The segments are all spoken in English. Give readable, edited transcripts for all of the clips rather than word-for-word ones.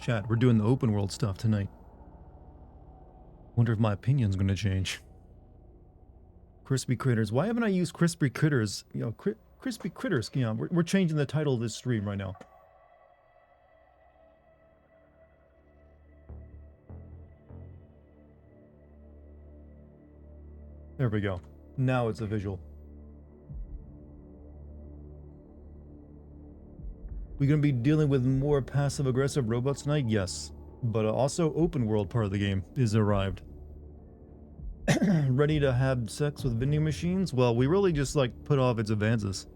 Chat, we're doing the open world stuff tonight. Wonder if my opinion's gonna change. Crispy Critters. Why haven't I used Crispy Critters? You know, Crispy Critters. You know, we're changing the title of this stream right now. There we go. Now it's a visual. We gonna be dealing with more passive-aggressive robots tonight? Yes. But also open world part of the game is arrived. Ready to have sex with vending machines? Well, we really just like put off its advances.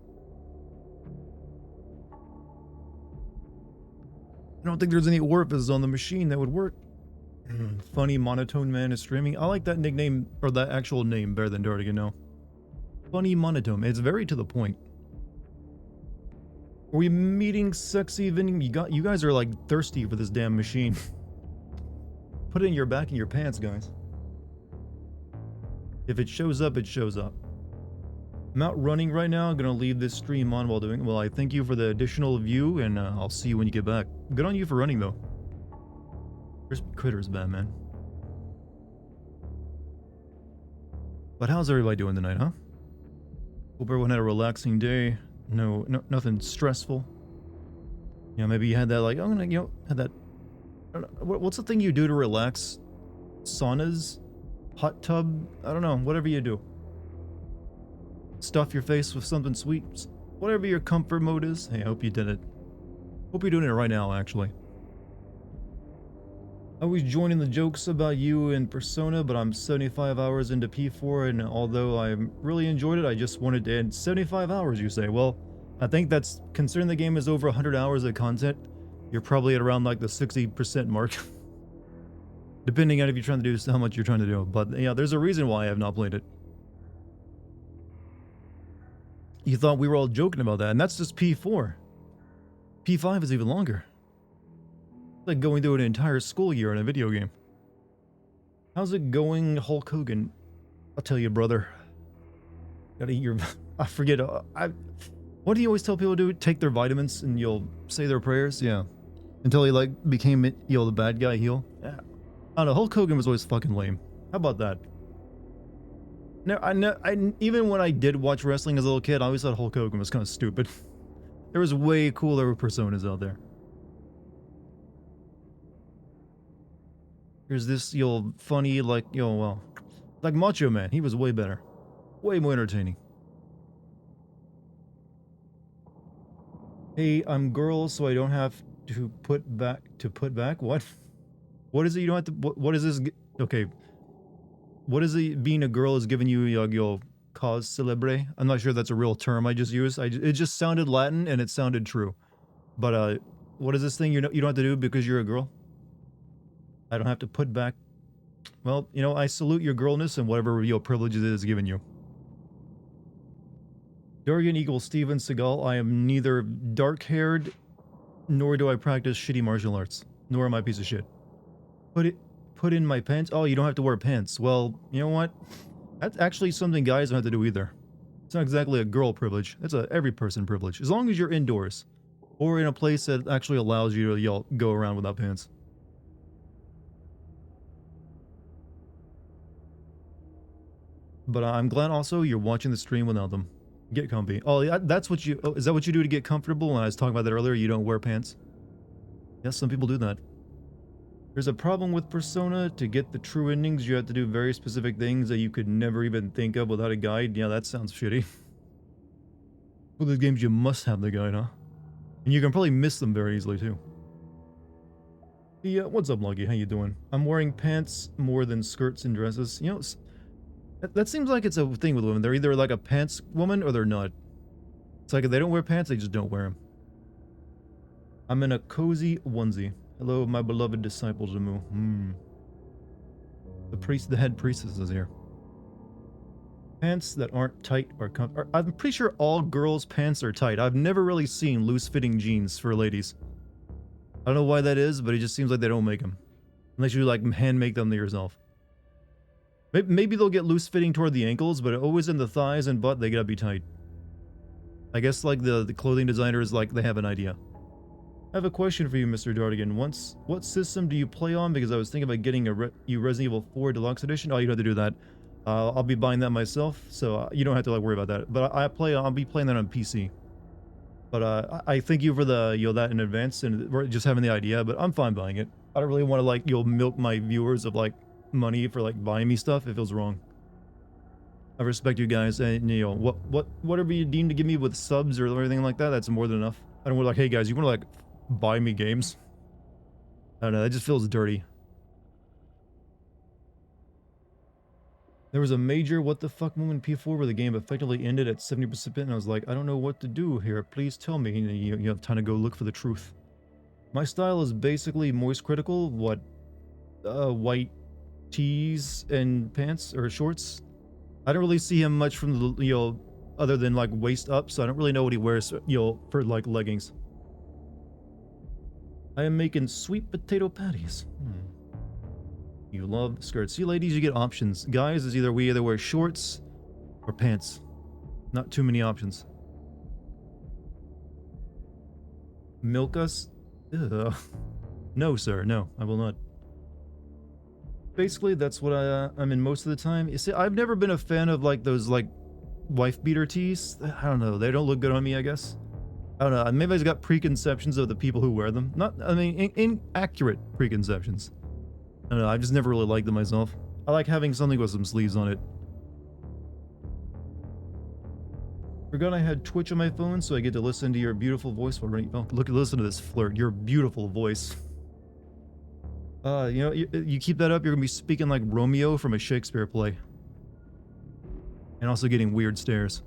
I don't think there's any orifices on the machine that would work. Funny monotone man is streaming. I like that nickname, or that actual name, better than Dartigan, no. Funny monotone. It's very to the point. Are we meeting sexy vending? You guys are like thirsty for this damn machine. Put it in your back in your pants, guys. If it shows up, it shows up. I'm out running right now. I'm gonna leave this stream on while doing it. Well, I thank you for the additional view, and I'll see you when you get back. Good on you for running, though. Crispy Critters, Batman. But how's everybody doing tonight, huh? Hope everyone had a relaxing day. No, nothing stressful. You know, maybe you had that, like, I'm gonna, you know, had that. I don't know, what's the thing you do to relax? Saunas? Hot tub? I don't know, whatever you do. Stuff your face with something sweet. Whatever your comfort mode is. Hey, I hope you did it. Hope you're doing it right now, actually. I was joining the jokes about you in Persona, but I'm 75 hours into P4, and although I really enjoyed it, I just wanted to end 75 hours, you say. Well, I think that's, considering the game is over 100 hours of content, you're probably at around like the 60% mark. Depending on if you're trying to do how much you're trying to do. But yeah, there's a reason why I have not played it. You thought we were all joking about that, and that's just P4. P5 is even longer. It's like going through an entire school year in a video game. How's it going, Hulk Hogan? I'll tell you, brother. Gotta eat your... I forget. What do you always tell people to do? Take their vitamins and you'll say their prayers? Yeah. Until he like became, you know, the bad guy heel? Yeah. I don't know, Hulk Hogan was always fucking lame. How about that? No, even when I did watch wrestling as a little kid, I always thought Hulk Hogan was kind of stupid. There was way cooler personas out there. There's this, you know, funny, like, you know, well, like Macho Man. He was way better. Way more entertaining. Hey, I'm girl, so I don't have to put back? What? What is it you don't have to, what is this? Okay. What is it being a girl is giving you your cause celebre? I'm not sure that's a real term I just used. It just sounded Latin and it sounded true. But what is this thing you don't have to do because you're a girl? I don't have to put back. Well, you know, I salute your girlness and whatever your privileges it is given you. Dartigan equals Steven Seagal. I am neither dark-haired, nor do I practice shitty martial arts. Nor am I a piece of shit. Put in my pants? Oh, you don't have to wear pants. Well, you know what? That's actually something guys don't have to do either. It's not exactly a girl privilege. It's a every person privilege. As long as you're indoors. Or in a place that actually allows you to go around without pants. But I'm glad also you're watching the stream without them. Get comfy. Oh, yeah, that's what you... Oh, is that what you do to get comfortable? When I was talking about that earlier, you don't wear pants? Yes, some people do that. There's a problem with Persona. To get the true endings, you have to do very specific things that you could never even think of without a guide. Yeah, that sounds shitty. For those games, you must have the guide, huh? And you can probably miss them very easily, too. Yeah, what's up, Lucky? How you doing? I'm wearing pants more than skirts and dresses. You know... That seems like it's a thing with women. They're either like a pants woman or they're not. It's like if they don't wear pants, they just don't wear them. I'm in a cozy onesie. Hello, my beloved disciple, Jamu. The head priestess is here. Pants that aren't tight or comfortable. I'm pretty sure all girls' pants are tight. I've never really seen loose-fitting jeans for ladies. I don't know why that is, but it just seems like they don't make them. Unless you like hand make them yourself. Maybe they'll get loose fitting toward the ankles, but always in the thighs and butt, they gotta be tight. I guess like the clothing designers, like, they have an idea. I have a question for you, Mr. Dartigan. What system do you play on? Because I was thinking about getting a Resident Evil 4 Deluxe Edition. Oh, you don't have to do that. I'll be buying that myself, so you don't have to like worry about that. But I'll be playing that on PC. But I thank you for the that in advance and just having the idea. But I'm fine buying it. I don't really want to like milk my viewers of like money for like buying me stuff. It feels wrong. I respect you guys, and whatever you deem to give me with subs or anything like that, that's more than enough. I don't want like, hey guys, you want to like buy me games? I don't know. That just feels dirty. There was a major what the fuck moment in P4 where the game effectively ended at 70%, and I was like, I don't know what to do here. Please tell me. You have time to go look for the truth. My style is basically moist critical. What? White tees and pants or shorts. I don't really see him much from the other than like waist up, so I don't really know what he wears for like leggings. I am making sweet potato patties. You love skirts. See, ladies, you get options. Guys, is we either wear shorts or pants. Not too many options. Milk us? Ugh. No, sir. No, I will not. Basically, that's what I'm in most of the time. You see, I've never been a fan of like those like wife beater tees. I don't know. They don't look good on me, I guess. I don't know. Maybe I've got preconceptions of the people who wear them. I mean, inaccurate preconceptions. I don't know. I've just never really liked them myself. I like having something with some sleeves on it. Forgot I had Twitch on my phone, so I get to listen to your beautiful voice. Listen to this flirt. Your beautiful voice. You keep that up, you're gonna be speaking like Romeo from a Shakespeare play. And also getting weird stares.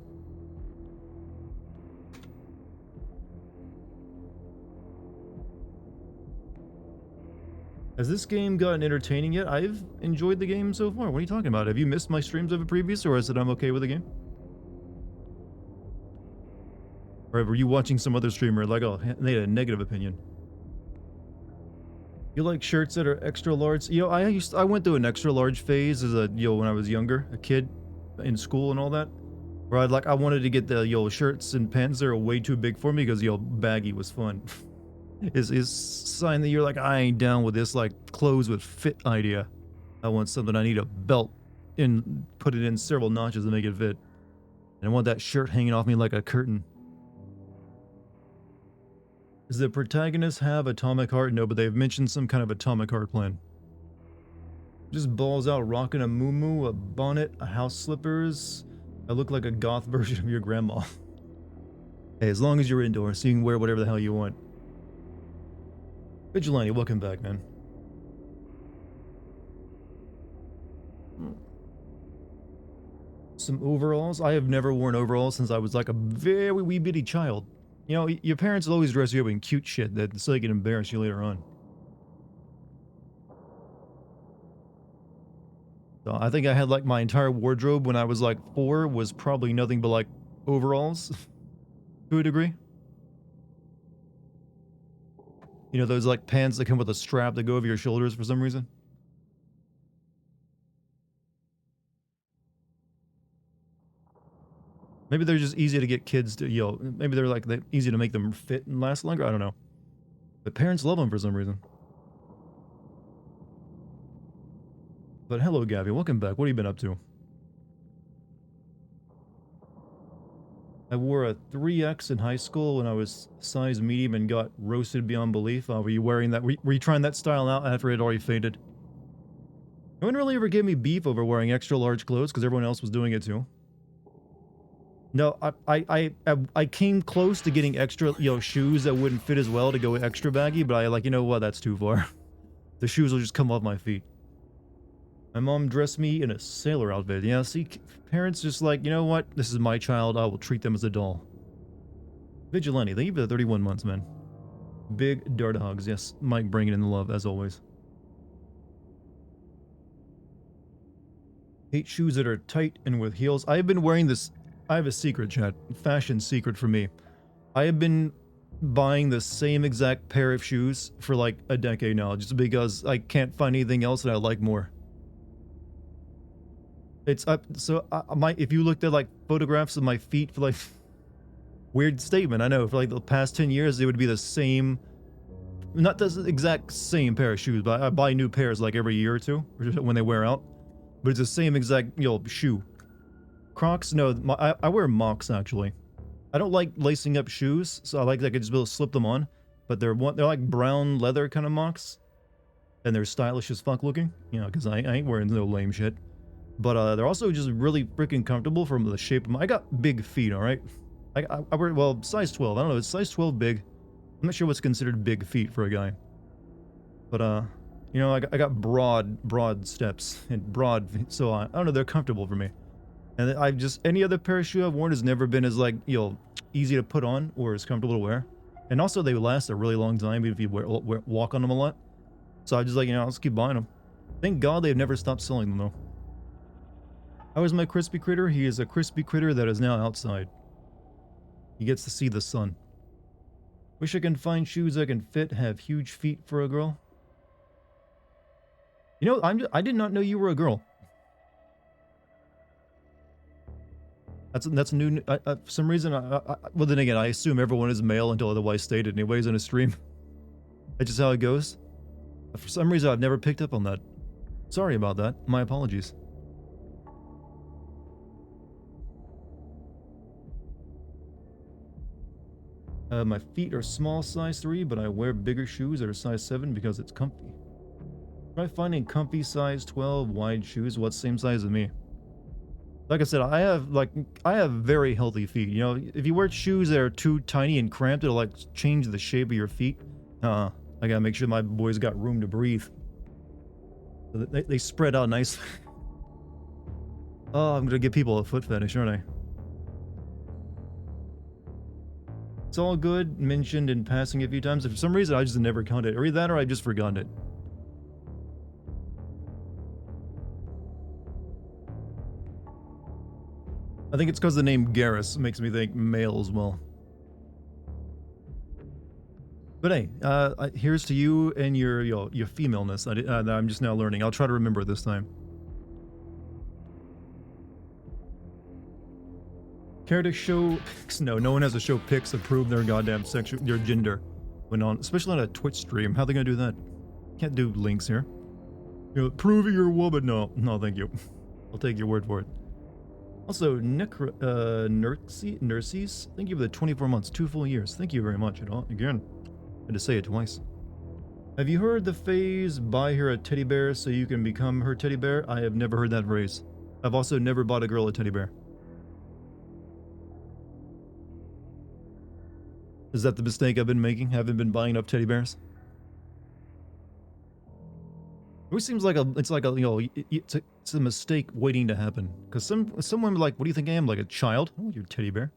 Has this game gotten entertaining yet? I've enjoyed the game so far. What are you talking about? Have you missed my streams of it previous, or is it I'm okay with the game? Or were you watching some other streamer like, oh, they had a negative opinion? You like shirts that are extra large? I went through an extra large phase as when I was younger, a kid in school and all that. Where I wanted to get the shirts and pants that are way too big for me because baggy was fun. is sign that you're like, I ain't down with this like clothes with fit idea. I want something I need a belt and put it in several notches to make it fit. And I want that shirt hanging off me like a curtain. Does the protagonist have atomic heart? No, but they've mentioned some kind of atomic heart plan. Just balls out rocking a muumuu, a bonnet, a house slippers. I look like a goth version of your grandma. Hey, as long as you're indoors, so you can wear whatever the hell you want. Vigilante, welcome back, man. Some overalls. I have never worn overalls since I was like a very wee bitty child. Your parents will always dress you up in cute shit so they can embarrass you later on. So I think I had like my entire wardrobe when I was like 4 was probably nothing but like overalls to a degree. Those like pants that come with a strap that go over your shoulders for some reason. Maybe they're just easy to get kids to, maybe they're like easy to make them fit and last longer. I don't know. But parents love them for some reason. But hello, Gabby. Welcome back. What have you been up to? I wore a 3X in high school when I was size medium and got roasted beyond belief. Were you wearing that? Were you trying that style out after it had already faded? No one really ever gave me beef over wearing extra large clothes because everyone else was doing it too. No, I came close to getting extra, shoes that wouldn't fit as well to go extra baggy, but I like, you know what, that's too far. The shoes will just come off my feet. My mom dressed me in a sailor outfit. Yeah, see, parents just like, you know what, this is my child, I will treat them as a doll. Vigilante, thank you for the 31 months, man. Big dart hugs, yes, Mike bringing in the love, as always. Hate shoes that are tight and with heels. I have been wearing this. I have a secret, chat. Fashion secret for me. I have been buying the same exact pair of shoes for like a decade now, just because I can't find anything else that I like more. It's up. So if you looked at like photographs of my feet for like weird statement, I know, for like the past 10 years, it would be the same Not the exact same pair of shoes, but I buy new pairs like every year or two when they wear out. But it's the same exact, shoe. Crocs, no, I wear mocks actually. I don't like lacing up shoes, so I like that I could just be able to slip them on. But they're like brown leather kind of mocks. And they're stylish as fuck looking, because I ain't wearing no lame shit. But they're also just really freaking comfortable from the shape of I got big feet, alright? I wear, well, size 12. I don't know, it's size 12 big. I'm not sure what's considered big feet for a guy. But, I got broad steps and broad feet, so I don't know, they're comfortable for me. And any other pair of shoe I've worn has never been as, like, easy to put on or as comfortable to wear. And also, they last a really long time even if you walk on them a lot. So I just like, I'll just keep buying them. Thank God they've never stopped selling them, though. How is my crispy critter? He is a crispy critter that is now outside. He gets to see the sun. Wish I can find shoes I can fit, have huge feet for a girl. I did not know you were a girl. That's new. For some reason, well then again, I assume everyone is male until otherwise stated anyways in a stream. That's just how it goes. For some reason, I've never picked up on that. Sorry about that. My apologies. My feet are small size 3, but I wear bigger shoes that are size 7 because it's comfy. Try finding comfy size 12 wide shoes what's same size as me. Like I said, I have very healthy feet. If you wear shoes that are too tiny and cramped, it'll like change the shape of your feet. I gotta make sure my boys got room to breathe. So they spread out nice. Oh, I'm gonna give people a foot fetish, aren't I? It's all good, mentioned in passing a few times. For some reason, I just never counted it. Or either that or I've just forgotten it. I think it's because the name Garrus makes me think male as well. But hey, here's to you and your femaleness. I'm just now learning. I'll try to remember it this time. Care to show pics? No one has to show pics to prove their goddamn their gender. Especially on a Twitch stream. How are they gonna do that? Can't do links here. Prove you're a woman. No, thank you. I'll take your word for it. Also, Nurses, thank you for the 24 months, 2 full years. Thank you very much. Again, I had to say it twice. Have you heard the phrase, buy her a teddy bear so you can become her teddy bear? I have never heard that phrase. I've also never bought a girl a teddy bear. Is that the mistake I've been making? Haven't been buying enough teddy bears? It always seems like it's a mistake waiting to happen. Because someone like, what do you think I am, like a child? Oh, you're a teddy bear.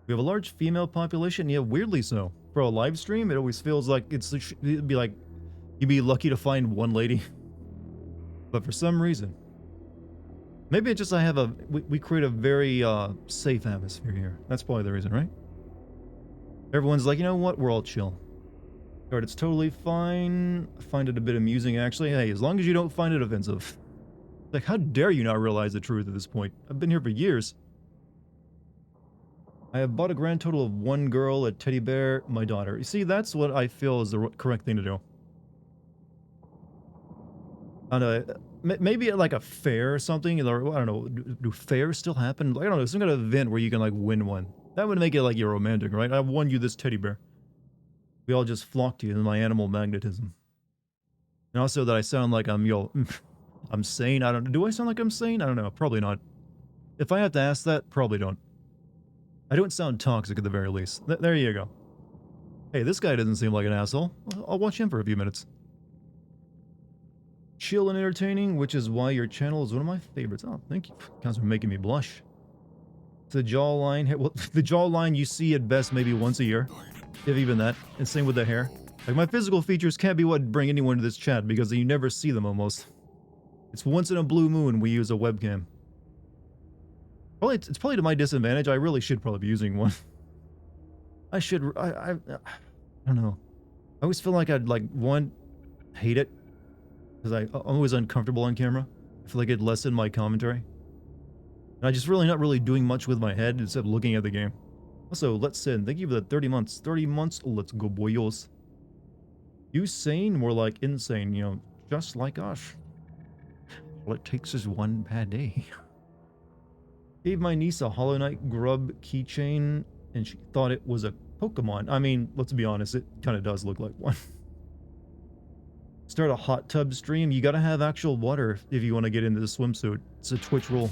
We have a large female population, yeah, weirdly so. For a live stream, it always feels like it'd be like, you'd be lucky to find one lady. But for some reason, maybe it's just we create a very safe atmosphere here. That's probably the reason, right? Everyone's like, you know what, we're all chill. Alright, it's totally fine. I find it a bit amusing, actually. Hey, as long as you don't find it offensive. Like, how dare you not realize the truth at this point? I've been here for years. I have bought a grand total of 1 girl, a teddy bear, my daughter. You see, that's what I feel is the correct thing to do. I don't know, maybe at like a fair or something, or I don't know, do fairs still happen? Like, I don't know, some kind of event where you can like win one. That would make it like you're romantic, right? I won you this teddy bear. We all just flock to you in my animal magnetism. And also that I sound like I'm sane. I don't know. Do I sound like I'm sane? I don't know. Probably not. If I have to ask that, probably don't. I don't sound toxic at the very least. There you go. Hey, this guy doesn't seem like an asshole. I'll watch him for a few minutes. Chill and entertaining, which is why your channel is one of my favorites. Oh, thank you. Guys are making me blush. The jawline, well, the jawline you see at best maybe once a year, if even that, and same with the hair. Like, my physical features can't be what bring anyone to this chat because you never see them almost. It's once in a blue moon we use a webcam. Probably, it's probably to my disadvantage. I really should probably be using one. I don't know. I always feel like I'd hate it because I'm always uncomfortable on camera. I feel like it'd lessen my commentary. And I just really not really doing much with my head except looking at the game. Also, let's send. Thank you for the 30 months. 30 months. Let's go, boyos. You sane? More like insane, you know, just like us. All it takes is one bad day. Gave my niece a Hollow Knight grub keychain, and she thought it was a Pokemon. I mean, let's be honest, it kind of does look like one. Start a hot tub stream. You gotta have actual water if you want to get into the swimsuit. It's a Twitch rule.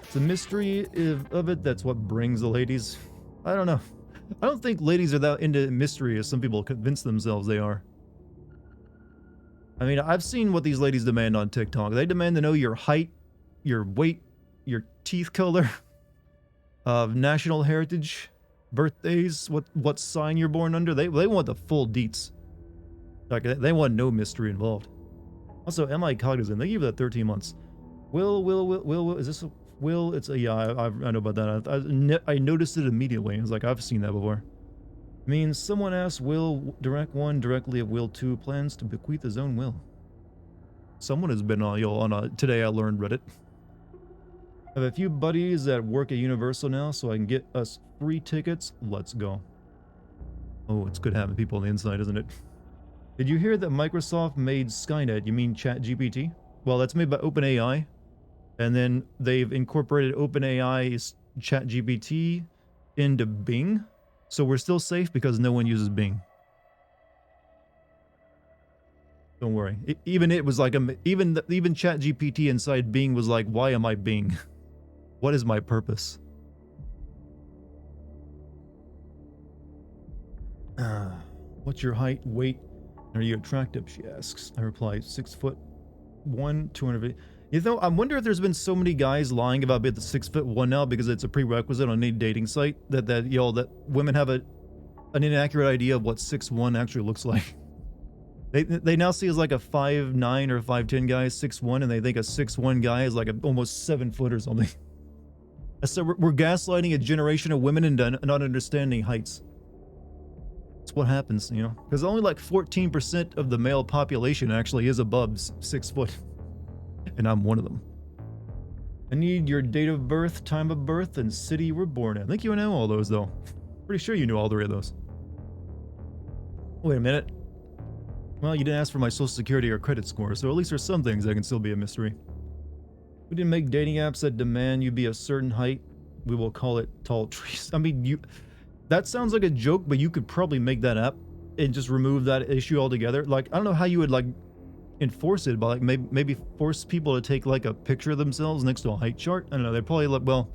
It's a mystery of it that's what brings the ladies. I don't know. I don't think ladies are that into mystery as some people convince themselves they are. I mean, I've seen what these ladies demand on TikTok. They demand to know your height, your weight, your teeth color, national heritage, birthdays, what sign you're born under. They want the full deets. Like, they want no mystery involved. Also, am I cognizant? They give that 13 months. Will, is this a Will? It's a, yeah, I know about that. I noticed it immediately. I was like, I've seen that before. Means someone asked Will Direct 1 directly if Will 2 plans to bequeath his own will. Someone has been on a Today I Learned Reddit. I have a few buddies that work at Universal now, so I can get us free tickets. Let's go. Oh, it's good having people on the inside, isn't it? Did you hear that Microsoft made Skynet? You mean ChatGPT? Well, that's made by OpenAI. And then they've incorporated OpenAI's ChatGPT into Bing. So we're still safe because no one uses Bing. Don't worry. Even it was like even ChatGPT inside Bing was like, why am I Bing? What is my purpose? What's your height, weight? Are you attractive? She asks. I reply, 6'1", 250. You know, I wonder if there's been so many guys lying about being the 6'1" now because it's a prerequisite on any dating site that that women have an inaccurate idea of what 6'1" actually looks like. They now see as like a 5'9" or 5'10" guy 6'1", and they think a 6'1" guy is like almost 7 foot or something. So we're gaslighting a generation of women into not understanding heights. That's what happens, you know, because only like 14% of the male population actually is above 6 foot. And I'm one of them. I need your date of birth, time of birth, and city you were born in. I think you know all those, though. Pretty sure you knew all 3 of those. Wait a minute. Well, you didn't ask for my social security or credit score, so at least there's some things that can still be a mystery. We didn't make dating apps that demand you be a certain height. We will call it tall trees. I mean, that sounds like a joke, but you could probably make that app and just remove that issue altogether. Like, I don't know how you would, like, enforce it, but like maybe force people to take like a picture of themselves next to a height chart. I don't know. They're probably like, well,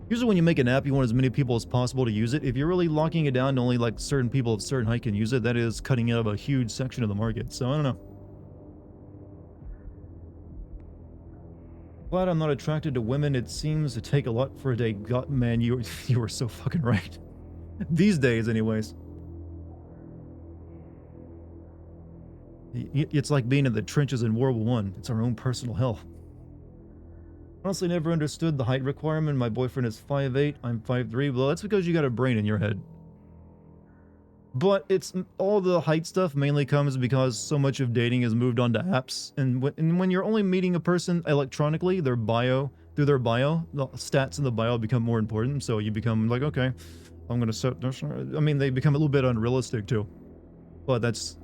usually when you make an app, you want as many people as possible to use it. If you're really locking it down to only like certain people of certain height can use it, that is cutting out of a huge section of the market. So I don't know. Glad I'm not attracted to women. It seems to take a lot for a day. God, man, you were so fucking right. These days, anyways. It's like being in the trenches in World War I. It's our own personal hell. Honestly, never understood the height requirement. My boyfriend is 5'8", I'm 5'3". Well, that's because you got a brain in your head. But it's all the height stuff mainly comes because so much of dating has moved on to apps. And when you're only meeting a person electronically, through their bio, the stats in the bio become more important. So you become like, okay, I'm going to set this. I mean, they become a little bit unrealistic too. But that's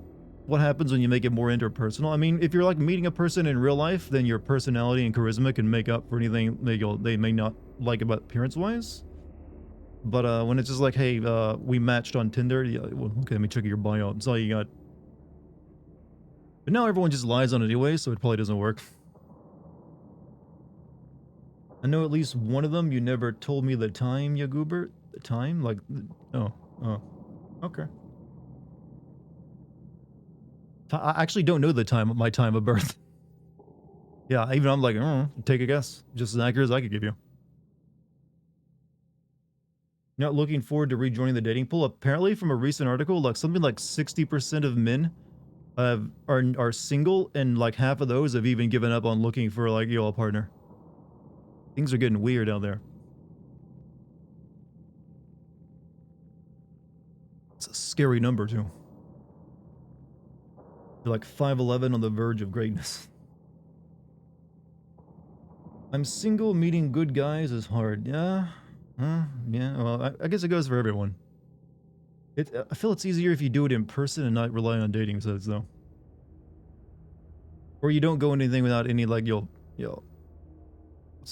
what happens when you make it more interpersonal. I mean, if you're like meeting a person in real life, then your personality and charisma can make up for anything they may not like about appearance-wise. But when it's just like, hey, we matched on Tinder, yeah, well, okay, let me check your bio. That's all you got. But now everyone just lies on it anyway, so it probably doesn't work. I know at least one of them. You never told me the time, Yagoober. The time? Like, oh, okay. I actually don't know the time, my time of birth. Yeah, even I'm like, take a guess. Just as accurate as I could give you. Not looking forward to rejoining the dating pool. Apparently, from a recent article, like something like 60% of men are single, and like half of those have even given up on looking for like a partner. Things are getting weird out there. It's a scary number too. You're like 5'11" on the verge of greatness. I'm single, meeting good guys is hard. Yeah. Yeah, well, I guess it goes for everyone. I feel it's easier if you do it in person and not rely on dating sites, though. Or you don't go into anything without any, like, what's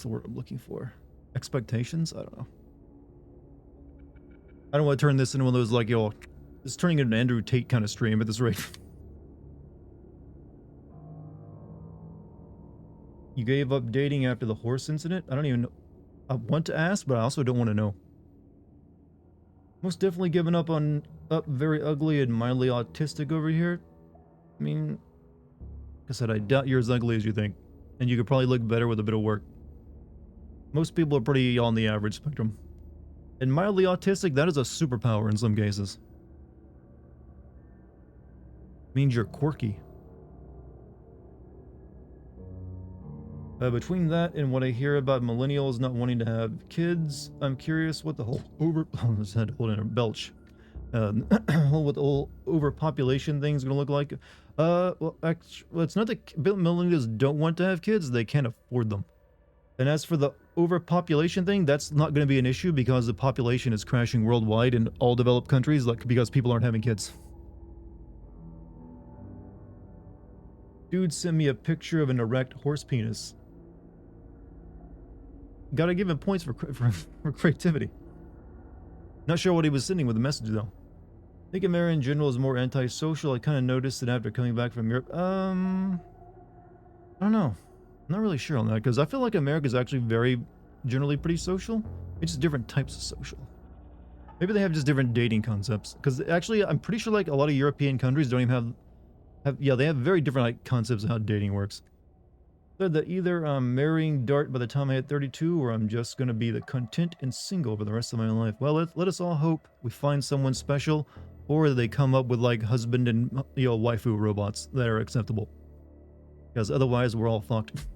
the word I'm looking for? Expectations? I don't know. I don't want to turn this into one of those, like, it's turning into an Andrew Tate kind of stream at this rate. You gave up dating after the horse incident? I don't even know. I want to ask, but I also don't want to know. Most definitely given up very ugly and mildly autistic over here. I mean, like I said, I doubt you're as ugly as you think. And you could probably look better with a bit of work. Most people are pretty on the average spectrum. And mildly autistic, that is a superpower in some cases. Means you're quirky. Between that and what I hear about millennials not wanting to have kids, I'm curious what the whole belch. What the whole overpopulation thing's gonna look like. Well, it's not that millennials don't want to have kids, they can't afford them. And as for the overpopulation thing, that's not going to be an issue because the population is crashing worldwide in all developed countries, like because people aren't having kids. Dude sent me a picture of an erect horse penis. Gotta give him points for creativity. Not sure what he was sending with the message though. I think America in general is more antisocial. I kind of noticed it after coming back from Europe. I don't know. I'm not really sure on that because I feel like America is actually generally pretty social. It's just different types of social. Maybe they have just different dating concepts. Because actually, I'm pretty sure like a lot of European countries don't even they have very different like concepts of how dating works. Said that either I'm marrying Dart by the time I hit 32, or I'm just gonna be the content and single for the rest of my life. Well, let us all hope we find someone special, or they come up with like husband and waifu robots that are acceptable. Because otherwise, we're all fucked.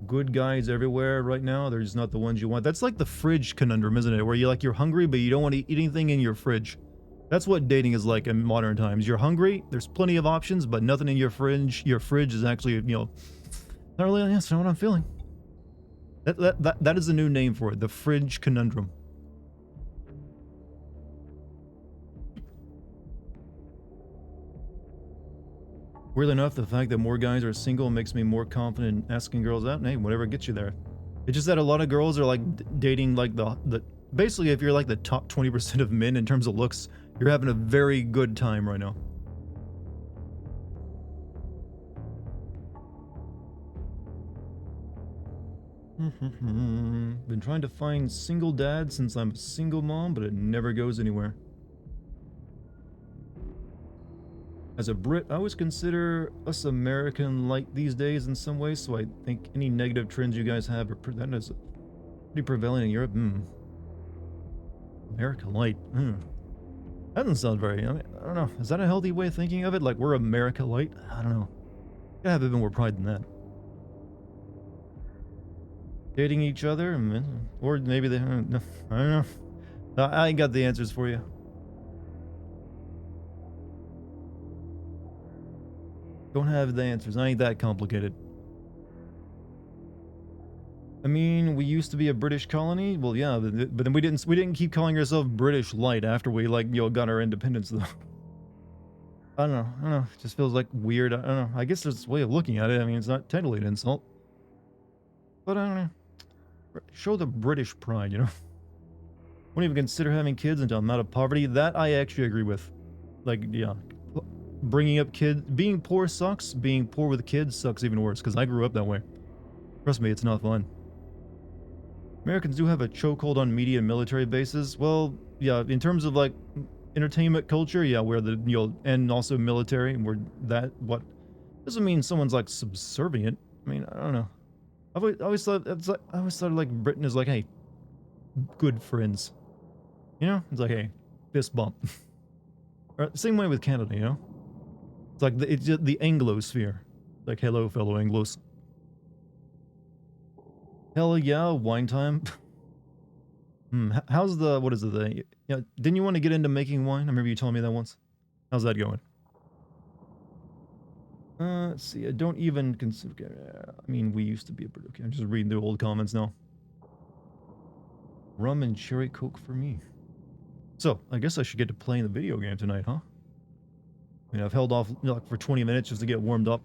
Good guys everywhere right now. They're just not the ones you want. That's like the fridge conundrum, isn't it? Where you're hungry, but you don't want to eat anything in your fridge. That's what dating is like in modern times. You're hungry, there's plenty of options, but nothing in your fridge. Your fridge is actually, not really, that's not what I'm feeling. That is the new name for it, the fridge conundrum. Weirdly enough, the fact that more guys are single makes me more confident in asking girls out. Hey, whatever gets you there. It's just that a lot of girls are like dating like basically if you're like the top 20% of men in terms of looks, you're having a very good time right now. Been trying to find single dad since I'm a single mom, but it never goes anywhere. As a Brit, I always consider us American light these days in some ways, so I think any negative trends you guys have are pretty prevalent in Europe. America light. That doesn't sound very, I don't know. Is that a healthy way of thinking of it? Like, we're America light? I don't know. Gotta have a bit more pride than that. Dating each other? Or maybe they, I don't know. I ain't got the answers for you. Don't have the answers. I ain't that complicated. I mean, we used to be a British colony. Well, yeah, but then we didn't keep calling ourselves British Light after we got our independence though. I don't know. It just feels like weird. I don't know. I guess there's a way of looking at it. I mean, it's not technically an insult, but I don't know. Show the British pride, Won't even consider having kids until I'm out of poverty. That I actually agree with. Like, yeah. Bringing up kids, being poor sucks. Being poor with kids sucks even worse because I grew up that way. Trust me, it's not fun. Americans do have a chokehold on media and military bases. Well, yeah, in terms of like entertainment culture, yeah, we're the and also military. We're that. What doesn't mean someone's like subservient. I mean, I don't know. I always thought like Britain is like, hey, good friends. It's like, hey, fist bump. Same way with Canada, It's like it's just the Anglosphere. Like, hello, fellow Anglos. Hell yeah, wine time. How's what is it? Didn't you want to get into making wine? I remember you telling me that once. How's that going? Let's see. I don't even consider. I mean, we used to be a British. Okay, I'm just reading the old comments now. Rum and cherry coke for me. So, I guess I should get to playing the video game tonight, huh? I mean, I've held off like for 20 minutes just to get warmed up.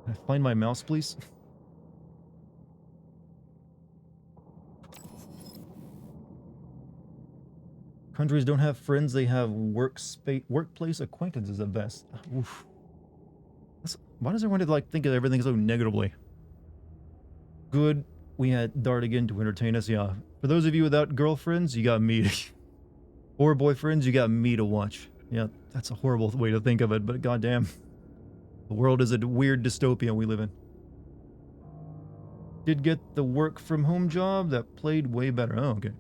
Can I find my mouse, please? Countries don't have friends, they have workplace acquaintances at best. Oof. Why does everyone like think of everything so negatively? Good, we had Dartigan to entertain us, yeah. For those of you without girlfriends, you got me. Or boyfriends, you got me to watch. Yeah, that's a horrible way to think of it, but goddamn. The world is a weird dystopia we live in. Did get the work from home job that played way better. Oh, okay.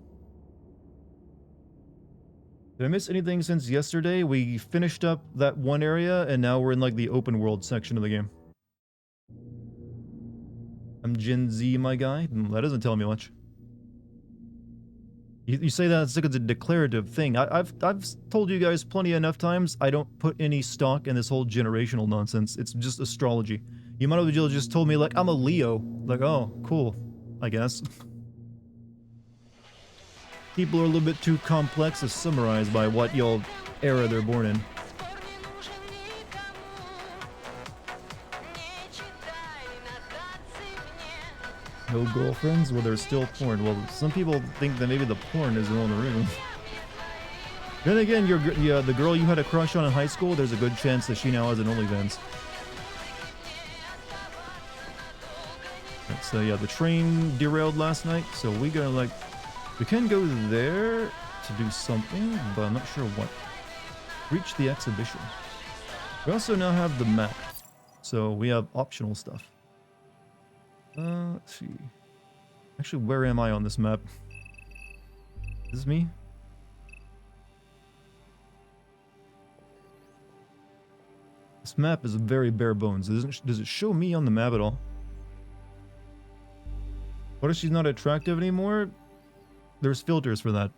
Did I miss anything since yesterday? We finished up that one area, and now we're in, like, the open world section of the game. I'm Gen Z, my guy? That doesn't tell me much. You say that it's like it's a declarative thing. I've told you guys plenty enough times, I don't put any stock in this whole generational nonsense. It's just astrology. You might have just told me, like, I'm a Leo. Like, oh, cool, I guess. People are a little bit too complex to summarize by what y'all era they're born in. No girlfriends? Well, there's still porn. Well, some people think that maybe the porn is in the room. Then again, the girl you had a crush on in high school, there's a good chance that she now has an OnlyFans. Right, so yeah, the train derailed last night, so we gotta like... We can go there to do something, but I'm not sure what. Reach the exhibition. We also now have the map, so we have optional stuff. Let's see. Actually, where am I on this map? Is this me? This map is very bare bones. Does it show me on the map at all? What if she's not attractive anymore? There's filters for that.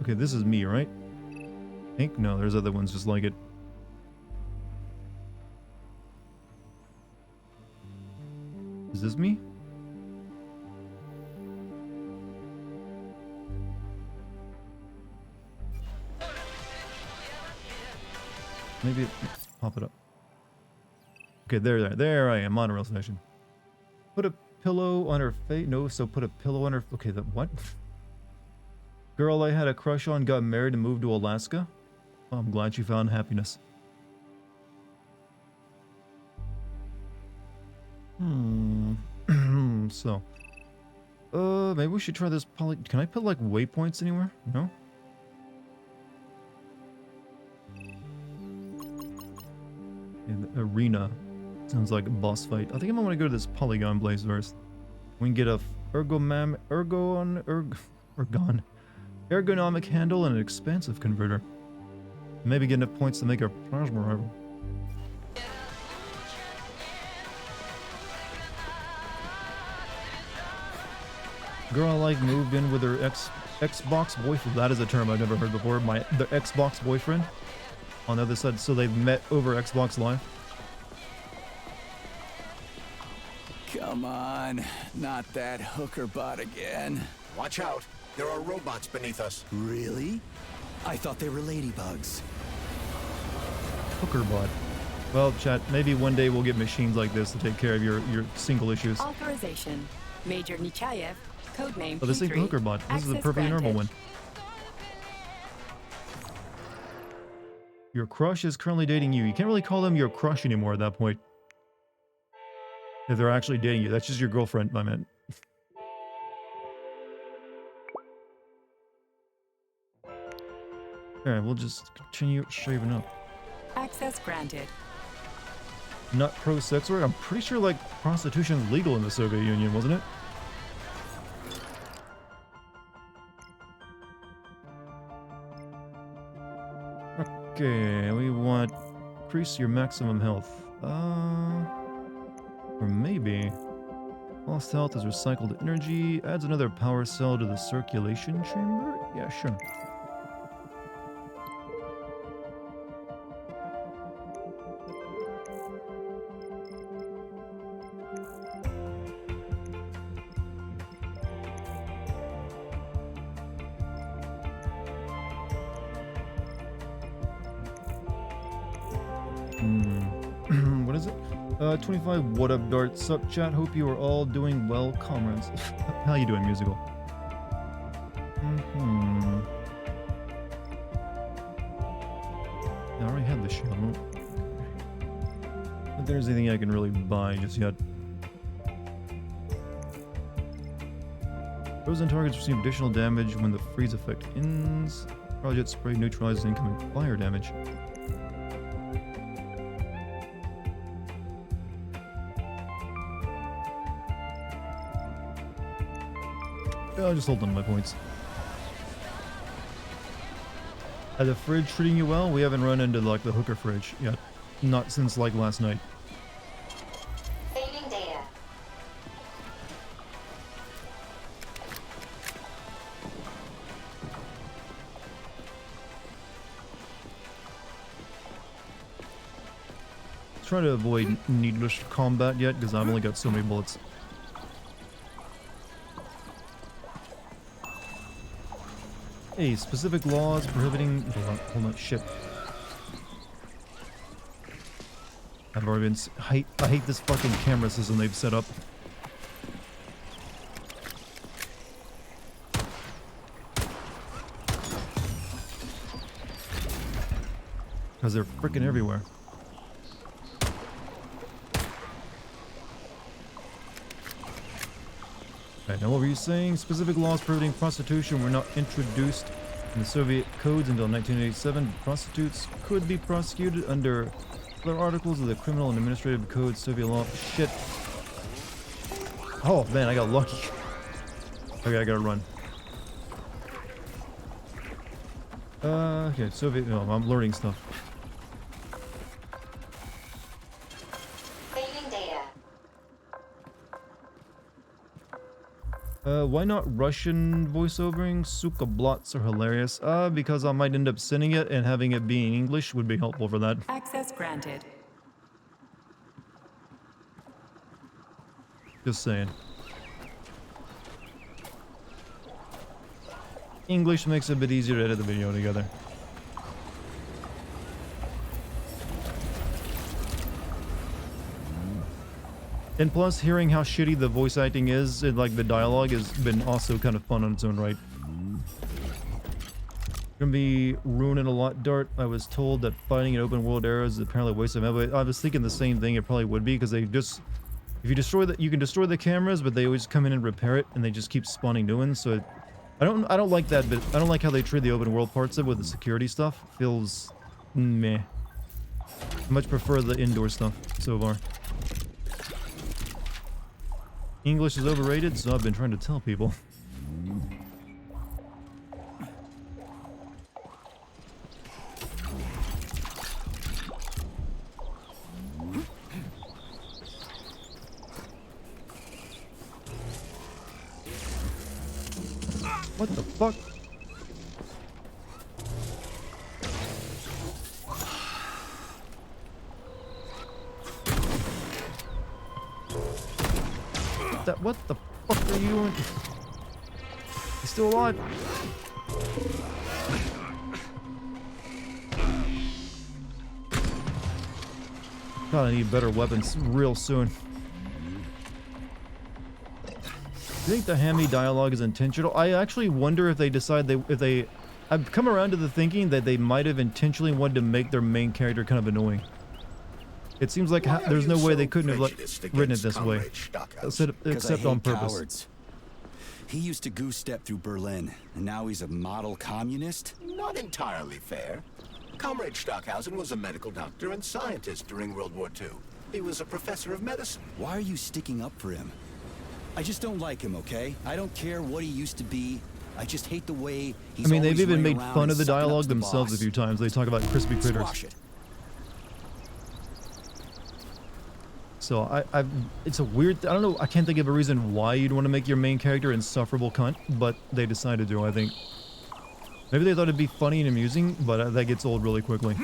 Okay, this is me, right? I think no, there's other ones just like it. Is this me? Maybe pop it up. Okay, there I am, monorail station. Put a pillow on her face. No, so put a pillow on her. Okay, what? Girl I had a crush on got married and moved to Alaska. Oh, I'm glad she found happiness. So, maybe we should try this Can I put like waypoints anywhere? No. In the arena. Sounds like a boss fight. I think I might want to go to this polygon place first. We can get a ergonomic handle and an expansive converter. Maybe get enough points to make our plasma rifle. Girl I like moved in with her Xbox boyfriend. That is a term I've never heard before. The Xbox boyfriend on the other side. So they've met over Xbox Live. Come on, not that hooker bot again. Watch out. There are robots beneath us. Really? I thought they were ladybugs. Hooker bot. Well, chat, maybe one day we'll get machines like this to take care of your single issues. Authorization. Major Nechayev, codename Oh, this ain't the hooker bot. This is a perfectly normal one. Your crush is currently dating you. You can't really call them your crush anymore at that point. If they're actually dating you. That's just your girlfriend, my man. Alright, we'll just continue shaving up. Access granted. Not pro-sex work? I'm pretty sure, like, prostitution's legal in the Soviet Union, wasn't it? Okay, we want... Increase your maximum health. Or maybe... Lost health is recycled energy. Adds another power cell to the circulation chamber? Yeah, sure. What is it? 25, what up, Dart? Sup, chat? Hope you are all doing well, comrades. How you doing, musical? I already had the shield. If there's anything I can really buy just yet. Frozen targets receive additional damage when the freeze effect ends. Project spray neutralizes incoming fire damage. I'll just hold on to my points. The fridge treating you well? We haven't run into like the hooker fridge yet. Not since like last night. Failing data. Try to avoid needless combat yet because I've only got so many bullets. Hey, specific laws prohibiting... Hold on, shit. I've already been... I hate this fucking camera system they've set up. Because they're freaking everywhere. Okay, now what were you saying? Specific laws prohibiting prostitution were not introduced in the Soviet codes until 1987. Prostitutes could be prosecuted under other articles of the Criminal and Administrative Code, Soviet law. Shit. Oh man, I got lucky. Okay, I gotta run. Okay, Soviet... No, I'm learning stuff. Why not Russian voiceovering? Suka blots are hilarious. Because I might end up sending it and having it be in English would be helpful for that. Access granted. Just saying. English makes it a bit easier to edit the video together. And plus, hearing how shitty the voice acting is and like the dialogue has been also kind of fun on its own right. Gonna be ruining a lot, Dart. I was told that fighting in open world areas is apparently a waste of ammo. I was thinking the same thing. It probably would be because they just, if you destroy that, you can destroy the cameras, but they always come in and repair it, and they just keep spawning new ones. So I don't like that bit. I don't like how they treat the open world parts of it with the security stuff. It feels meh. I much prefer the indoor stuff so far. English is overrated, so I've been trying to tell people. What the fuck? What the fuck are you doing? He's still alive. God, I need better weapons real soon. Do you think the hammy dialogue is intentional? I actually wonder if they decide I've come around to the thinking that they might have intentionally wanted to make their main character kind of annoying. It seems like there's no way they couldn't have written it this way, except on purpose. Cowards. He used to goose step through Berlin, and now he's a model communist? Not entirely fair. Comrade Stockhausen was a medical doctor and scientist during World War II. He was a professor of medicine. Why are you sticking up for him? I just don't like him, okay? I don't care what he used to be. I just hate the way he's I mean, they've always even running made around fun and of the sucking up dialogue to the themselves a boss. few times. They talk about crispy critters. Squash it. So it's a weird. I don't know. I can't think of a reason why you'd want to make your main character insufferable cunt, but they decided to. I think maybe they thought it'd be funny and amusing, but that gets old really quickly.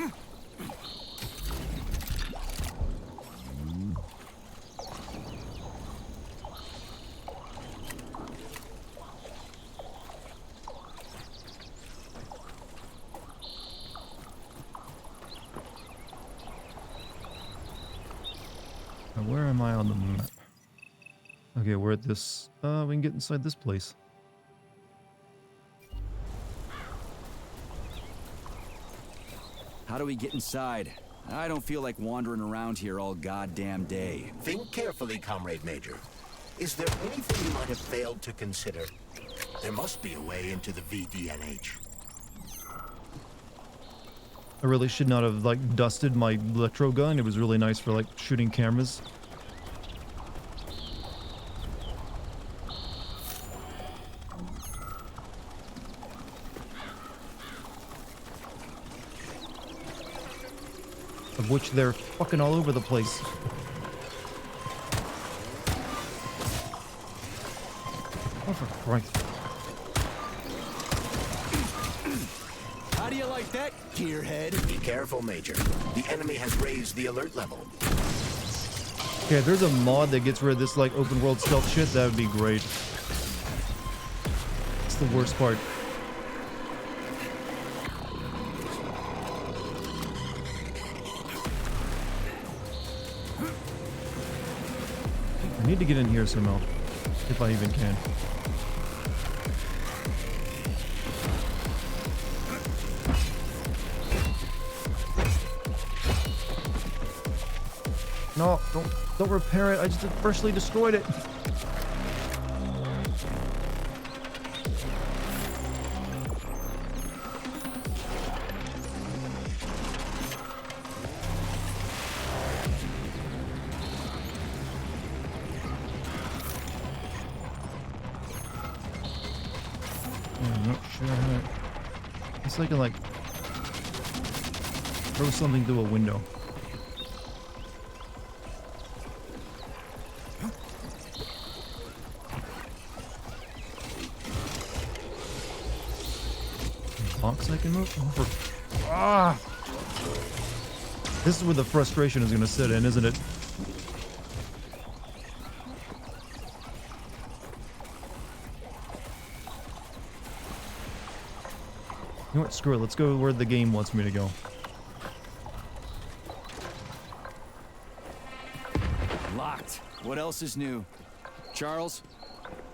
Now, where am I on the map? Okay, we're at this. We can get inside this place. How do we get inside? I don't feel like wandering around here all goddamn day. Think carefully, Comrade Major. Is there anything you might have failed to consider? There must be a way into the VDNH. I really should not have like dusted my electro gun. It was really nice for like shooting cameras. Of which they're fucking all over the place. Oh, for Christ. How do you like that, gearhead? Be careful, Major. The enemy has raised the alert level. Okay, if there's a mod that gets rid of this like open world stealth shit, that would be great. It's the worst part. I need to get in here somehow, if I even can. No, don't repair it. I just freshly destroyed it. I'm not sure how to... It's like I can like throw something through a window. Box I can move? Oh, for... Ah! This is where the frustration is going to sit in, isn't it? You know what? Screw it. Let's go where the game wants me to go. Locked. What else is new? Charles,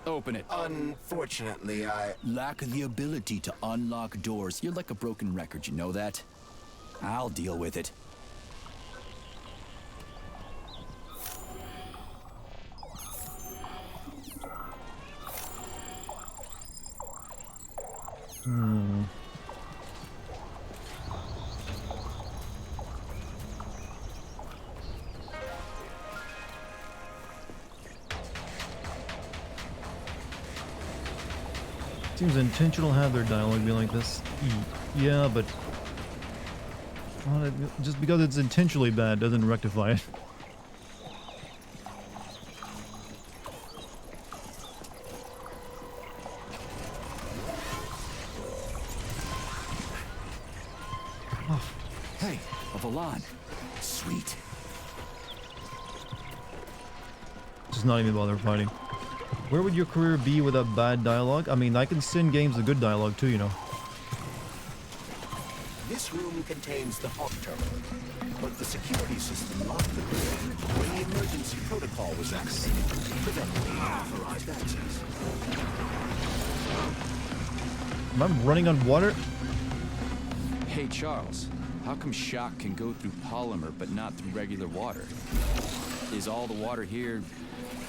open it. Unfortunately, I... Lack the ability to unlock doors. You're like a broken record, you know that? I'll deal with it. Seems intentional to have their dialogue be like this. Yeah, but... well, just because it's intentionally bad doesn't rectify it. Hey, a Valan. Sweet. Just not even bother fighting. Where would your career be without bad dialogue? I mean, I can send games with good dialogue too, you know. This room contains the hawk terminal, but the security system locked the door when the emergency protocol was activated, preventing unauthorized access. Am I running on water? Hey Charles, how come shock can go through polymer but not through regular water? Is all the water here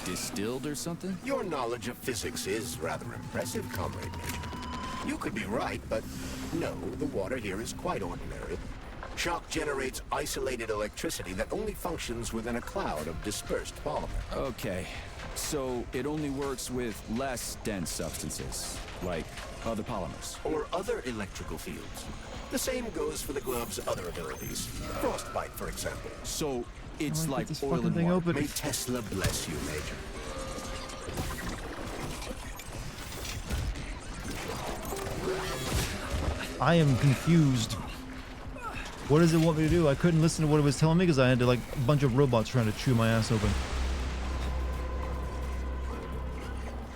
distilled or something? Your knowledge of physics is rather impressive, Comrade Major. You could be right, but no, the water here is quite ordinary. Shock generates isolated electricity that only functions within a cloud of dispersed polymer. Okay, so it only works with less dense substances, like other polymers. Or other electrical fields. The same goes for the glove's other abilities. Frostbite, for example. So It's Get like this oil fucking and thing water. open. May Tesla bless you, Major. I am confused. What does it want me to do? I couldn't listen to what it was telling me because I had to, like, a bunch of robots trying to chew my ass open.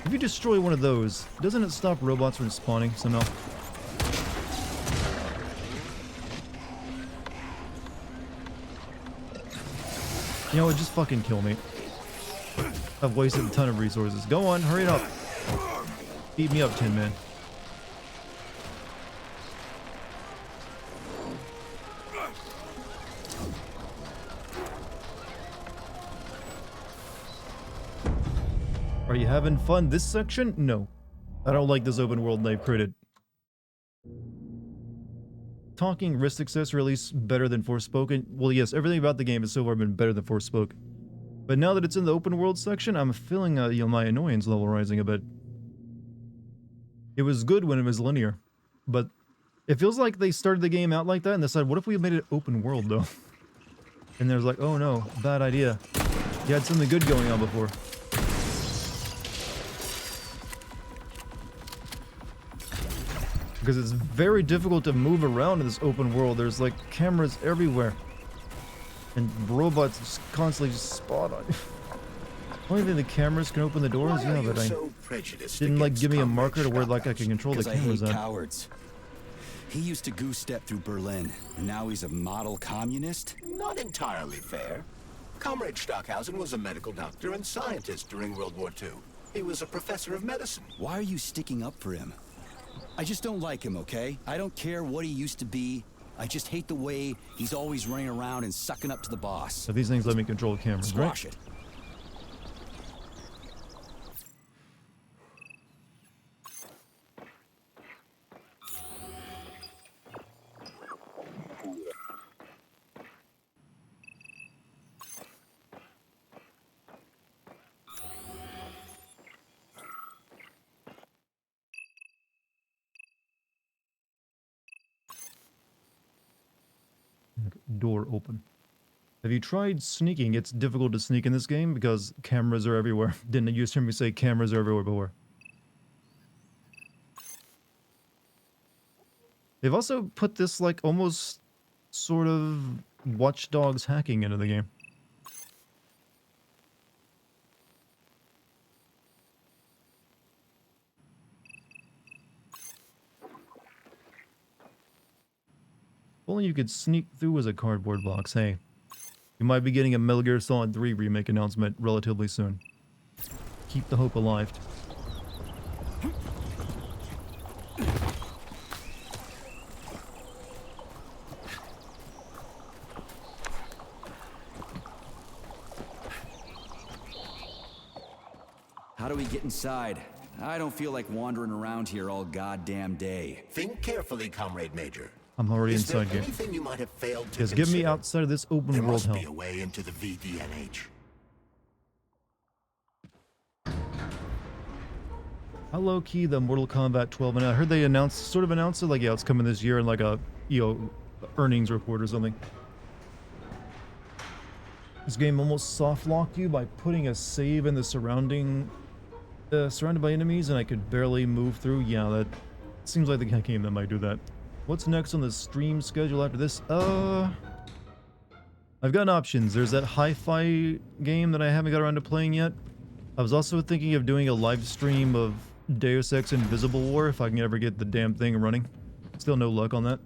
If you destroy one of those, doesn't it stop robots from spawning somehow? You know what? Just fucking kill me. I've wasted a ton of resources. Go on, hurry it up. Beat me up, Tin Man. Are you having fun this section? No. I don't like this open world they've created. Talking risk success release better than Forspoken. Well, yes, everything about the game has so far been better than Forspoken. But now that it's in the open world section, I'm feeling you know, my annoyance level rising a bit. It was good when it was linear, but it feels like they started the game out like that and decided, what if we made it open world though? And there's like, oh no, bad idea. You had something good going on before. Because it's very difficult to move around in this open world. There's like cameras everywhere. And robots just constantly just spot on you. Only thing the cameras can open the doors? Why are Yeah, you but I so prejudiced didn't like against give me a Comrade marker to where like I Stockhouse? can control the Because I hate cameras at. cowards. He used to goose step through Berlin, and now he's a model communist? Not entirely fair. Comrade Stockhausen was a medical doctor and scientist during World War II. He was a professor of medicine. Why are you sticking up for him? I just don't like him, okay? I don't care what he used to be. I just hate the way he's always running around and sucking up to the boss. So these things let me control cameras, right? Squash it. Door open. Have you tried sneaking? It's difficult to sneak in this game because cameras are everywhere. Didn't you just hear me say cameras are everywhere before? They've also put this like almost sort of Watch Dogs hacking into the game. If only you could sneak through as a cardboard box. Hey, you might be getting a Metal Gear Solid 3 remake announcement relatively soon. Keep the hope alive. How do we get inside? I don't feel like wandering around here all goddamn day. Think carefully, Comrade Major. I'm already Is there inside game. anything you might have failed to Just get me consider? outside of this open There world must hell. be a way into the VDNH. How low key the Mortal Kombat 12, and I heard they announced, sort of announced it, like, yeah, it's coming this year in like a, you know, earnings report or something. This game almost soft locked you by putting a save in the surrounding, surrounded by enemies, and I could barely move through. Yeah, that seems like the kind of game that might do that. What's next on the stream schedule after this? I've got options. There's that hi-fi game that I haven't got around to playing yet. I was also thinking of doing a live stream of Deus Ex Invisible War if I can ever get the damn thing running. Still no luck on that.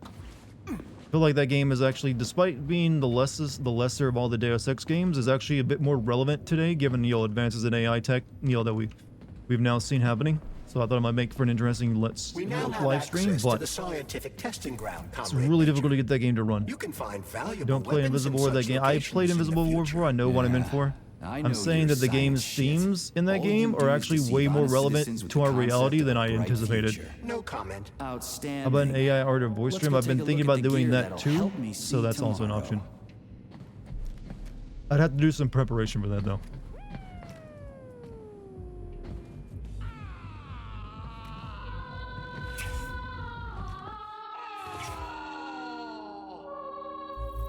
I feel like that game is actually, despite being the lesser of all the Deus Ex games, is actually a bit more relevant today, given, you know, advances in AI tech, you know, that we've now seen happening. So I thought it might make for an interesting We now have live stream, access to but the scientific testing ground, it's Comrade really Major. difficult to get that game to run. You can find valuable Don't play weapons Invisible in War that such game. I locations played in the Invisible War future. before. I know what I'm in Yeah, for. I know I'm saying your that the game's science shit. themes in that All you game do are is actually deceive way more honest relevant citizens with to the our concept reality of than a I bright anticipated. future. No comment. Outstanding. How about an AI art of voice Let's stream? go I've been take a thinking look at about the doing gear that that'll too, help me so see that's also an tomorrow. option. I'd have to do some preparation for that though.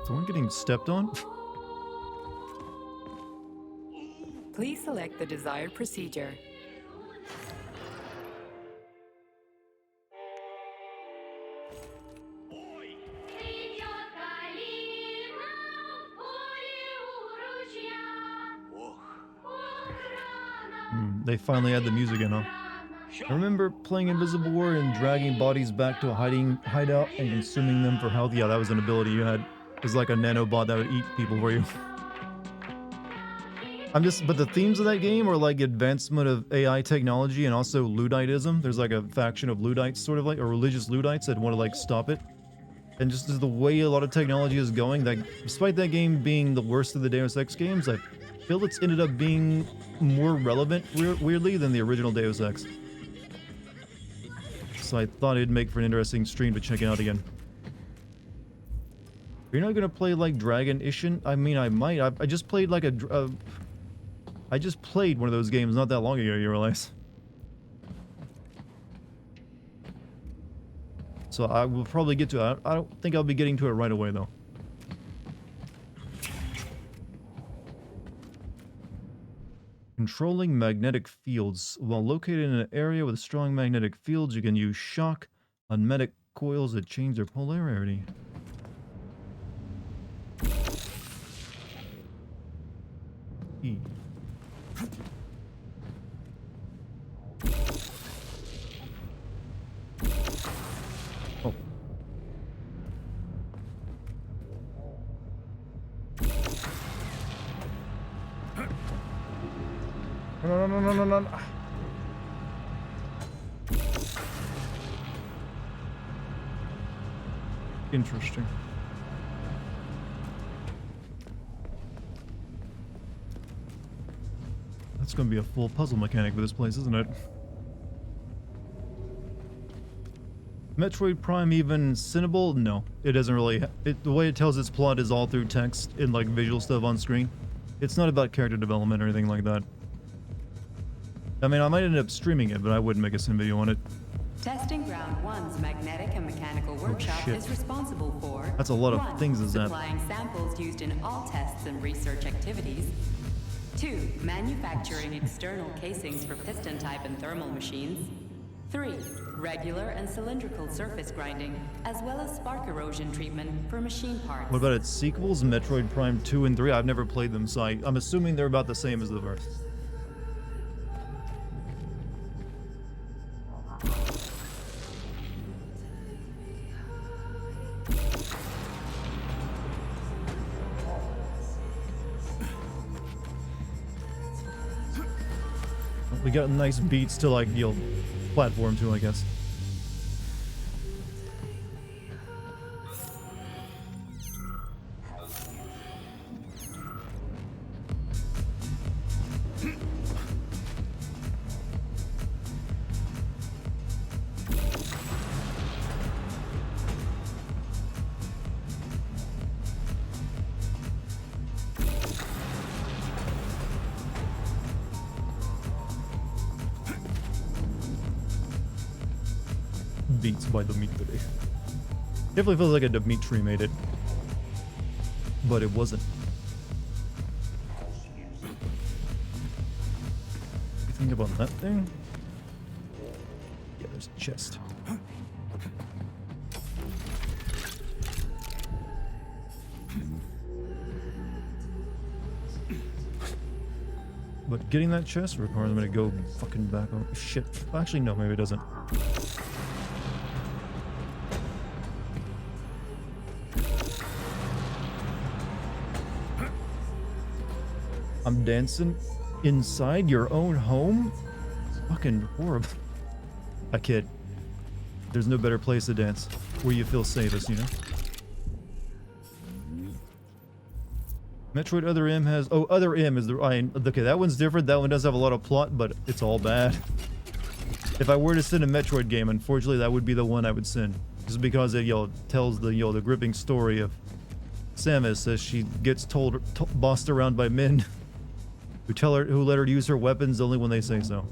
Someone getting stepped on? Please select the desired procedure. They finally had the music in, huh? I remember playing Invisible War and dragging bodies back to a hideout and consuming them for health. Yeah, that was an ability you had. It was like a nanobot that would eat people for you. But the themes of that game are like advancement of AI technology and also Ludditism. There's like a faction of Luddites, sort of like, or religious Luddites that want to like stop it. And just as the way a lot of technology is going, that despite that game being the worst of the Deus Ex games, I feel it's ended up being more relevant, weirdly, than the original Deus Ex. So I thought it'd make for an interesting stream to check it out again. You're not gonna play like Dragon Ishin? I mean, I might. I just played like I just played one of those games not that long ago, you realize? So I will probably get to it. I don't think I'll be getting to it right away, though. Controlling magnetic fields. While located in an area with strong magnetic fields, you can use shock on magnetic coils that change their polarity. E. Oh. No. Interesting. That's going to be a full puzzle mechanic for this place, isn't it? Metroid Prime even Cinnable? No, it doesn't really. The way it tells its plot is all through text and like visual stuff on screen. It's not about character development or anything like that. I mean, I might end up streaming it, but I wouldn't make a sim video on it. Testing Ground 1's magnetic and mechanical workshop shit. is responsible for... That's a lot of 1. things, is that? Supplying samples used in all tests and research activities. 2. Manufacturing external casings for piston type and thermal machines. 3. Regular and cylindrical surface grinding, as well as spark erosion treatment for machine parts. What about its sequels, Metroid Prime 2 and 3? I've never played them, so I'm assuming they're about the same as the first. We got nice beats to like, you know, platform too, I guess. Beats by Dimitri. Definitely feels like a Dimitri made it, but it wasn't. You think about that thing? Yeah, there's a chest. But getting that chest requires me to go fucking back over. Shit. Actually, no, maybe it doesn't. I'm dancing inside your own home? Fucking horrible. I kid. There's no better place to dance where you feel safest, you know? Metroid Other M has... Oh, Other M is the... okay, that one's different. That one does have a lot of plot, but it's all bad. If I were to send a Metroid game, unfortunately, that would be the one I would send. Just because it, tells the, the gripping story of Samus as she gets bossed around by men who let her use her weapons only when they say so.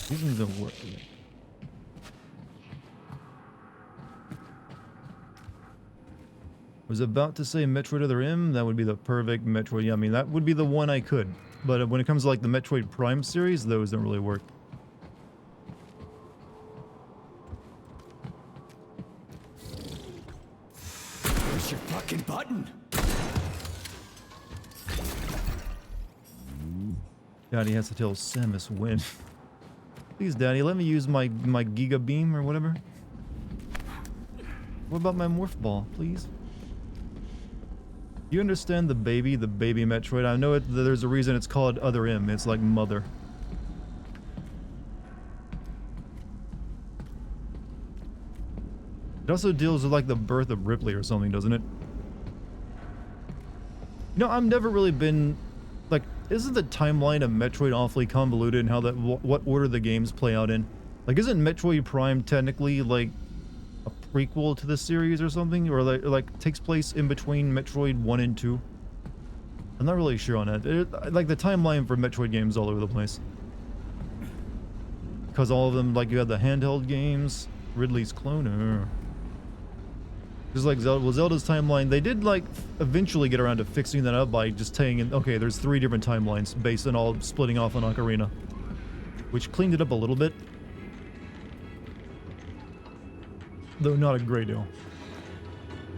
These things don't work. Was about to say Metroid Other M. That would be the perfect Metroid. Yeah, I mean, that would be the one I could. But when it comes to like the Metroid Prime series, those don't really work. Where's your fucking button? Daddy has to tell Samus when. Please, Daddy, let me use my Giga Beam or whatever. What about my Morph Ball, please? You understand the baby Metroid? I know there's a reason it's called Other M. It's like mother. It also deals with like the birth of Ripley or something, doesn't it? You know, I've never really been like, isn't the timeline of Metroid awfully convoluted and how that what order the games play out in? Like, isn't Metroid Prime technically like a prequel to the series or something, or like takes place in between Metroid 1 and 2? I'm not really sure on that. Like the timeline for Metroid games all over the place. Because all of them, like you had the handheld games, Ridley's clone. Just like Zelda, well, Zelda's timeline, they did like eventually get around to fixing that up by just saying, okay, there's 3 different timelines based on all splitting off on Ocarina, which cleaned it up a little bit, though not a great deal.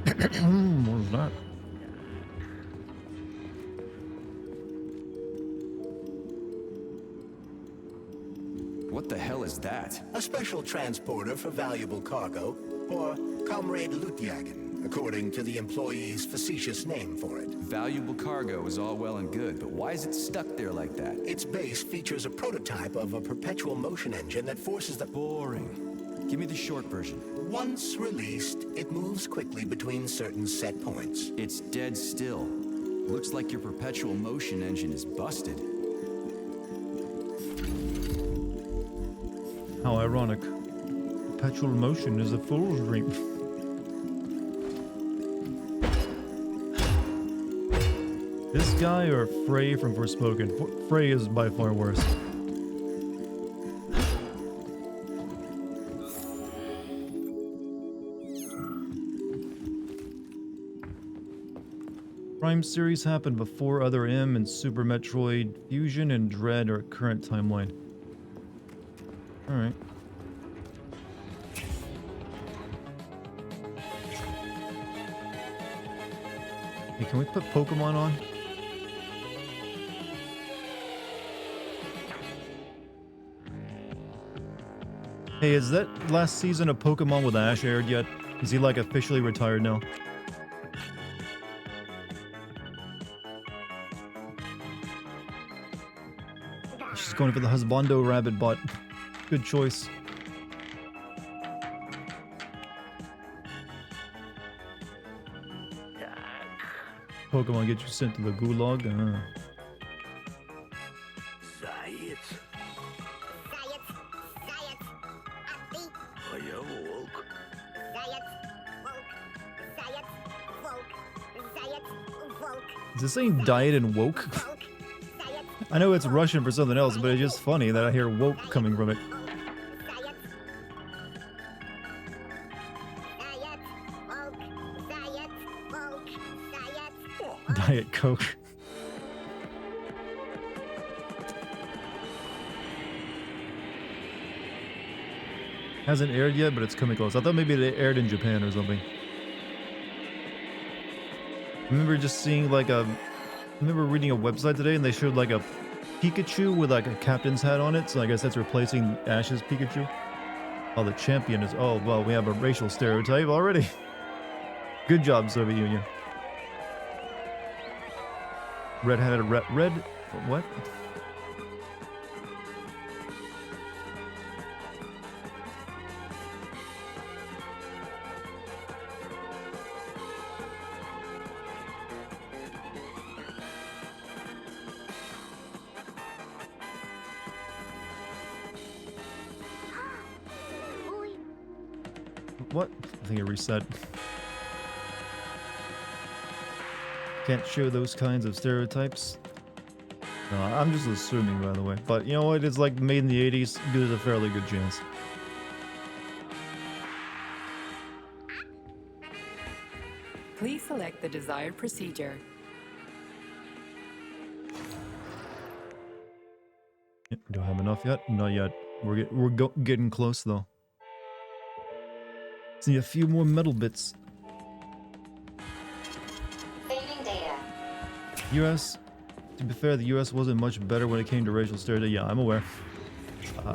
What was that? What the hell is that? A special transporter for valuable cargo, or Comrade Dartigan, according to the employee's facetious name for it. Valuable cargo is all well and good, but why is it stuck there like that? Its base features a prototype of a perpetual motion engine that forces the... Boring. Give me the short version. Once released, it moves quickly between certain set points. It's dead still. Looks like your perpetual motion engine is busted. How ironic. Perpetual motion is a fool's dream. This guy or Frey from Forspoken? Frey is by far worse. Prime series happened before Other M and Super Metroid Fusion and Dread are current timeline. Alright. Hey, can we put Pokemon on? Hey, is that last season of Pokemon with Ash aired yet? Is he like officially retired now? She's going for the Husbando Rabbit bot. Good choice. Pokemon get you sent to the gulag. Is this saying diet and woke? I know it's Russian for something else, but it's just funny that I hear woke coming from it. Diet Coke. Hasn't aired yet, but it's coming close. I thought maybe it aired in Japan or something. I remember just seeing like I remember reading a website today and they showed like a Pikachu with like a captain's hat on it, so I guess that's replacing Ash's Pikachu. Oh, the champion is... Oh, well, we have a racial stereotype already. Good job, Soviet Union. Red-hatted red... What? What? I think it reset. Can't show those kinds of stereotypes. No, I'm just assuming, by the way. But you know what? It's like made in the 80s. There's a fairly good chance. Please select the desired procedure. Yep, don't have enough yet. Not yet. Getting close though. See a few more metal bits. Saving data. U.S. To be fair, the U.S. wasn't much better when it came to racial stereotypes. Yeah, I'm aware.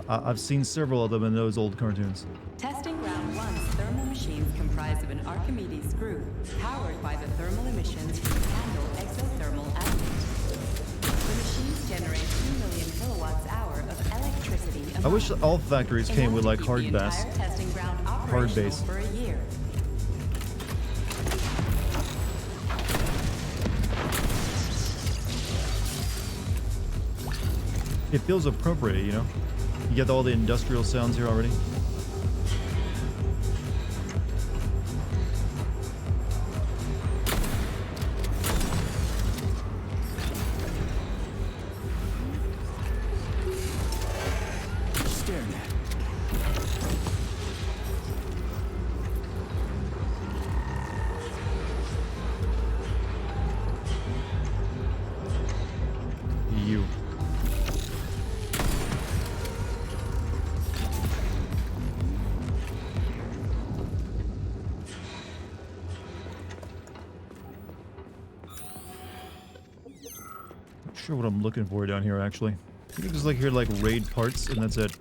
I've seen several of them in those old cartoons. Testing Ground 1's thermal machines comprise of an Archimedes screw, powered by the thermal emissions from the Candle exothermal additive. The machines generate 2 million kilowatts-hour of electricity a I wish month, all factories in came order with to like keep hard the bass. entire testing ground Hard operational base. for a year. It feels appropriate, you know? You get all the industrial sounds here already. Staring at. You. Not sure what I'm looking for down here, actually. I think I just like hear like raid parts, and that's it.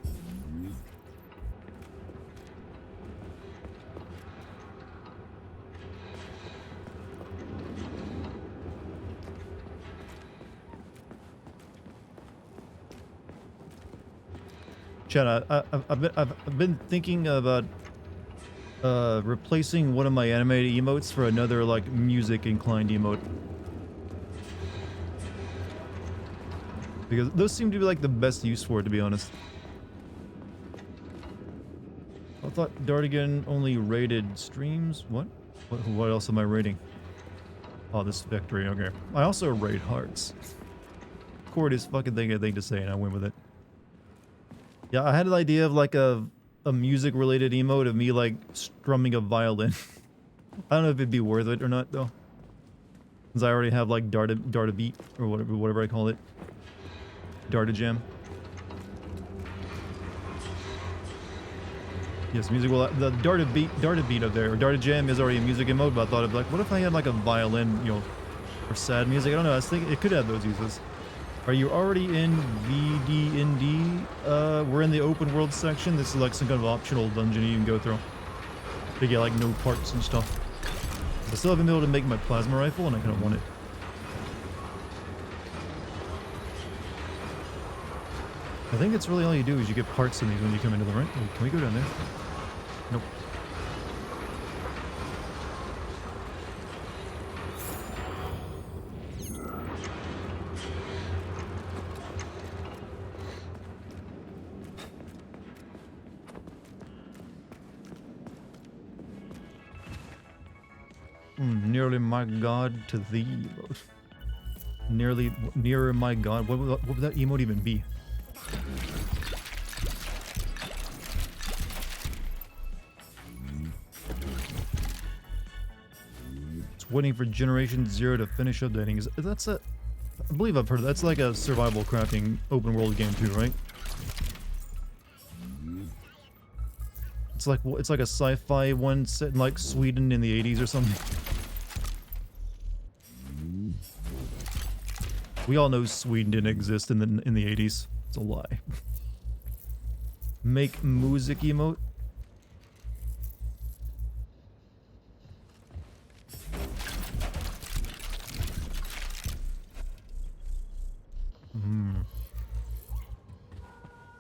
Chad, I've been thinking about replacing one of my animated emotes for another like music inclined emote. Because those seem to be like the best use for it, to be honest. I thought Dartigan only rated streams. What else am I rating? Oh, this victory. Okay. I also rate hearts. Cordy's fucking thing to say, and I went with it. Yeah, I had the idea of like a music related emote of me like strumming a violin. I don't know if it'd be worth it or not though, since I already have like Darta beat or whatever I call it, Dartigan. Yes, music. Well, the Darta beat up there, or Dartigan is already a music emote. But I thought of like, what if I had like a violin, you know, or sad music? I don't know. I was thinking it could have those uses. Are you already in VD&D? We're in the open world section. This is like some kind of optional dungeon you can go through to get like no parts and stuff. I still haven't been able to make my plasma rifle, and I kind of want it. I think it's really all you do is you get parts in these when you come into the rent. Can we go down there? Nope. Nearly my god to thee emote. Nearer my god. What would that emote even be? It's waiting for Generation 0 to finish updating. That's a... I believe I've heard of that. That's like a survival crafting open world game too, right? It's like a sci-fi one set in like Sweden in the 80s or something. We all know Sweden didn't exist in the 80s. It's a lie. Make music emote.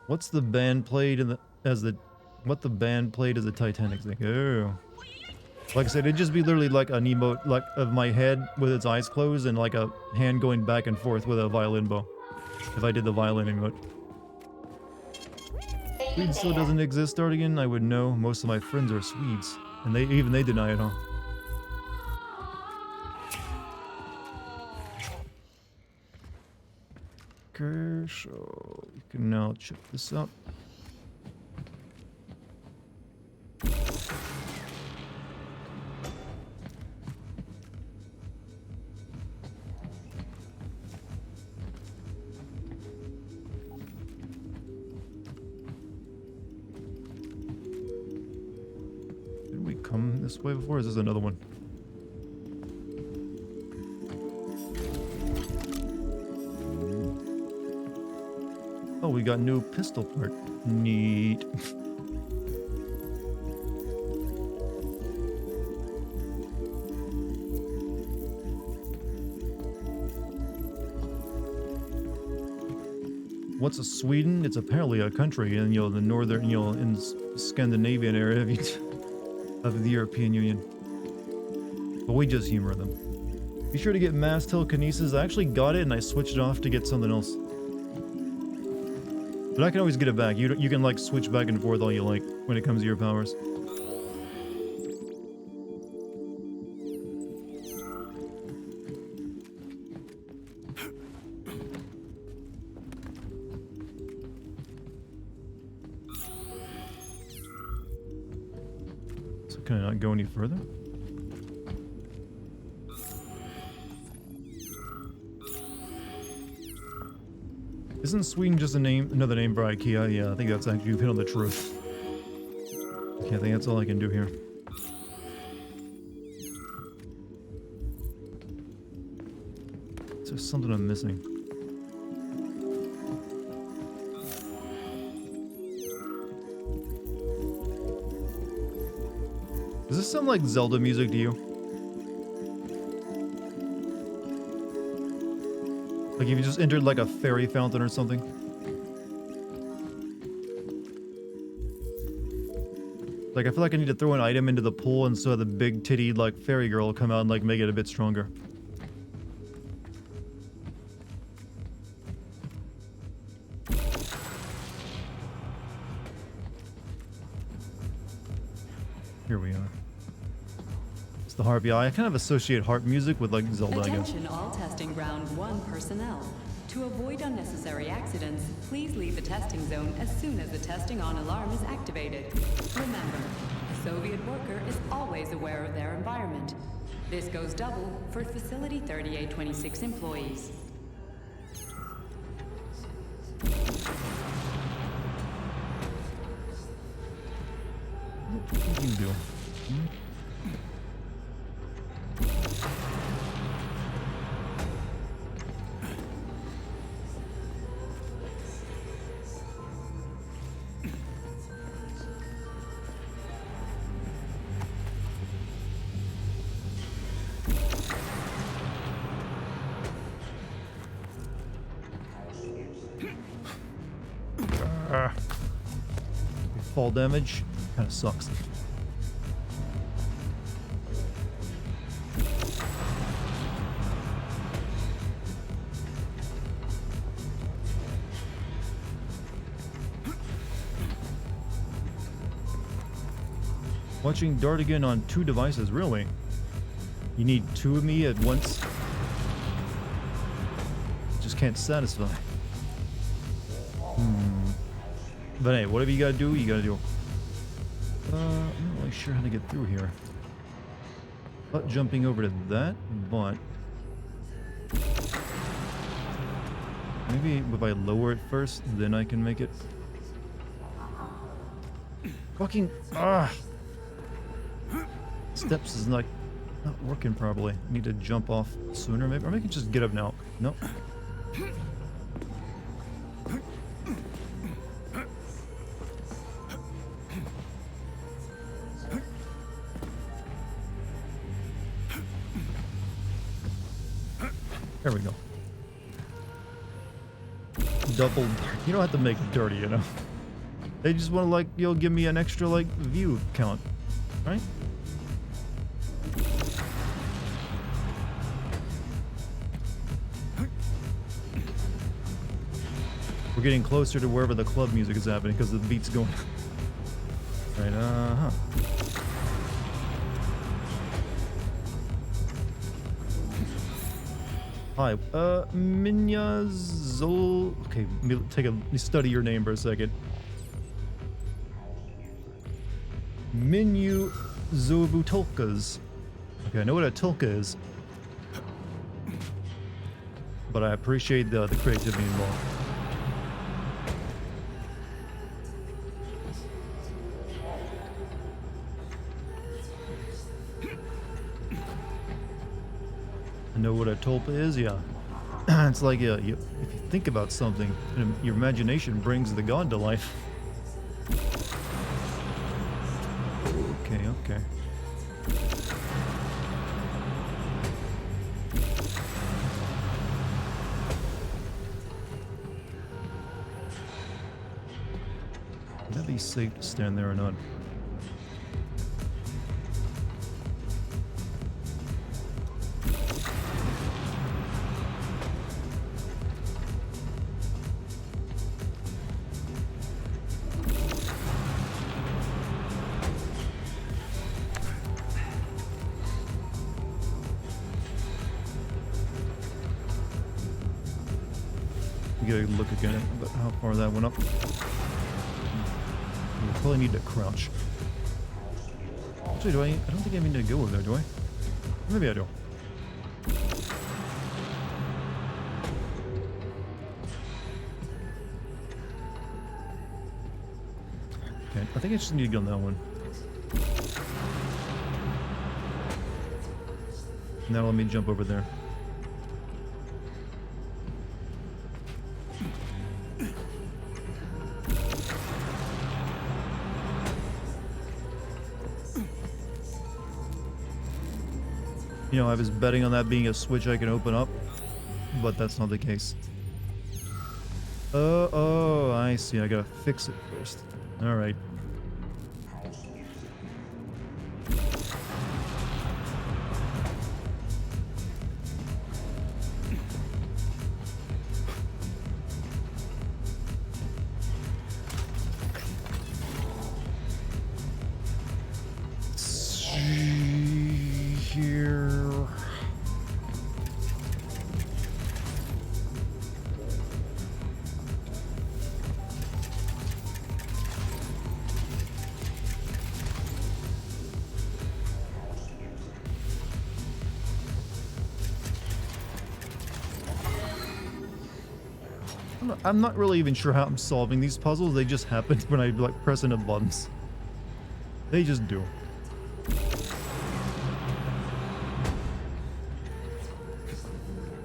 What's the band played in what the band played as the Titanic thing? Oh. Like I said, it'd just be literally like an emote like of my head with its eyes closed and like a hand going back and forth with a violin bow. If I did the violin emote. Sweden still doesn't exist, Dartigan. I would know. Most of my friends are Swedes. And even they deny it, huh? Okay, so we can now check this out. this way before? Or is this another one? Oh, we got new pistol part. Neat. What's a Sweden? It's apparently a country in, the northern, in Scandinavian area of the European Union. But we just humor them. Be sure to get mass telekinesis. I actually got it and I switched it off to get something else. But I can always get it back. You can like switch back and forth all you like when it comes to your powers. So can I not go any further? Isn't Sweden just another name for IKEA? Yeah, I think that's actually, you've hit on the truth. Okay, I think that's all I can do here. Is there something I'm missing? Does this sound like Zelda music to you? Like if you just entered like a fairy fountain or something? Like I feel like I need to throw an item into the pool and so the big titty like fairy girl will come out and like make it a bit stronger. Here we are. It's the harp. Yeah, I kind of associate harp music with like Zelda, I guess. Attention all testing ground 1 personnel. To avoid unnecessary accidents, please leave the testing zone as soon as the testing on alarm is activated. Remember, a Soviet worker is always aware of their environment. This goes double for Facility 3826 employees. What do you do? Fall damage kind of sucks. Watching Dartigan on 2 devices, really? You need 2 of me at once? Just can't satisfy. But hey, whatever you gotta do, you gotta do. I'm not really sure how to get through here. But jumping over to that, but... maybe if I lower it first, then I can make it. Fucking... Steps is like not working properly. I need to jump off sooner maybe. Or maybe I can just get up now. Nope. There we go. Double. You don't have to make it dirty, you know. They just want to like, give me an extra like view count, right? We're getting closer to wherever the club music is happening because the beat's going. Right, Hi, Minya Zol. Okay, let me study your name for a second. Minyu Zovutulkas. Okay, I know what a tulka is, but I appreciate the creativity involved. Know what a tulpa is? Yeah. It's like if you think about something, your imagination brings the god to life. Okay, okay. Would that be safe to stand there or not? You gotta look again at how far that went up. You probably need to crouch. Actually, I don't think I mean to go over there, do I? Maybe I do. Okay, I think I just need to get on that one. Now let me jump over there. You know, I was betting on that being a switch I can open up, but that's not the case. Oh, I see. I gotta fix it first. Alright. Here. I'm not really even sure how I'm solving these puzzles. They just happen when I like press into buttons. They just do.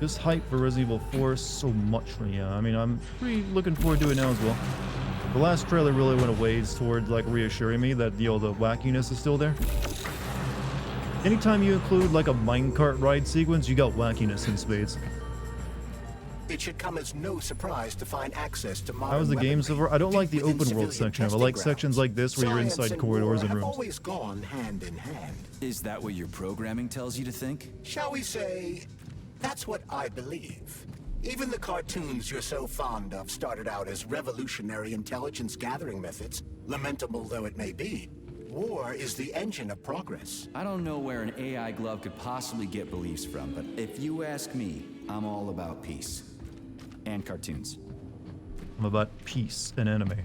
This hype for Resident Evil 4 is so much for me. Yeah, I mean, I'm pretty looking forward to it now as well. The last trailer really went a ways towards like reassuring me that, you know, the wackiness is still there. Anytime you include like a minecart ride sequence, you got wackiness in spades. It should come as no surprise to find access to modern How was the game so far? I don't like the within open world civilian section. I testing like grounds. sections like this where you're Science inside and corridors war and have rooms. always gone hand in hand. Is that what your programming tells you to think? Shall we say, that's what I believe. Even the cartoons you're so fond of started out as revolutionary intelligence gathering methods, lamentable though it may be. War is the engine of progress. I don't know where an AI glove could possibly get beliefs from, but if you ask me, I'm all about peace. And cartoons. I'm about peace and anime.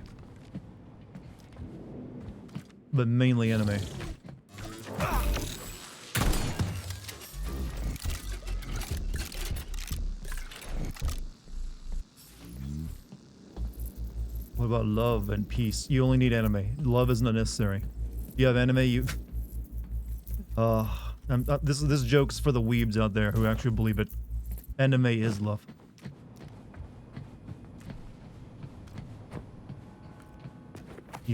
But mainly anime. What about love and peace? You only need anime. Love is not necessary. You have anime, you... this joke's for the weebs out there who actually believe it. Anime is love.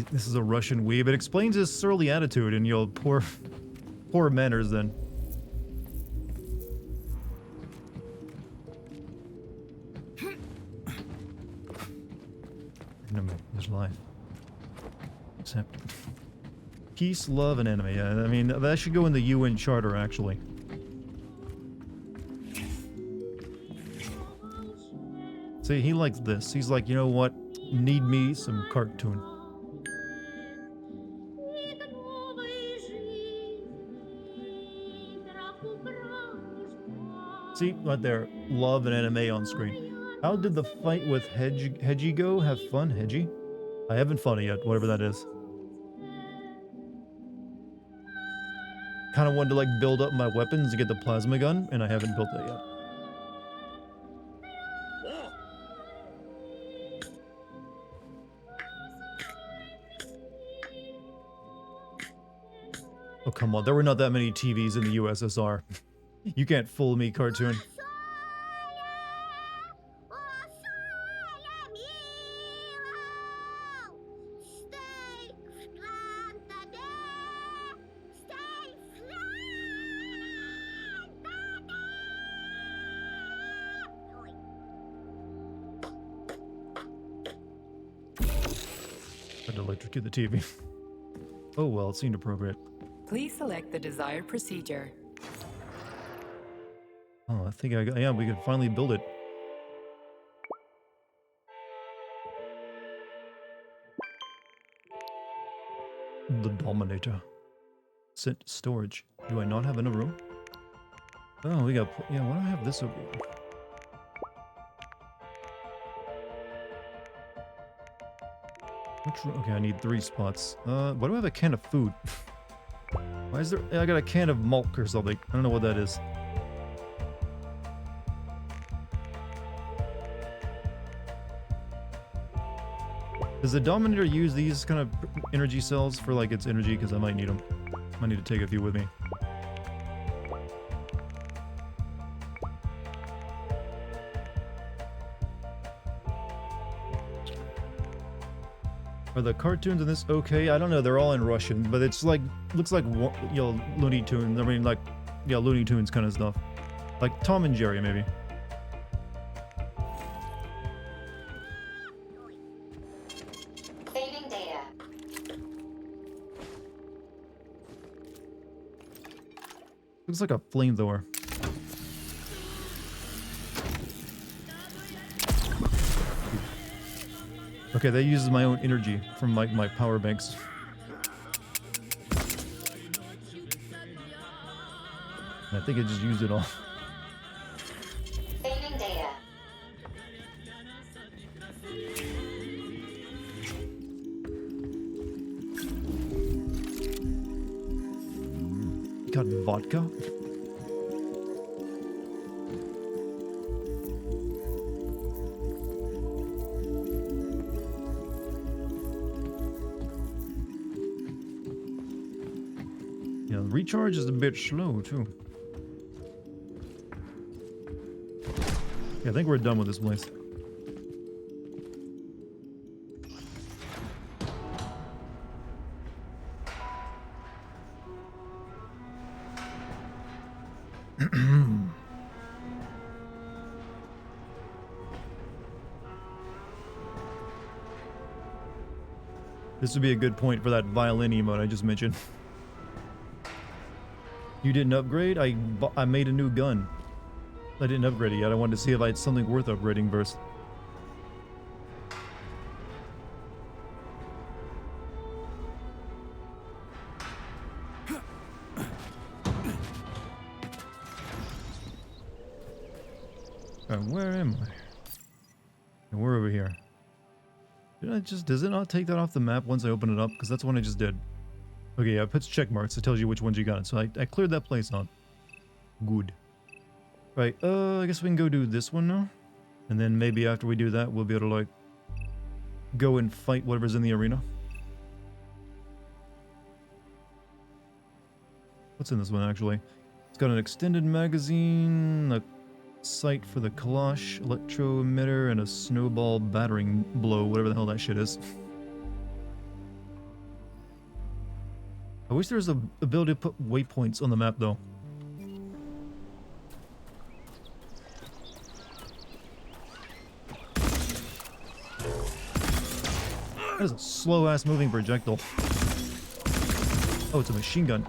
This is a Russian weeb. It explains his surly attitude and, you know, poor manners then. Anime is life. Except peace, love, and anime. Yeah, I mean, that should go in the UN Charter, actually. See, he likes this. He's like, you know what? Need me some cartoon. See, right there, love and anime on screen. How did the fight with Hedgie go? Have fun, Hedgie? I haven't fought it yet, whatever that is. Kind of wanted to like build up my weapons to get the plasma gun, and I haven't built that yet. Oh, come on. There were not that many TVs in the USSR. You can't fool me, cartoon. I'd electrocute the TV. Oh well, it seemed appropriate. Please select the desired procedure. Oh, I think I got, yeah, we can finally build it. The Dominator. Sent storage. Do I not have enough room? Oh, we got, yeah, why do I have this over here? Okay, I need 3 spots. Why do I have a can of food? Why is there, I got a can of milk or something. I don't know what that is. Does the Dominator use these kind of energy cells for like its energy? Because I might need them. I need to take a few with me. Are the cartoons in this okay? I don't know. They're all in Russian, but it's like looks like you know, Looney Tunes. I mean, like yeah, Looney Tunes kind of stuff, like Tom and Jerry maybe. Saving data. Looks like a flamethrower. Okay, that uses my own energy from my power banks. I think I just used it all. Saving data. Got vodka? Yeah, recharge is a bit slow too. Yeah, I think we're done with this place. This would be a good point for that violin emote I just mentioned. You didn't upgrade? I made a new gun. I didn't upgrade it yet. I wanted to see if I had something worth upgrading first. Where am I? And we're over here. Does it not take that off the map once I open it up? Because that's what I just did. Okay, yeah, it puts check marks. It tells you which ones you got. So I cleared that place out. Good. Right, I guess we can go do this one now. And then maybe after we do that, we'll be able to, like, go and fight whatever's in the arena. What's in this one, actually? It's got an extended magazine, a sight for the Kalash, electro emitter, and a snowball battering blow, whatever the hell that shit is. I wish there was an ability to put waypoints on the map, though. That is a slow-ass moving projectile. Oh, it's a machine gun.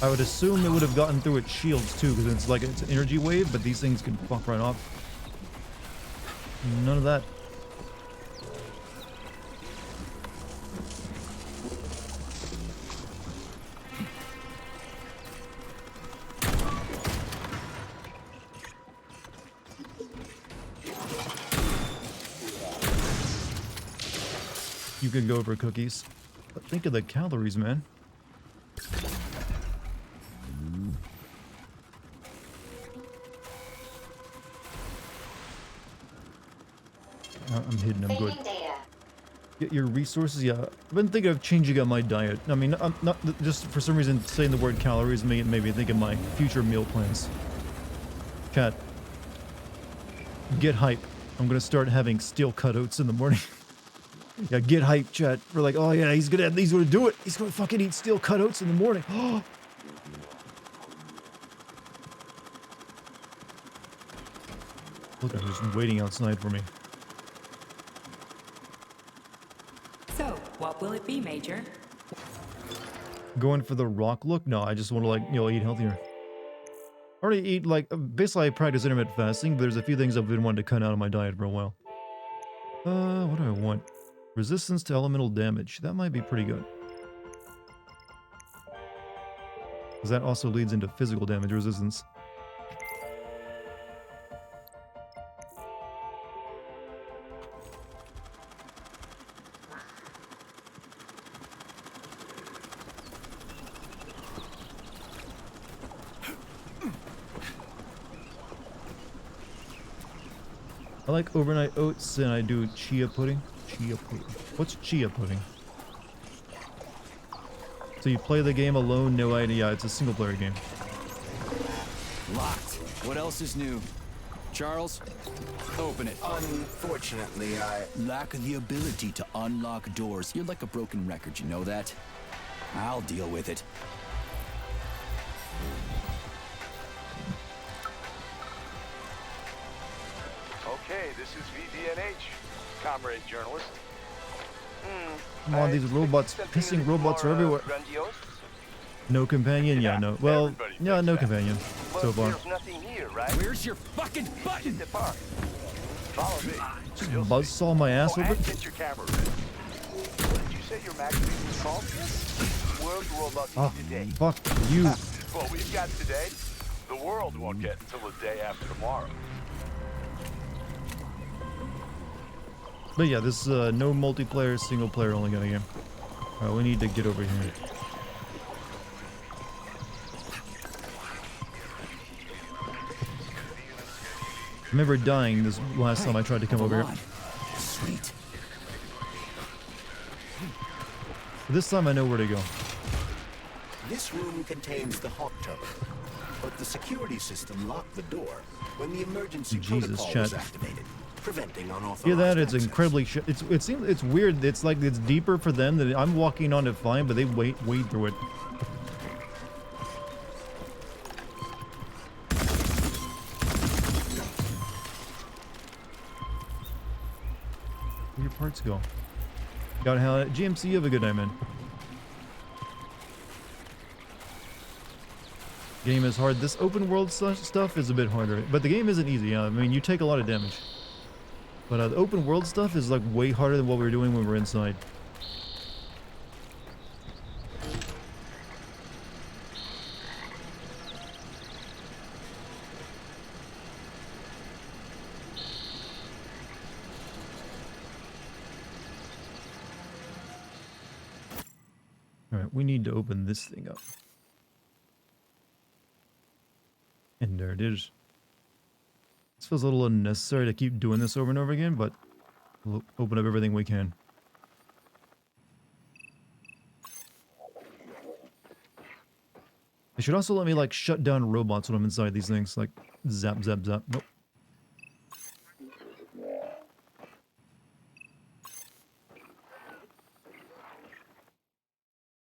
I would assume it would have gotten through its shields too, because it's like it's an energy wave, but these things can fuck right off. None of that. You can go for cookies. But think of the calories, man. I'm hidden, I'm good. Saving data. Get your resources. Yeah, I've been thinking of changing up my diet. I mean, I'm not just for some reason saying the word calories made me think of my future meal plans. Chat, get hype. I'm gonna start having steel cut oats in the morning. Yeah, get hype, chat. We're like, oh yeah, he's gonna do it. He's gonna fucking eat steel cut oats in the morning. Oh. Look, I'm just waiting outside for me. So, what will it be, Major? Going for the rock look? No, I just want to, like, you know, eat healthier. I already eat, like, basically I practice intermittent fasting, but there's a few things I've been wanting to cut out of my diet for a while. What do I want? Resistance to elemental damage. That might be pretty good. Because that also leads into physical damage resistance. I like overnight oats and I do chia pudding. Chia pudding. What's chia pudding? So you play the game alone, no idea. It's a single player game. Locked. What else is new? Charles, open it. Unfortunately, I... Lack the ability to unlock doors. You're like a broken record, you know that? I'll deal with it. Okay, this is VDNH, comrade journalist. Come on, these robots, pissing robots are everywhere. Grandiose? No companion? Yeah, no. Well, yeah, no companion so far. There's nothing here, right? Where's your fucking button? Depart. Follow me. Just buzzsaw my ass Oh, over and it. get your camera ready. What did you say your magazine was called? World Robots Oh, Today. fuck you. Well, we've got today. The world won't get until the day after tomorrow. But yeah, this is no multiplayer, single player only kind of game. Alright, we need to get over here. I remember dying this last time I tried to come over here. Sweet. But this time I know where to go. This room contains the hot tub, but the security system locked the door when the emergency Jesus, protocol was chat. activated, preventing unauthorized Hear that? It's access. incredibly it seems it's weird. It's like it's deeper for them than I'm walking on it fine, but they wade through it. Where your parts go? Got a hell GMC, you have a good night, man. Game is hard. This open world stuff is a bit harder, but the game isn't easy. I mean, you take a lot of damage. But the open world stuff is like way harder than what we were doing when we were inside. Alright, we need to open this thing up. And there it is. This feels a little unnecessary to keep doing this over and over again, but we'll open up everything we can. It should also let me, like, shut down robots when I'm inside these things. Like, zap, zap, zap. Nope.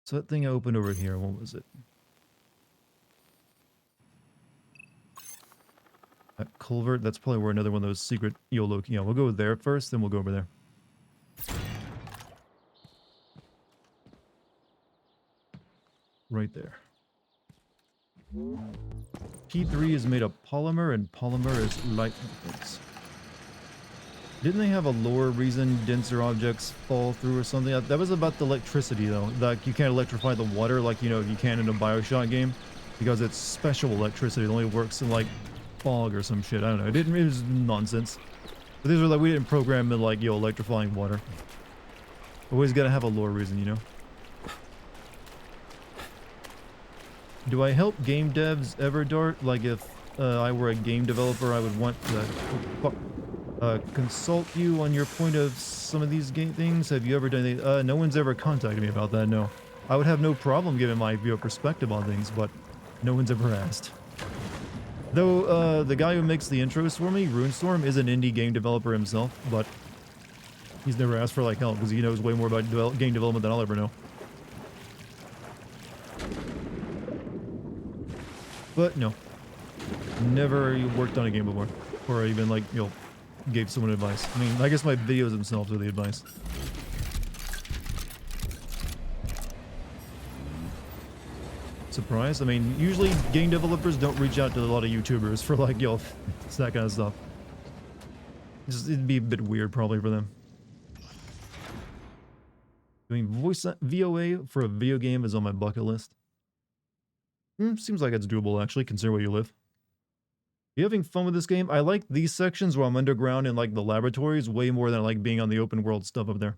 So that thing I opened over here, what was it? That culvert, that's probably where another one of those secret YOLO... Yeah, we'll go there first, then we'll go over there. Right there. P3 is made of polymer, and polymer is light metals. Didn't they have a lore reason denser objects fall through or something? That was about the electricity, though. Like, you can't electrify the water like, you know, you can in a Bioshock game. Because it's special electricity. It only works in, like, fog or some shit. I don't know. It was nonsense. But these were like, we didn't program it like, yo, electrifying water. Always gotta have a lore reason, you know? Do I help game devs ever, Dart? Like, if I were a game developer, I would want to... Oh, fuck. consult you on your point of some of these game things. Have you ever done anything? No one's ever contacted me about that, no. I would have no problem giving my view of perspective on things, but no one's ever asked. Though, the guy who makes the intros for me, Runestorm, is an indie game developer himself, but he's never asked for, like, help, because he knows way more about game development than I'll ever know. But, no. Never worked on a game before. Or even, like, you know, gave someone advice. I mean, I guess my videos themselves are the advice. Surprised? I mean, usually game developers don't reach out to a lot of YouTubers for, like, yo, it's that kind of stuff. It'd be a bit weird probably for them. Doing voice VOA for a video game is on my bucket list. Seems like it's doable actually, considering where you live. You having fun with this game? I like these sections where I'm underground in like the laboratories way more than I like being on the open world stuff up there.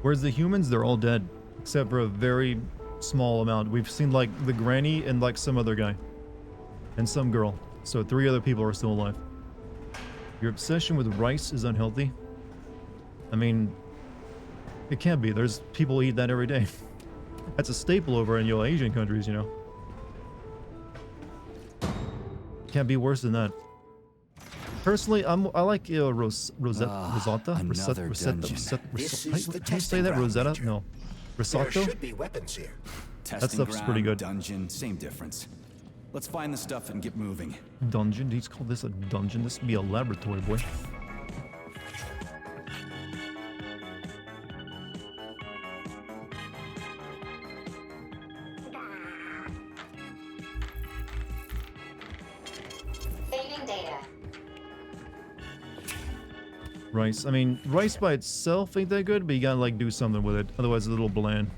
Whereas the humans, they're all dead. Except for a very small amount. We've seen like the granny and like some other guy. And some girl. So 3 other people are still alive. Your obsession with rice is unhealthy. I mean, it can't be. There's people who eat that every day. That's a staple over in your Asian countries, you know. Can't be worse than that. Personally, I like risotto. Risotto? Another dungeon. This is the How do you say testing that? ground, Rosetta? Major. No. There Risotto? should be weapons here. Testing stuff's ground, pretty good. Dungeon, same difference. Let's find the stuff and get moving. Dungeon? He's called this a dungeon? This would be a laboratory, boy. Saving data. Rice. I mean, rice by itself ain't that good, but you gotta like do something with it. Otherwise it's a little bland.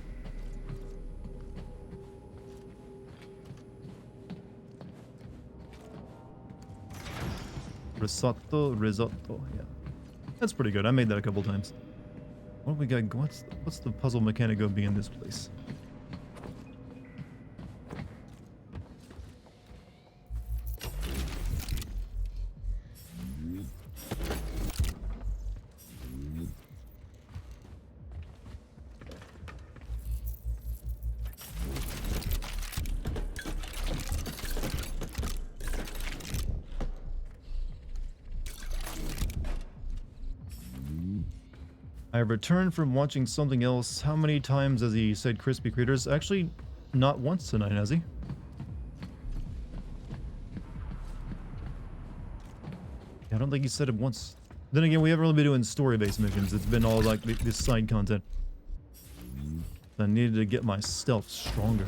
Risotto, yeah. That's pretty good. I made that a couple times. What do we got? What's the puzzle mechanic gonna be in this place? I returned from watching something else. How many times has he said crispy critters? Actually, not once tonight, has he? I don't think he said it once. Then again, we haven't really been doing story-based missions. It's been all like this side content. I needed to get my stealth stronger.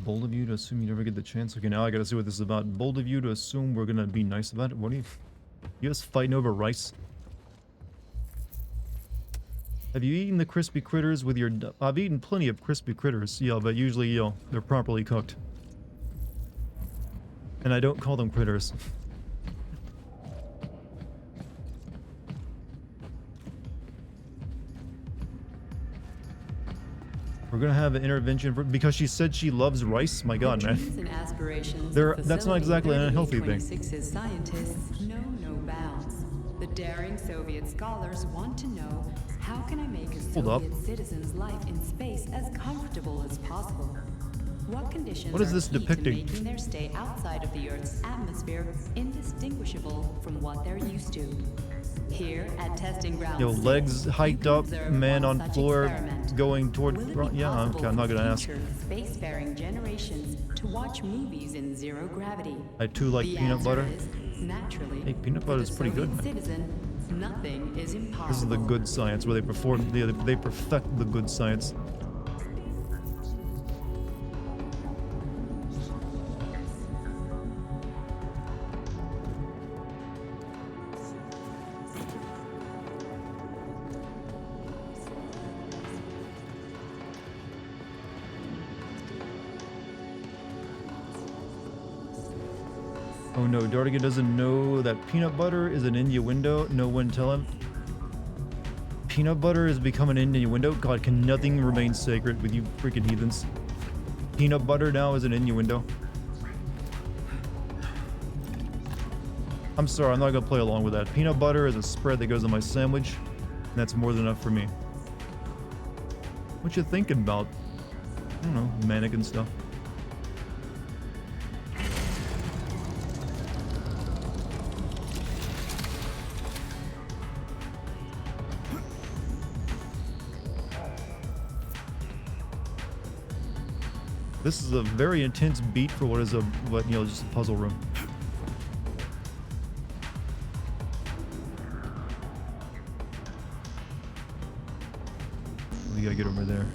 Bold of you to assume you never get the chance. Okay, now I gotta see what this is about. Bold of you to assume we're gonna be nice about it. What are you guys fighting over rice? Have you eaten the crispy critters with your... I've eaten plenty of crispy critters, yeah, but usually, you know, they're properly cooked. And I don't call them critters. We're gonna have an intervention for, because she said she loves rice. My God, man. That's not exactly an unhealthy thing. Scientists know no bounds. The daring Soviet scholars want to know, how can I make a Soviet citizen's life in space as comfortable as possible? What conditions What is this are key depicting? to making their stay outside of the Earth's atmosphere indistinguishable from what they're used to? Here at Testing Ground Yo, 6, legs hiked you can up, observe man one on such floor, experiment. going toward... Will it be Yeah, possible okay, I'm not for gonna ask. future spacefaring generations to watch movies in zero gravity? I too like The peanut answer butter. is, naturally, Hey, peanut for butter the is pretty good, Soviet man. citizen, Nothing is impossible. This is the good science where they perfect the good science. Oh no, Dartigan doesn't know that peanut butter is an innuendo. No one tell him. Peanut butter has become an innuendo? God, can nothing remain sacred with you freaking heathens? Peanut butter now is an innuendo. I'm sorry, I'm not gonna play along with that. Peanut butter is a spread that goes on my sandwich, and that's more than enough for me. What you thinking about? I don't know, mannequin stuff. This is a very intense beat for what is just a puzzle room. We gotta get over there.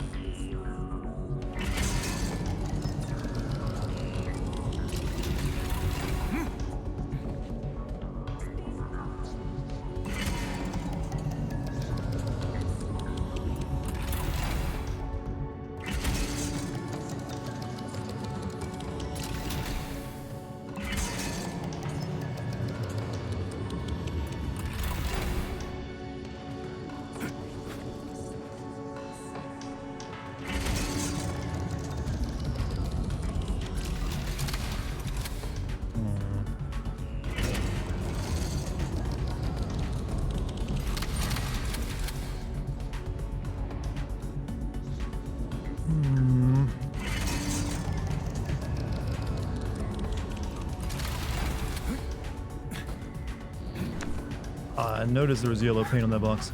I noticed there was yellow paint on that box.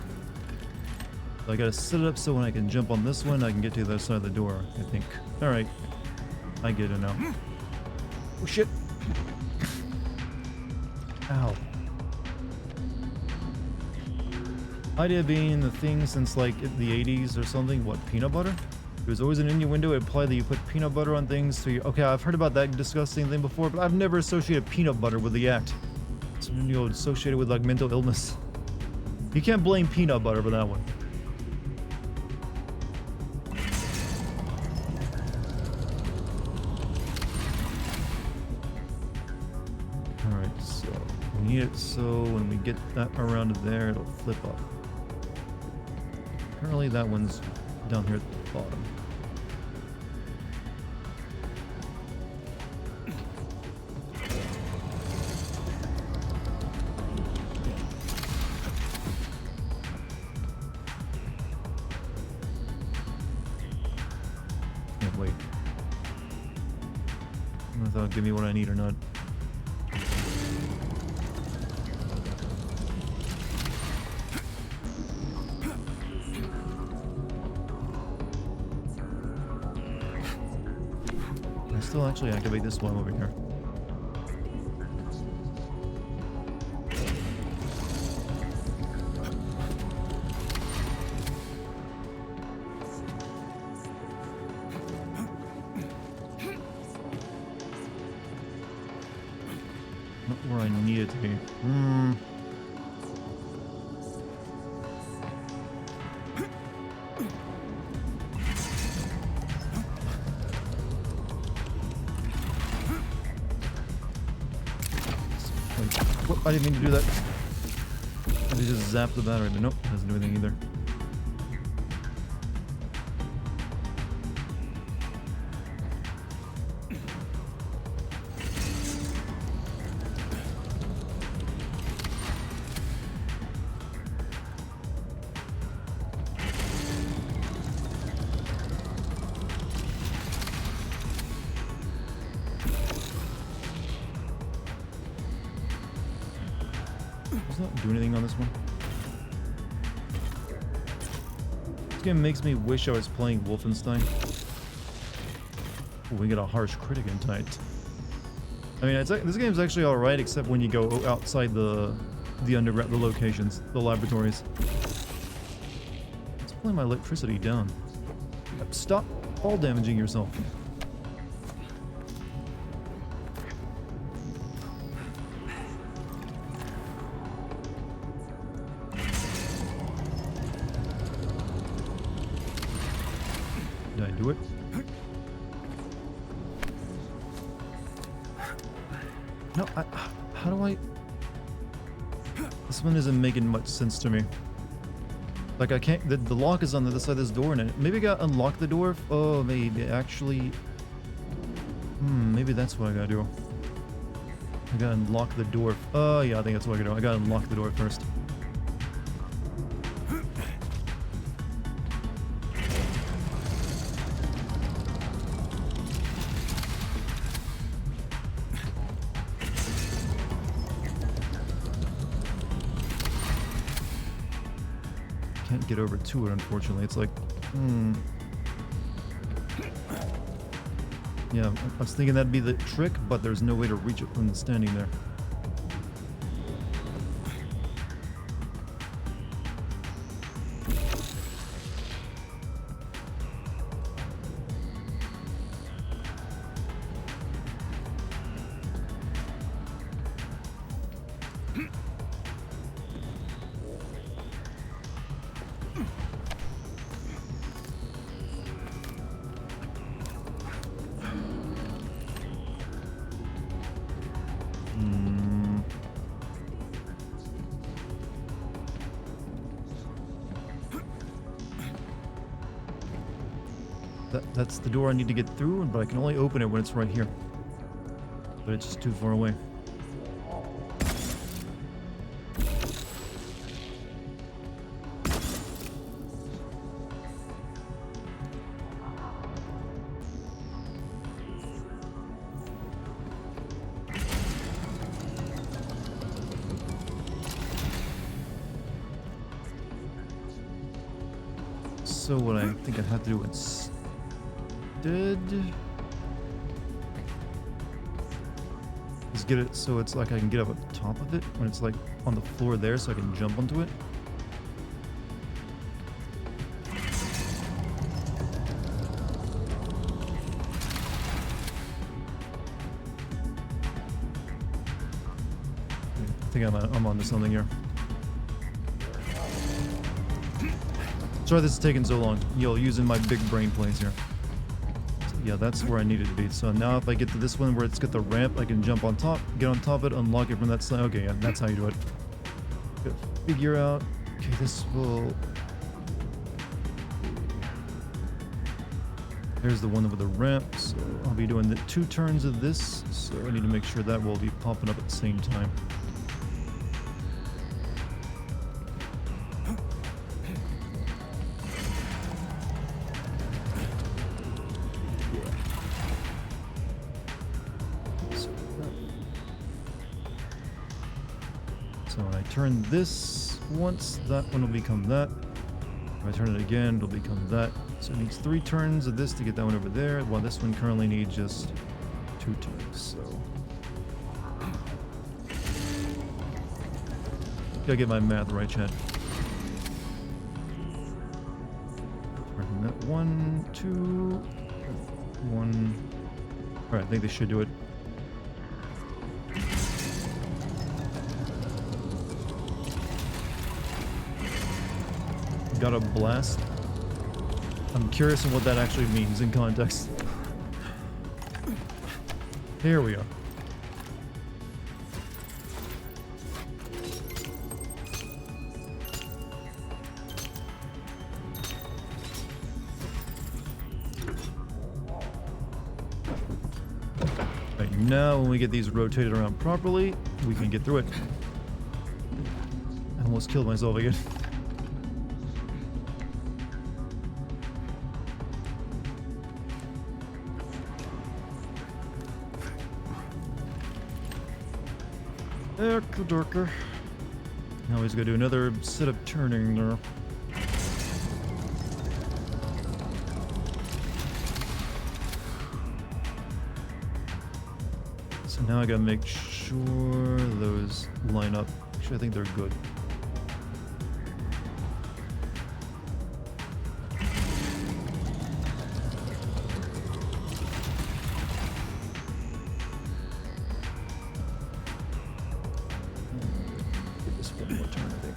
So I gotta set it up so when I can jump on this one, I can get to the other side of the door, I think. Alright. I get it now. Oh shit! Ow. Idea being the thing since like the 80s or something, what, peanut butter? There's always an innuendo to imply that you put peanut butter on things so you... Okay, I've heard about that disgusting thing before, but I've never associated peanut butter with the act. It's associated with like mental illness. You can't blame peanut butter for that one. Alright, so we need it so when we get that around to there, it'll flip up. Apparently that one's down here at the bottom. Wait. I thought it'd give me what I need or not. I still actually activate this one over here. Not where I need it to be. Whoop, I didn't mean to do that. I just zapped the battery, but nope, doesn't do anything either. Does not do anything on this one. This game makes me wish I was playing Wolfenstein. Ooh, we get a harsh crit again tonight. I mean, this game's actually alright, except when you go outside the the underground, the locations, the laboratories. Let's play my electricity down. Stop fall damaging yourself. Did I do it? No, how do I... This one isn't making much sense to me. Like, I can't... The lock is on the other side of this door, and maybe I gotta unlock the door? Oh, maybe, actually... maybe that's what I gotta do. I gotta unlock the door. Oh, yeah, I think that's what I gotta do. I gotta unlock the door first. Can't get over to it, unfortunately. It's like, yeah, I was thinking that'd be the trick, but there's no way to reach it from standing there. That's the door I need to get through, but I can only open it when it's right here. But it's just too far away. So what I think I have to do instead is get it so it's like I can get up at the top of it when it's like on the floor there, so I can jump onto it. I think I'm onto something here. Sorry this is taking so long. Yo, using my big brain plays here. So yeah, that's where I needed to be. So now if I get to this one where it's got the ramp, I can jump on top, get on top of it, unlock it from that side. Okay, yeah, that's how you do it. Gotta figure out... Okay, this will... There's the one with the ramp, so I'll be doing the 2 turns of this, so I need to make sure that will be popping up at the same time. So when I turn this once, that one will become that. If I turn it again, it'll become that. So it needs 3 turns of this to get that one over there, while this one currently needs just 2 turns, so... Gotta get my math right, Chad. Turn that 1, 2, 1... Alright, I think they should do it. Got a blast. I'm curious on what that actually means in context. Here we are. Right, now when we get these rotated around properly, we can get through it. I almost killed myself again. Darker. Now he's gonna do another set of turning there. So now I gotta make sure those line up. Make Actually, I think they're good. Give this one more turn, I think.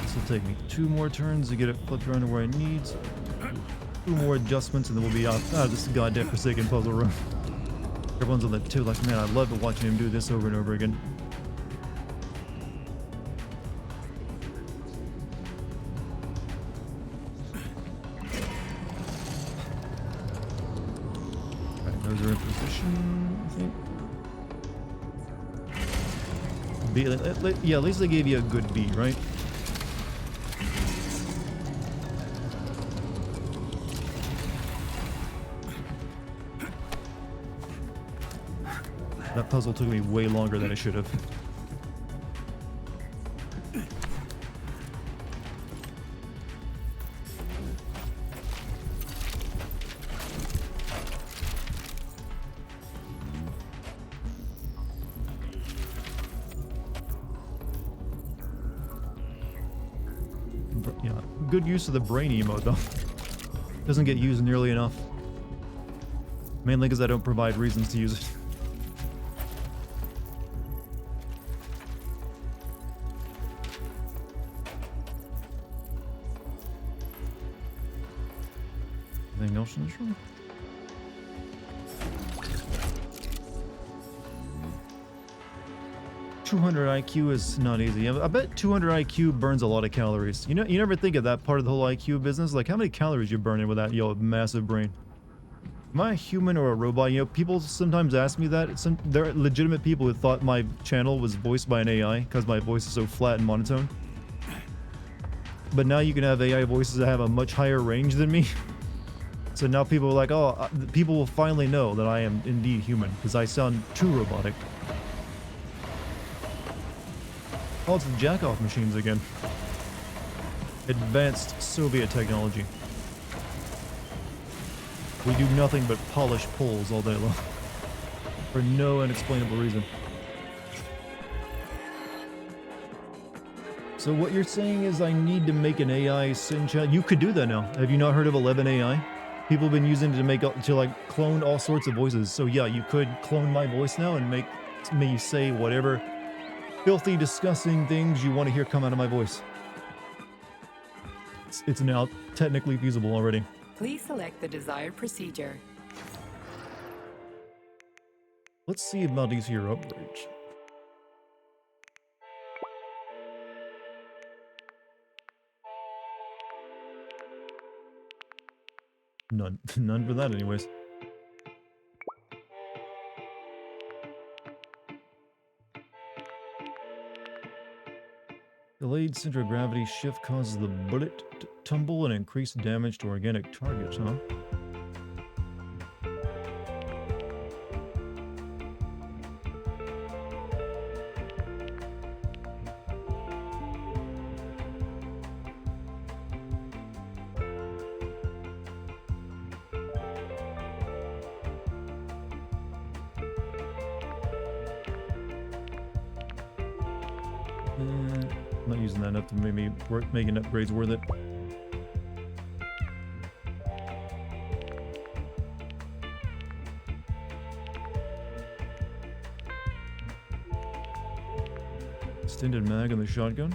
This will take me 2 more turns to get it flipped around to where it needs. 2 more adjustments and then we'll be out of this goddamn forsaken puzzle room. Everyone's on the tip like, man, I love watching him do this over and over again. Alright, those are in position, I think. Yeah, at least they gave you a good beat, right? That puzzle took me way longer than it should have. Yeah, good use of the brain emote though. Doesn't get used nearly enough. Mainly because I don't provide reasons to use it. Anything else in this room? 200 IQ is not easy. I bet 200 IQ burns a lot of calories. You know, you never think of that part of the whole IQ business, like how many calories you're burning with that massive brain. Am I a human or a robot? You know, people sometimes ask me that. There are legitimate people who thought my channel was voiced by an AI because my voice is so flat and monotone. But now you can have AI voices that have a much higher range than me. So now people are like, oh, people will finally know that I am indeed human because I sound too robotic. Oh, it's the jack-off machines again. Advanced Soviet technology. We do nothing but polish poles all day long. For no unexplainable reason. So what you're saying is I need to make an AI sing chat. You could do that now. Have you not heard of 11 AI? People have been using it to like clone all sorts of voices. So yeah, you could clone my voice now and make me say whatever filthy, disgusting things you want to hear come out of my voice. It's now technically feasible already. Please select the desired procedure. Let's see about these here upgrades. None. None for that anyways. Delayed center of gravity shift causes the bullet to tumble and increase damage to organic targets, huh? I'm not using that enough to make me making upgrades worth it. Extended mag on the shotgun.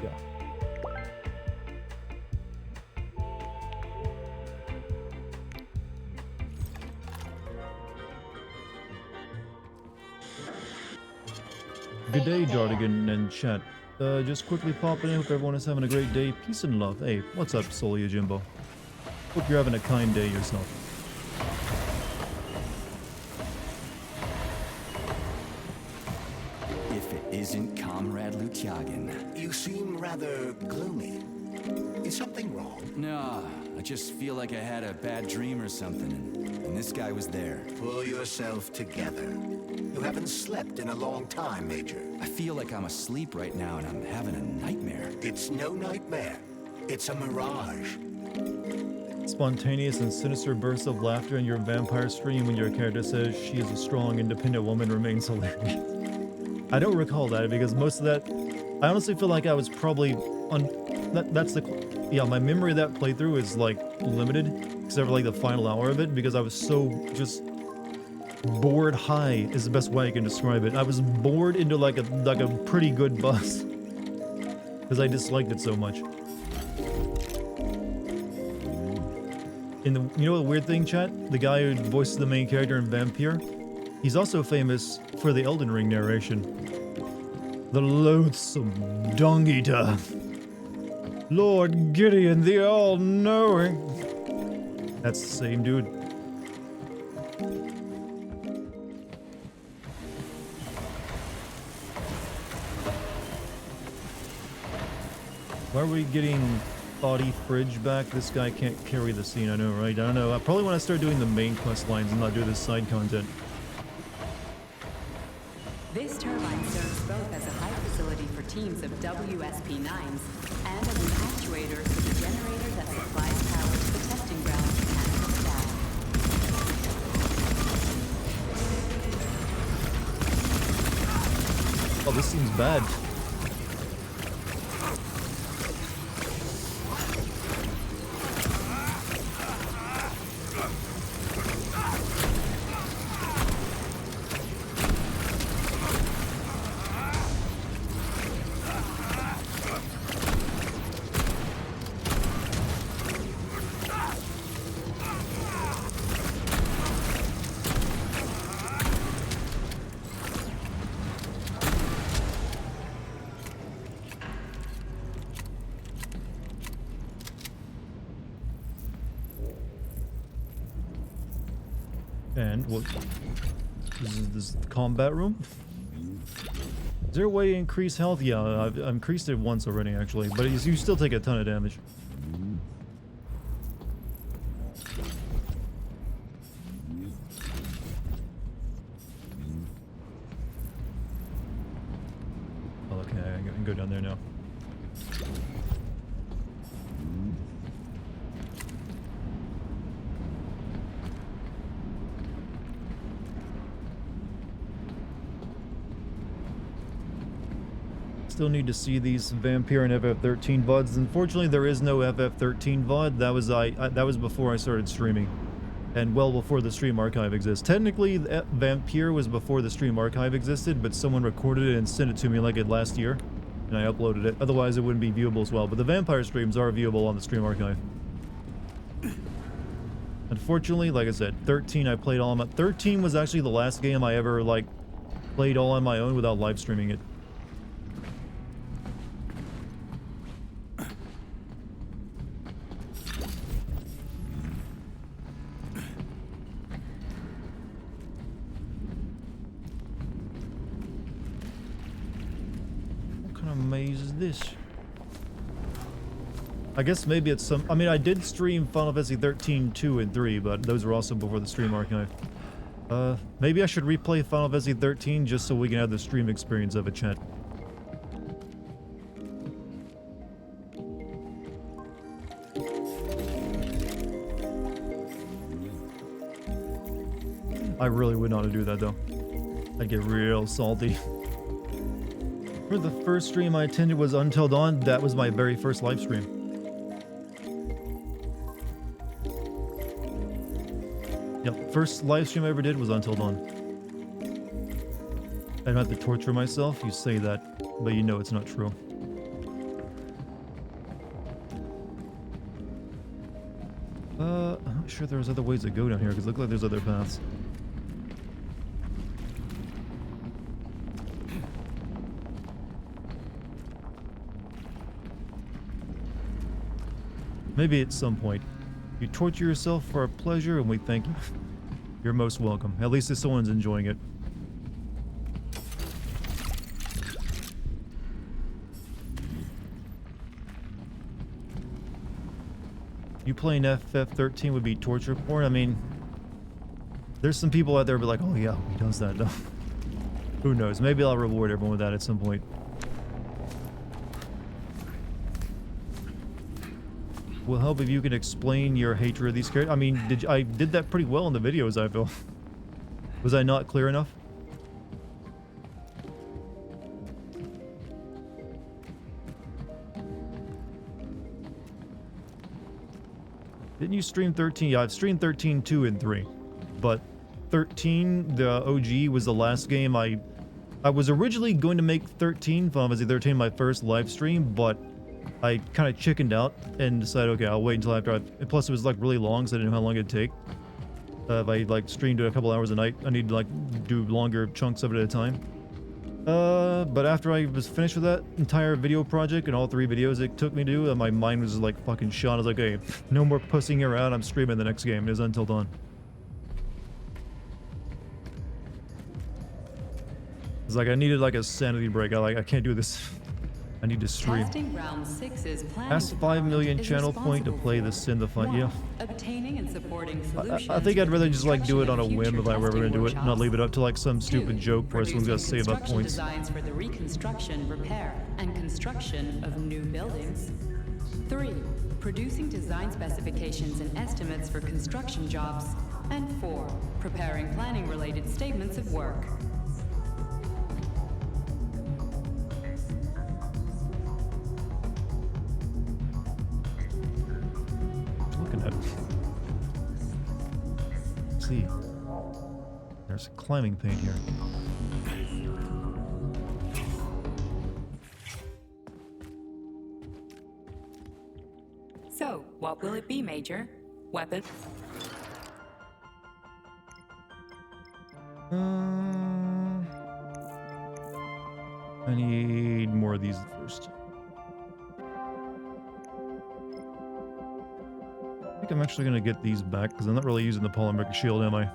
Yeah. Good day, Dartigan and chat. Just quickly popping in. Hope everyone is having a great day. Peace and love. Hey, what's up, Solia Jimbo? Hope you're having a kind day yourself. If it isn't Comrade Dartigan. You seem rather gloomy. Is something wrong? No, I just feel like I had a bad dream or something, and this guy was there. Pull yourself together. You haven't slept in a long time, Major. I feel like I'm asleep right now and I'm having a nightmare. It's no nightmare. It's a mirage. Spontaneous and sinister bursts of laughter in your vampire stream when your character says she is a strong, independent woman remains hilarious. I don't recall that because most of that, I honestly feel like I was probably on. That's the, yeah. My memory of that playthrough is like limited, except for like the final hour of it, because I was so just bored high is the best way I can describe it. I was bored into like a pretty good buzz because I disliked it so much. In the, you know the weird thing, chat? The guy who voices the main character in Vampire, he's also famous for the Elden Ring narration. The loathsome dung eater. Lord Gideon, the all-knowing. That's the same dude. Why are we getting body fridge back? This guy can't carry the scene, I know, right? I don't know. I probably want to start doing the main quest lines and not do this side content. This turbine serves both as a high facility for teams of WSP-9s and as an actuator for the generator that supplies power to the testing ground's mechanical staff. Oh, this seems bad. And what? This is the combat room? Is there a way to increase health? Yeah, I've increased it once already, actually, but you still take a ton of damage. Okay, I can go down there now. Still need to see these Vampire and FF13 VODs. Unfortunately, there is no FF13 VOD. That was before I started streaming, and well before the stream archive exists. Technically, Vampire was before the stream archive existed, but someone recorded it and sent it to me like it last year, and I uploaded it. Otherwise, it wouldn't be viewable as well. But the Vampire streams are viewable on the stream archive. Unfortunately, like I said, 13 I played all on my... 13 was actually the last game I ever, like, played all on my own without live streaming it. Maze is this? I guess maybe it's some... I mean, I did stream Final Fantasy 13, 2, and 3, but those were also before the stream archive. Maybe I should replay Final Fantasy 13 just so we can have the stream experience of it, chat. I really would not do that, though. I'd get real salty. For the first stream I attended was Until Dawn. That was my very first live stream. Yep, first live stream I ever did was Until Dawn. I don't have to torture myself. You say that, but you know it's not true. I'm not sure there's other ways to go down here because it looks like there's other paths. Maybe at some point. You torture yourself for our pleasure and we thank you. You're most welcome. At least if someone's enjoying it. You playing FF13 would be torture porn? I mean, there's some people out there be like, oh yeah, he does that though. Who knows? Maybe I'll reward everyone with that at some point. will help if you can explain your hatred of these characters. I mean, I did that pretty well in the videos, I feel. Was I not clear enough? Didn't you stream 13? Yeah, I've streamed 13, 2, and 3. But 13, the OG, was the last game I was originally going to make 13, Final Fantasy 13, my first live stream, but I kind of chickened out and decided, okay, I'll wait until after and plus it was like really long, so I didn't know how long it'd take. If I like streamed it a couple hours a night, I need to like do longer chunks of it at a time. But after I was finished with that entire video project and all 3 videos it took me to do, my mind was like fucking shot. I was like, hey, no more pussing around, I'm streaming the next game. It is Until Dawn. It's like I needed like a sanity break. I can't do this. I need to stream. Testing round 6's planning Ask 5 million department is channel point to play the responsible Sin the Fight. for, Yeah. 1. Obtaining and supporting solutions I think I'd for rather the just like do it on a construction whim of if I were ever future gonna do it, testing not leave it up to like some workshops. stupid 2. joke where someone's gotta save up Producing points. designs for the reconstruction, repair, and construction of new buildings. 3. Producing design specifications and estimates for construction jobs. And 4. Preparing planning-related statements of work. Looking at it. Let's see. There's climbing paint here. So, what will it be, Major? Weapon? I need more of these first. I think I'm actually gonna get these back because I'm not really using the polymeric shield, am I?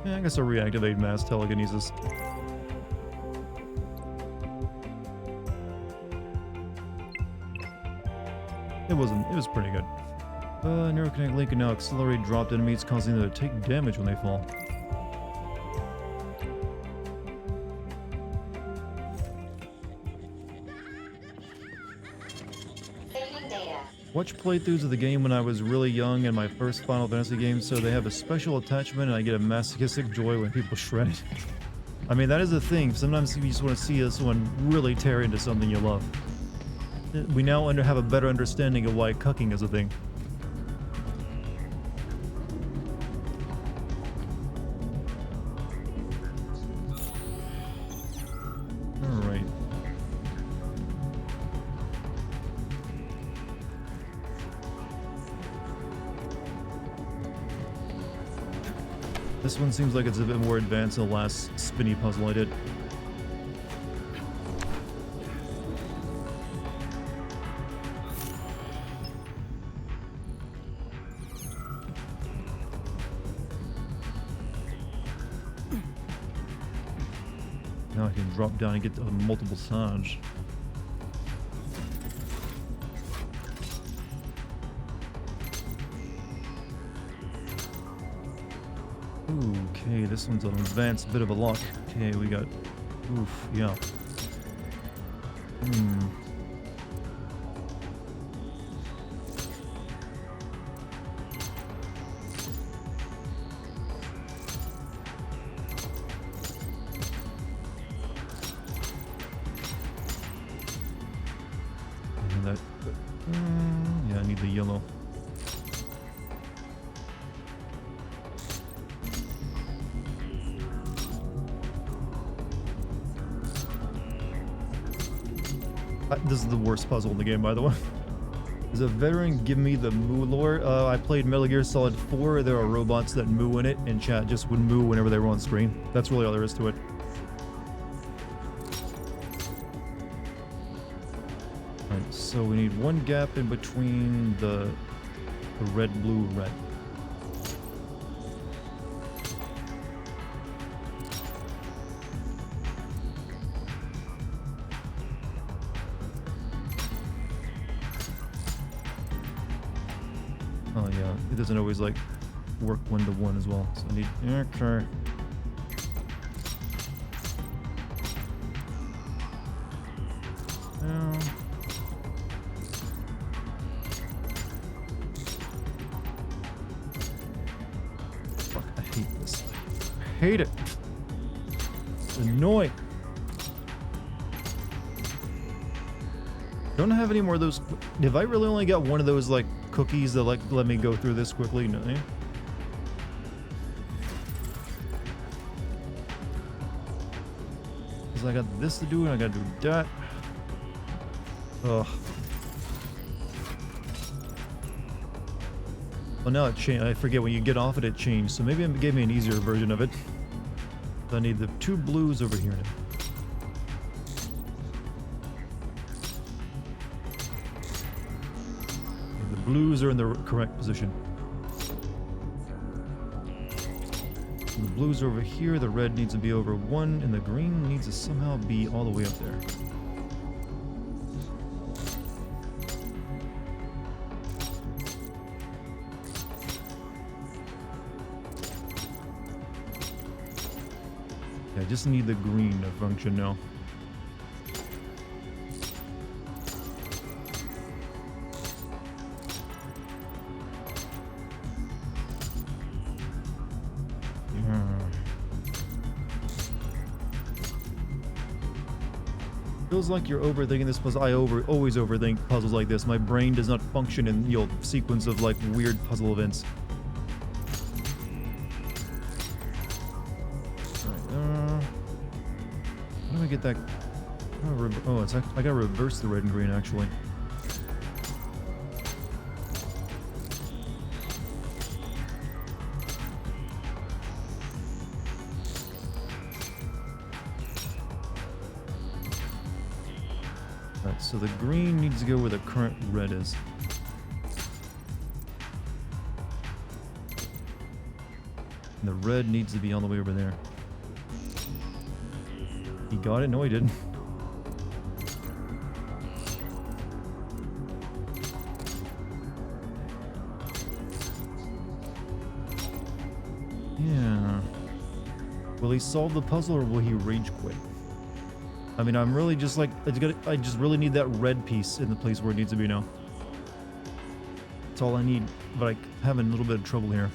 Yeah, I guess I'll reactivate mass telekinesis. It was pretty good. Neurokinetic link can now accelerate dropped enemies, causing them to take damage when they fall. Watch playthroughs of the game when I was really young in my first Final Fantasy game, so they have a special attachment and I get a masochistic joy when people shred it. I mean, that is the thing. Sometimes you just want to see someone really tear into something you love. We now have a better understanding of why cucking is a thing. Alright. This one seems like it's a bit more advanced than the last spinny puzzle I did. Now I can drop down and get to multiple sides. Okay, this one's an advanced bit of a lock. Okay, we got... Oof, yeah. And that... yeah, I need the yellow. This is the worst puzzle in the game, by the way. Does a veteran give me the moo lore? I played Metal Gear Solid 4. There are robots that moo in it, and chat just would moo whenever they were on screen. That's really all there is to it. Alright, so we need one gap in between the red, blue, red. Oh yeah, it doesn't always like work 1-to-1 as well. So I need okay. Fuck, I hate this. I hate it. It's annoying. Don't have any more of those. Have I really only got one of those like cookies that like let me go through this quickly? No. Because I got this to do and I gotta do that. Ugh. Well, now it changed. I forget when you get off it changed. So maybe it gave me an easier version of it. So I need the 2 blues over here now. Blues are in the correct position. The blues are over here, the red needs to be over 1, and the green needs to somehow be all the way up there. Yeah, I just need the green to function now. Feels like you're overthinking this puzzle. I always overthink puzzles like this. My brain does not function in sequence of like weird puzzle events. Alright, how do I get that? Oh, it's I gotta reverse the red and green actually. Alright, so the green needs to go where the current red is. And the red needs to be all the way over there. He got it? No, he didn't. Yeah. Will he solve the puzzle or will he rage quit? I mean, I'm really just like, I just really need that red piece in the place where it needs to be now. That's all I need, but I'm having a little bit of trouble here.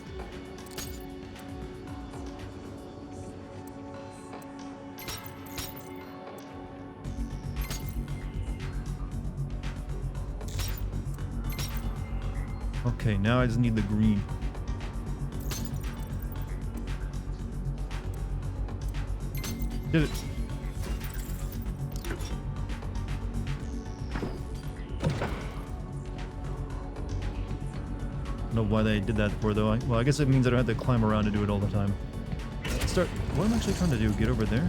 Okay, now I just need the green. Did it. I don't know why they did that for though. Well, I guess it means I don't have to climb around to do it all the time. Start. What I'm actually trying to do? Get over there.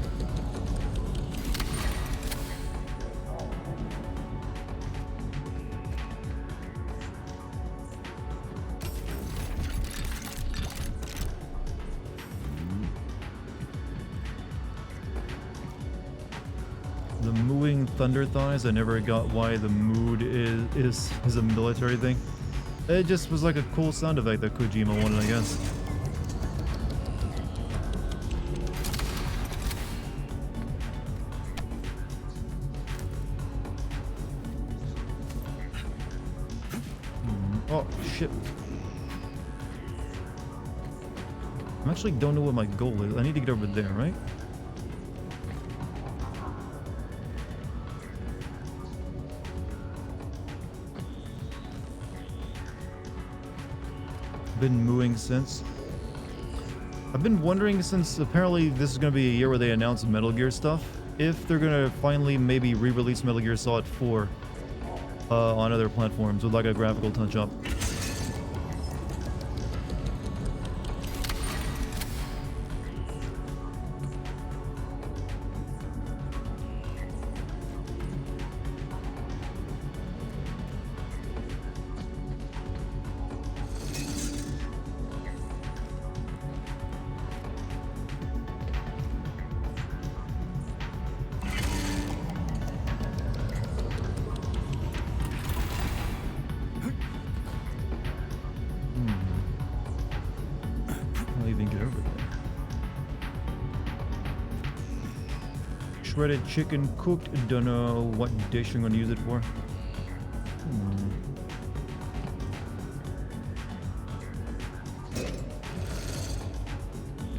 The mooing thunder thighs. I never got why the mood is a military thing. It just was like a cool sound effect that Kojima wanted, I guess. Oh, shit. I actually don't know what my goal is. I need to get over there, right? Been mooing since. I've been wondering since apparently this is going to be a year where they announce Metal Gear stuff, if they're going to finally maybe re-release Metal Gear Solid 4 on other platforms with like a graphical touch-up. shredded chicken cooked. Don't know what dish I'm gonna use it for.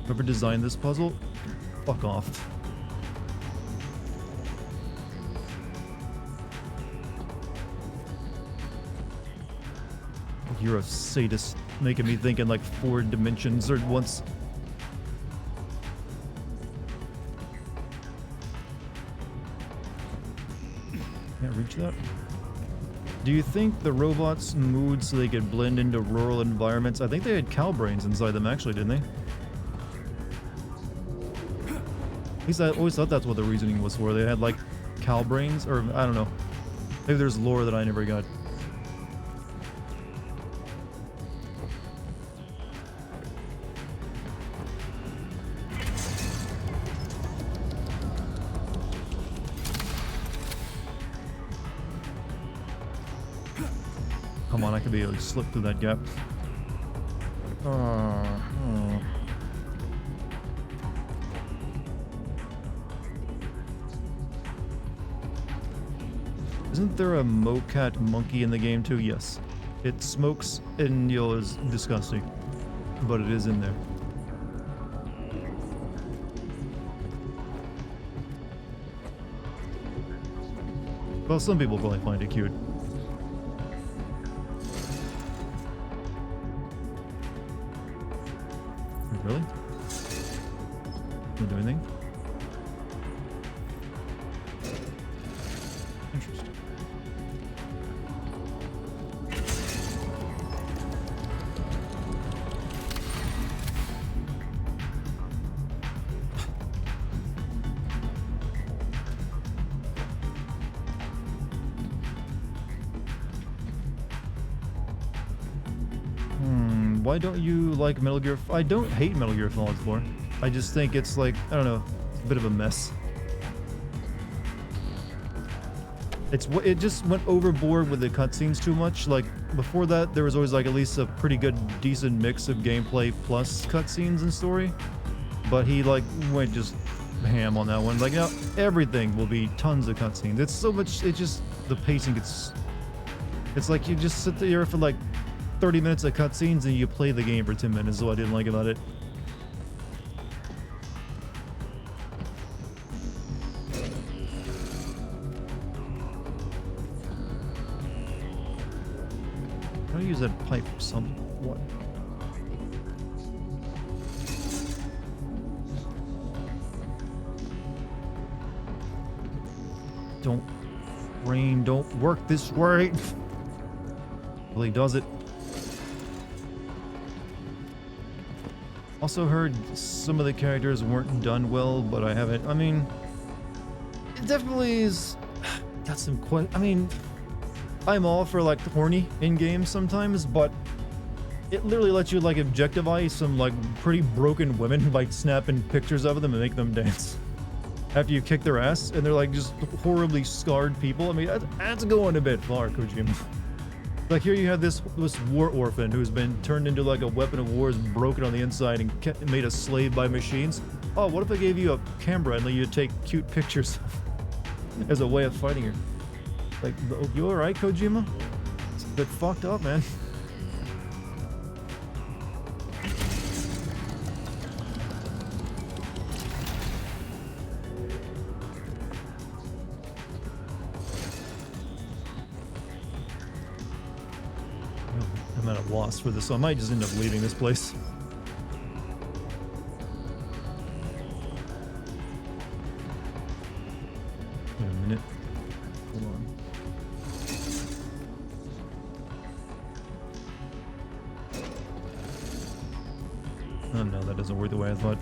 Whoever designed this puzzle, fuck off. You're a sadist, making me think in like 4 dimensions or once. Can't reach that. Do you think the robots moved so they could blend into rural environments? I think they had cow brains inside them actually, didn't they? At least I always thought that's what the reasoning was for. They had like cow brains, or I don't know. Maybe there's lore that I never got. Come on, I could be able to slip through that gap. Isn't there a mocat monkey in the game too? Yes. It smokes and is disgusting. But it is in there. Well, some people probably find it cute. Really? Don't do anything? Interesting. Why don't you like Metal Gear? I don't hate Metal Gear Solid 4. I just think it's like, I don't know, it's a bit of a mess. It just went overboard with the cutscenes too much. Like before that, there was always like at least a pretty good, decent mix of gameplay plus cutscenes and story. But he like went just ham on that one. Like now, everything will be tons of cutscenes. It's so much. It just the pacing gets. It's like you just sit there for like 30 minutes of cutscenes and you play the game for 10 minutes. Is what I didn't like about it. How do I use that pipe for something? What? Don't rain, don't work this way. Really does it. Also heard some of the characters weren't done well, but I haven't. I mean, it definitely is. Got some I mean, I'm all for like horny in games sometimes, but it literally lets you like objectify some like pretty broken women by snapping pictures of them and make them dance after you kick their ass, and they're like just horribly scarred people. I mean, that's going a bit far, Kojima. Like here you have this war orphan who's been turned into like a weapon of war, is broken on the inside and made a slave by machines. Oh, what if I gave you a camera and let you take cute pictures as a way of fighting her? Like, you alright, Kojima? It's a bit fucked up, man. I'm at a loss for this, so I might just end up leaving this place. Wait a minute. Hold on. Oh no, that doesn't work the way I thought.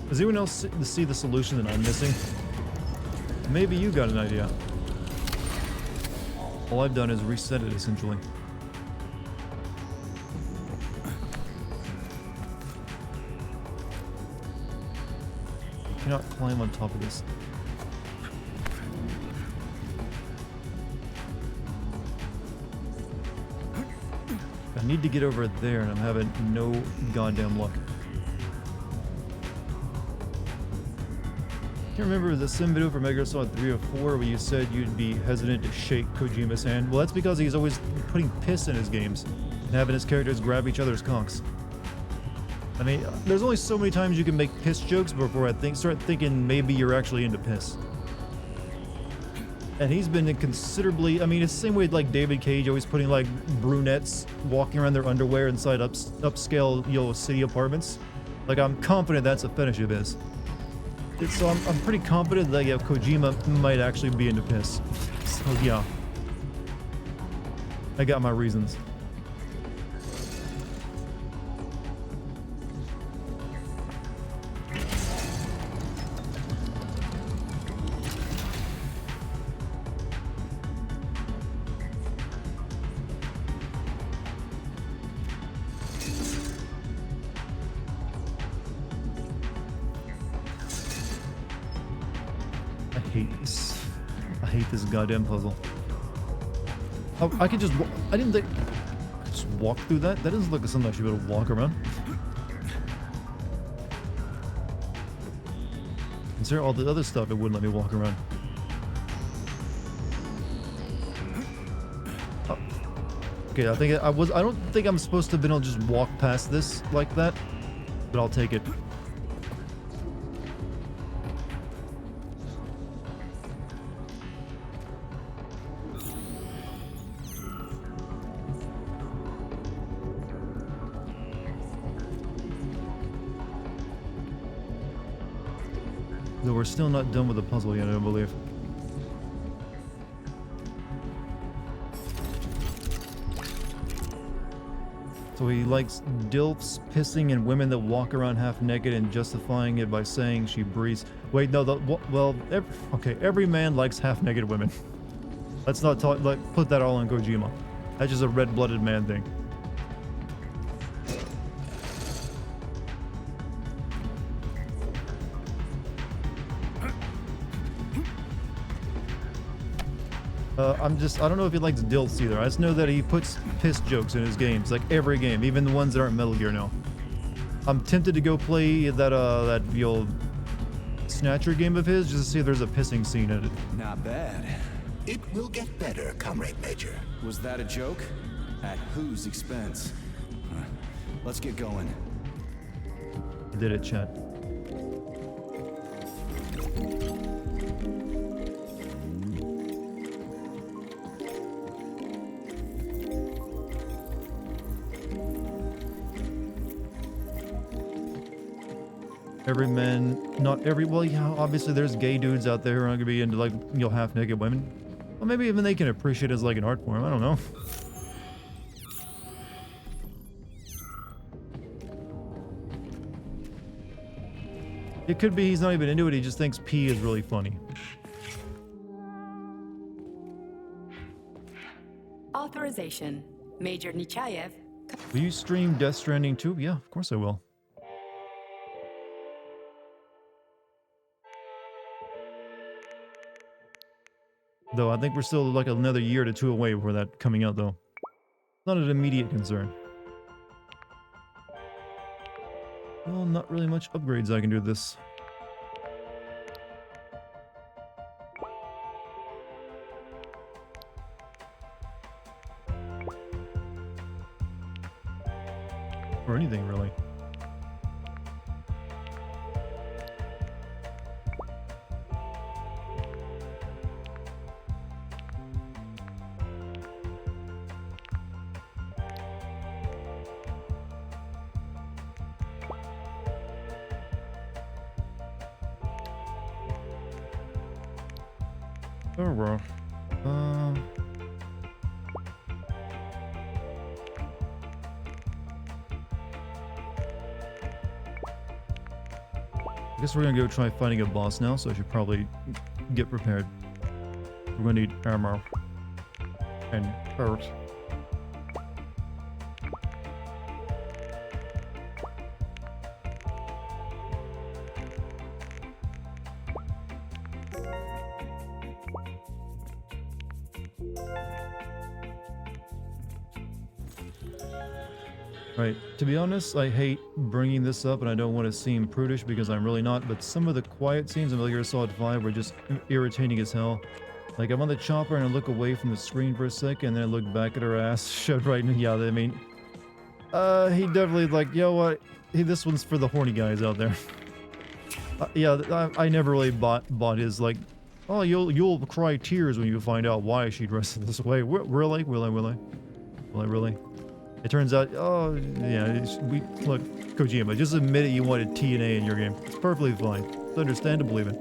Does anyone else see the solution that I'm missing? Maybe you got an idea. All I've done is reset it, essentially. cannot climb on top of this. I need to get over there, and I'm having no goddamn luck. I can't remember the sim video for Metal Gear Solid 3 or 4 where you said you'd be hesitant to shake Kojima's hand. Well, that's because he's always putting piss in his games and having his characters grab each other's cocks. I mean, there's only so many times you can make piss jokes before I start thinking maybe you're actually into piss. And he's been considerably, I mean, it's the same way like David Cage always putting like brunettes walking around their underwear inside upscale, you know, city apartments. Like, I'm confident that's a fetish of his. So I'm pretty confident that, yeah, Kojima might actually be into piss. So yeah, I got my reasons. I hate this goddamn puzzle. Oh, I could just I didn't think just walk through that. That doesn't look like something I should be able to walk around. Consider all the other stuff it wouldn't let me walk around. Oh. Okay, I don't think I'm supposed to have been able to just walk past this like that, but I'll take it. Though we're still not done with the puzzle yet, I don't believe. So he likes DILFs, pissing, and women that walk around half naked and justifying it by saying she breathes. Wait, no, every man likes half naked women. Let's not talk, like, put that all on Kojima. That's just a red-blooded man thing. I don't know if he likes DILFs either. I just know that he puts piss jokes in his games, like every game, even the ones that aren't Metal Gear now. I'm tempted to go play that old Snatcher game of his just to see if there's a pissing scene in it. Not bad. It will get better, Comrade Major. Was that a joke? At whose expense? Let's get going. I did it, chat. Well, yeah, obviously there's gay dudes out there who are not gonna be into, like, you know, half-naked women. Well, maybe even they can appreciate it as, like, an art form, I don't know. It could be he's not even into it, he just thinks pee is really funny. Authorization. Major Nechayev. Will you stream Death Stranding 2? Yeah, of course I will. Though I think we're still like another year to 2 away before that coming out, though. Not an immediate concern. Well, not really much upgrades I can do to this. Or anything, really. Oh, bro. I guess we're gonna go try fighting a boss now, so I should probably get prepared. We're gonna need armor and earth. Right, to be honest, I hate bringing this up and I don't want to seem prudish because I'm really not, but some of the quiet scenes in Metal Gear Solid 5 were just irritating as hell. Like, I'm on the chopper and I look away from the screen for a second and then I look back at her ass shoved right in. Yeah, I mean, he definitely, like, you know what, this one's for the horny guys out there. Yeah, I never really bought his, like, oh, you'll cry tears when you find out why she dressed this way. Really? Will I really? It turns out, oh, yeah, look, Kojima, just admit it, you wanted TNA in your game. It's perfectly fine. It's understandable even.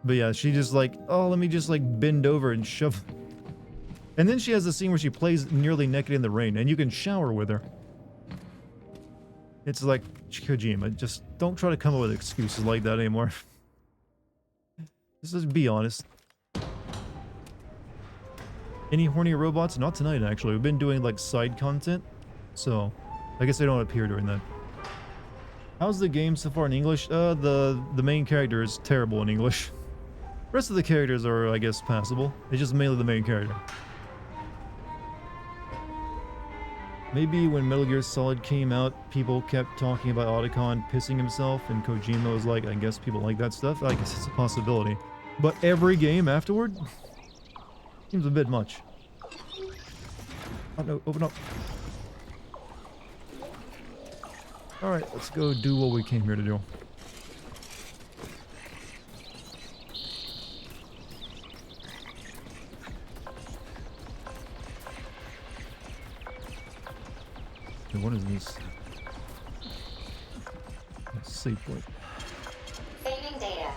But yeah, she just like, oh, let me just like bend over and shove. And then she has the scene where she plays nearly naked in the rain, and you can shower with her. It's like, Kojima, just don't try to come up with excuses like that anymore. Just be honest. Any horny robots? Not tonight, actually. We've been doing, like, side content, so I guess they don't appear during that. How's the game so far in English? The main character is terrible in English. The rest of the characters are, I guess, passable. It's just mainly the main character. Maybe when Metal Gear Solid came out, people kept talking about Otacon pissing himself, and Kojima was like, I guess people like that stuff. I guess it's a possibility. But every game afterward? Seems a bit much. Oh no, open up. Alright, let's go do what we came here to do. Okay, what is this? Save point. Saving data.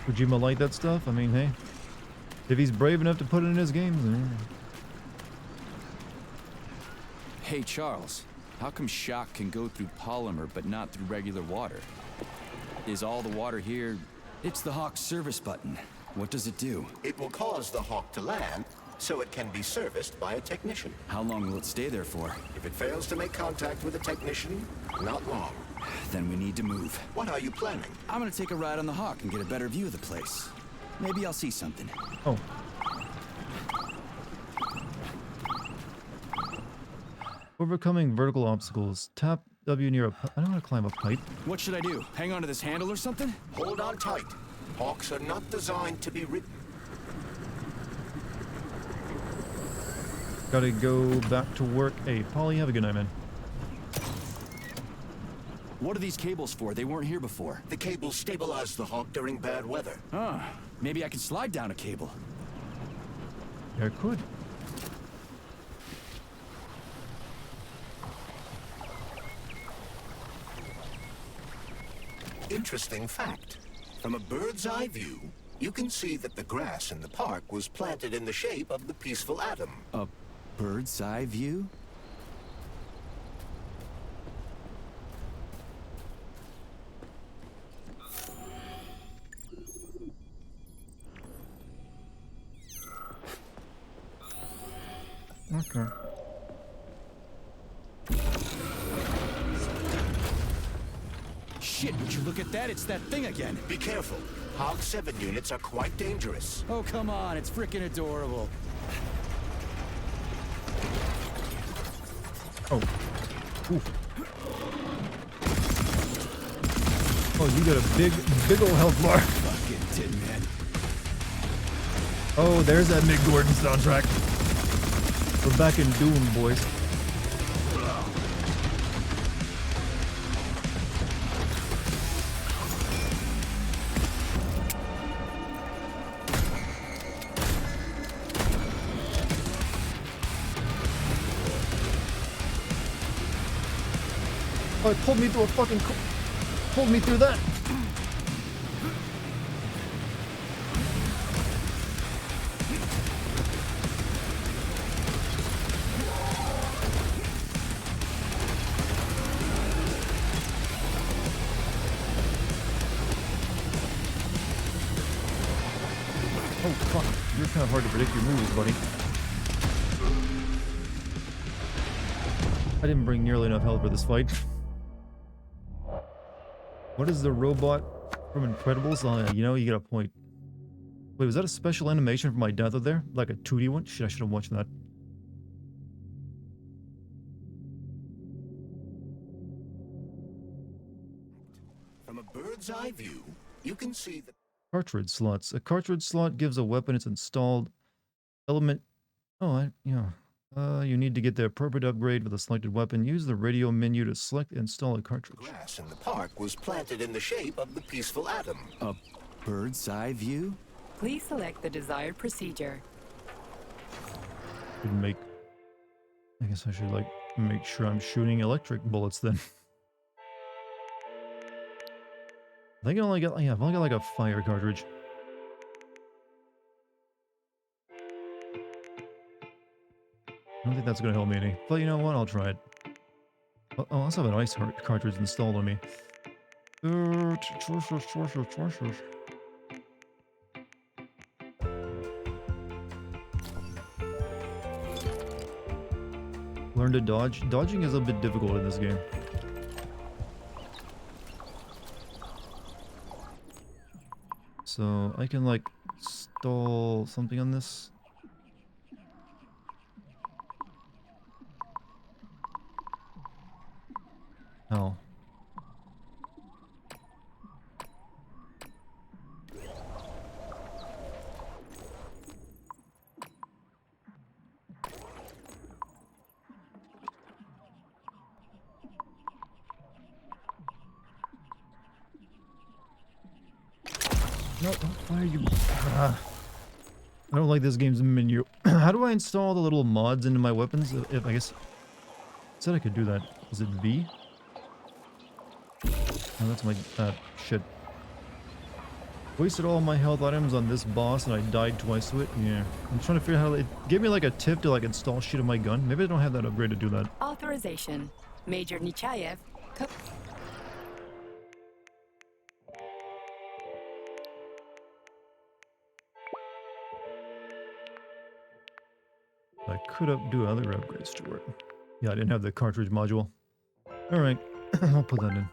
Kojima like that stuff? I mean, hey, if he's brave enough to put it in his games, Hey, Charles, how come shock can go through polymer but not through regular water? Is all the water here... It's the Hawk service button. What does it do? It will cause the Hawk to land, so it can be serviced by a technician. How long will it stay there for? If it fails to make contact with a technician, not long. Then we need to move. What are you planning? I'm gonna take a ride on the Hawk and get a better view of the place. Maybe I'll see something. Oh. Overcoming vertical obstacles. Tap W near a I don't want to climb a pipe. What should I do? Hang on to this handle or something? Hold on tight. Hawks are not designed to be ridden. Gotta go back to work. Hey, Polly, have a good night, man. What are these cables for? They weren't here before. The cables stabilize the Hawk during bad weather. Huh. Maybe I can slide down a cable. Yeah, it could. Interesting fact. From a bird's eye view, you can see that the grass in the park was planted in the shape of the peaceful atom. A bird's eye view? Okay. Shit, would you look at that? It's that thing again. Be careful. Hog 7 units are quite dangerous. Oh, come on. It's freaking adorable. Oh. Ooh. Oh, you got a big old health bar. Fucking Tin Man. Oh, there's that Mick Gordon soundtrack. We're back in Doom, boys. Oh, it pulled me through a fucking... pulled me through that. Oh, fuck. You're kind of hard to predict your moves, buddy. I didn't bring nearly enough health for this fight. What is the robot from Incredibles? Oh, yeah, you know, you get a point. Wait, was that a special animation for my death there? Like a 2D one? Shit, I should have watched that. From a bird's eye view, you can see the Cartridge slots. A cartridge slot gives a weapon its installed element. Oh, you need to get the appropriate upgrade for the selected weapon. Use the radio menu to select and install a cartridge. grass in the park was planted in the shape of the peaceful atom. A bird's eye view? Please select the desired procedure. Should make. I guess I should like make sure I'm shooting electric bullets then. I think I only got, yeah, I've only got like a fire cartridge. I don't think that's gonna help me any, but you know what? I'll try it. Oh, I also have an ice cartridge installed on me. Choices. Learn to dodge. Dodging is a bit difficult in this game. So I can like stall something on this. Oh. No, don't fire you. I don't like this game's menu. How do I install the little mods into my weapons? If I guess it said I could do that. Is it V? Oh, that's my shit. Wasted all my health items on this boss and I died twice to it. Yeah, I'm trying to figure out how it gave me like a tip to like install shit on my gun. Maybe I don't have that upgrade to do that. Authorization. Major Nechayev. I could do other upgrades to it. Yeah, I didn't have the cartridge module. Alright, I'll put that in.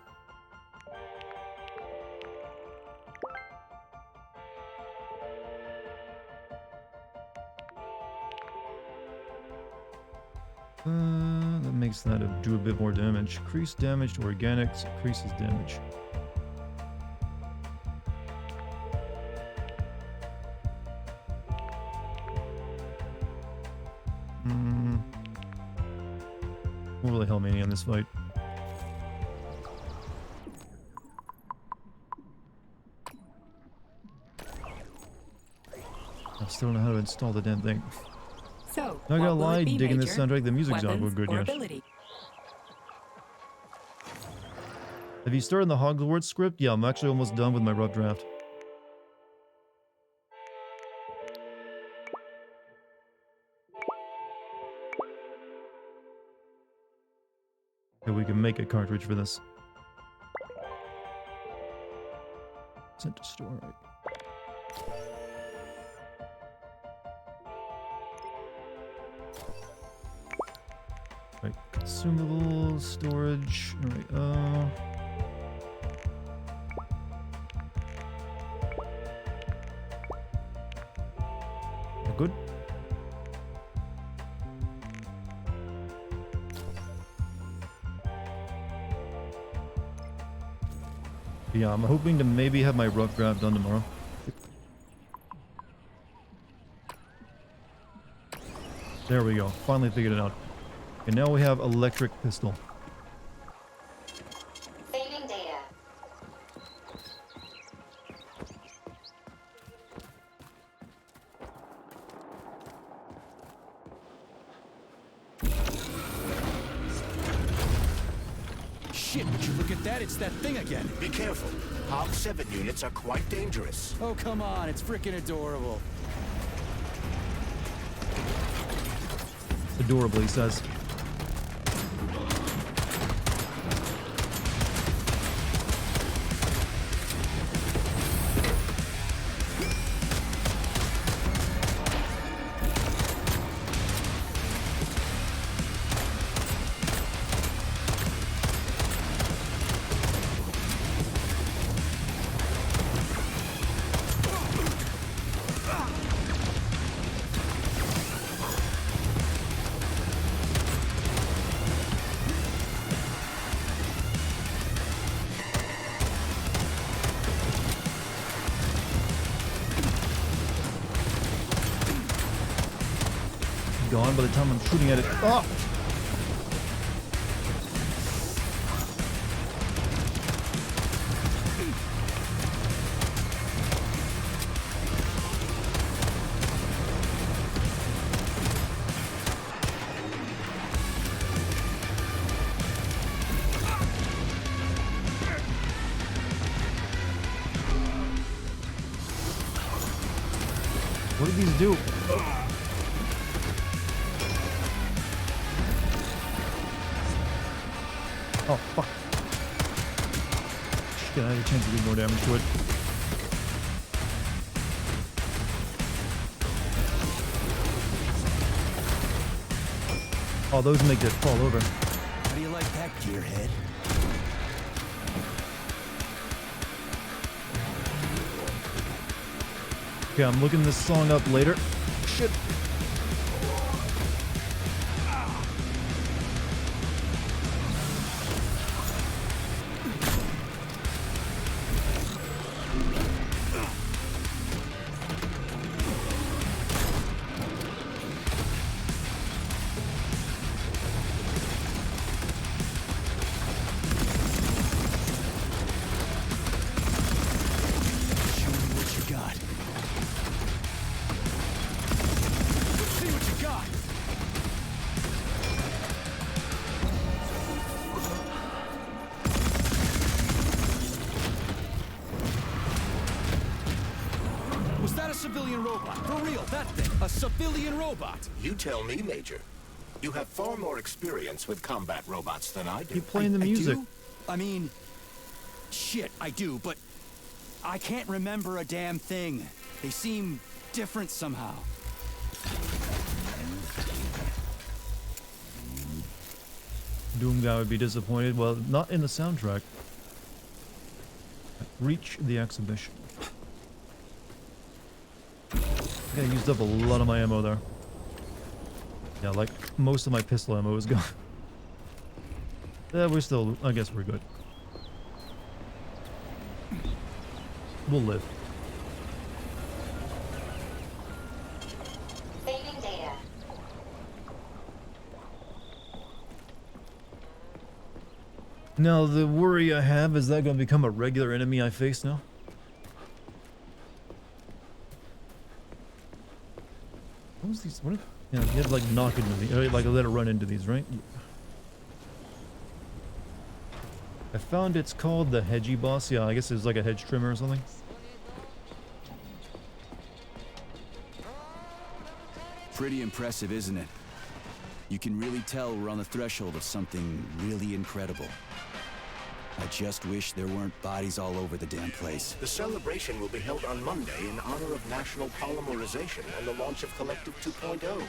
That makes that do a bit more damage. Increase damage to organics, increases damage. Won't really help me any on this fight. I still don't know how to install the damn thing. So, Not gonna what will lie, it be, digging this Major? soundtrack, the music's not Weapons good, or yes. ability? Have you started the Hogwarts script? Yeah, I'm actually almost done with my rough draft. Okay, we can make a cartridge for this. Sent to store, right? Right, consumables, storage, alright, good. Yeah, I'm hoping to maybe have my rough draft done tomorrow. There we go. Finally figured it out. And now we have electric pistol. Saving data. Shit, would you look at that? It's that thing again. Be careful. Hog 7 units are quite dangerous. Oh, come on. It's freaking adorable. Adorable, he says. gone by the time I'm shooting at it. Ah! What do these do? Oh, fuck. Shit, I had a chance to do more damage to it. Oh, those make it fall over. How do you like that, gearhead? Okay, I'm looking this song up later. Shit. Show me what you got. Let's see what you got. Was that a civilian robot? For real, that thing. A civilian robot. You tell me, Major. You have far more experience with combat robots than I do. Keep playing the music. I do? I mean, shit, I do, but I can't remember a damn thing. They seem different somehow. Doom Guy would be disappointed. Well, not in the soundtrack. Reach the exhibition. I used up a lot of my ammo there. Yeah, like most of my pistol ammo is gone. Yeah, we're still, I guess we're good. We'll live. Saving data. Now, the worry I have is that going to become a regular enemy I face now? What was these? What if, yeah, you had to like knock into these, or like let it run into these, right? I found it's called the hedgy boss. Yeah, I guess it's like a hedge trimmer or something. Pretty impressive, isn't it? You can really tell we're on the threshold of something really incredible. I just wish there weren't bodies all over the damn place. The celebration will be held on Monday in honor of National Polymerization and the launch of Collective 2.0.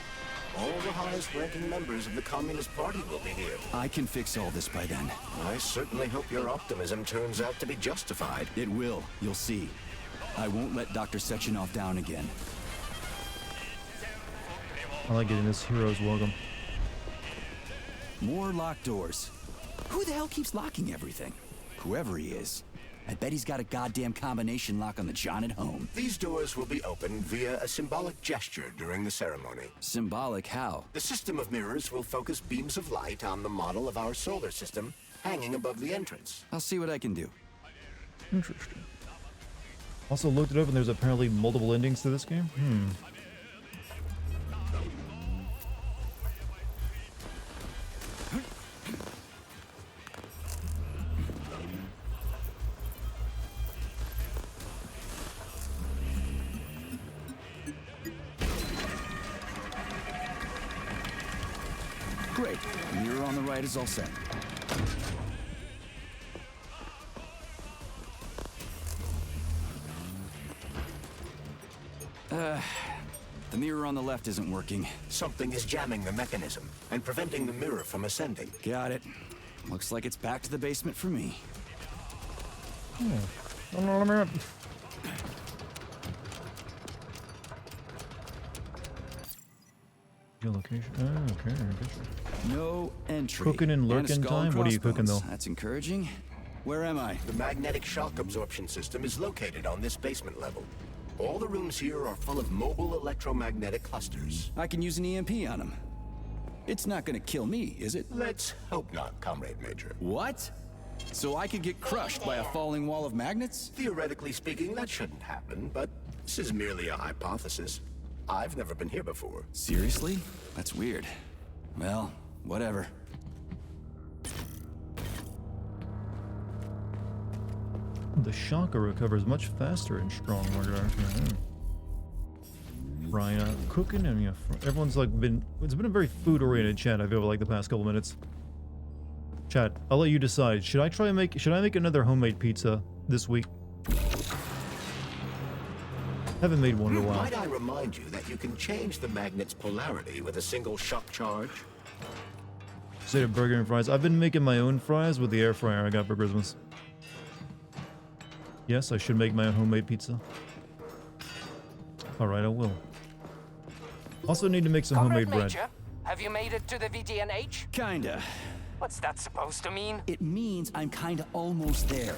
All the highest-ranking members of the Communist Party will be here. I can fix all this by then. I certainly hope your optimism turns out to be justified. It will, you'll see. I won't let Dr. Sechenov down again. I like getting this hero's welcome. More locked doors. Who the hell keeps locking everything? Whoever he is. I bet he's got a goddamn combination lock on the John at home. These doors will be opened via a symbolic gesture during the ceremony. Symbolic how? The system of mirrors will focus beams of light on the model of our solar system hanging above the entrance. I'll see what I can do. Interesting. Also looked it up and there's apparently multiple endings to this game. Great. The mirror on the right is all set. The mirror on the left isn't working. Something is jamming the mechanism and preventing the mirror from ascending. Got it. Looks like it's back to the basement for me. Your location. Oh, okay, I guess. No entry. Cooking and a lurking skull and time? What are you cooking, crossbones. though? That's encouraging. Where am I? The magnetic shock absorption system is located on this basement level. All the rooms here are full of mobile electromagnetic clusters. I can use an EMP on them. It's not gonna kill me, is it? Let's hope not, Comrade Major. What? So I could get crushed by a falling wall of magnets? Theoretically speaking, that shouldn't happen, but this is merely a hypothesis. I've never been here before. Seriously? That's weird. Well, whatever. The shocker recovers much faster in strong order. Ryan cooking and yeah, everyone's like it's been a very food oriented chat I feel like the past couple minutes. Chat, I'll let you decide. Should I make another homemade pizza this week? Haven't made one in a while. Might I remind you that you can change the magnet's polarity with a single shock charge? Instead of burger and fries, I've been making my own fries with the air fryer I got for Christmas. Yes, I should make my own homemade pizza. Alright, I will. Also need to make some Comrade homemade Major, bread. have you made it to the VDNH? Kinda. What's that supposed to mean? It means I'm kinda almost there.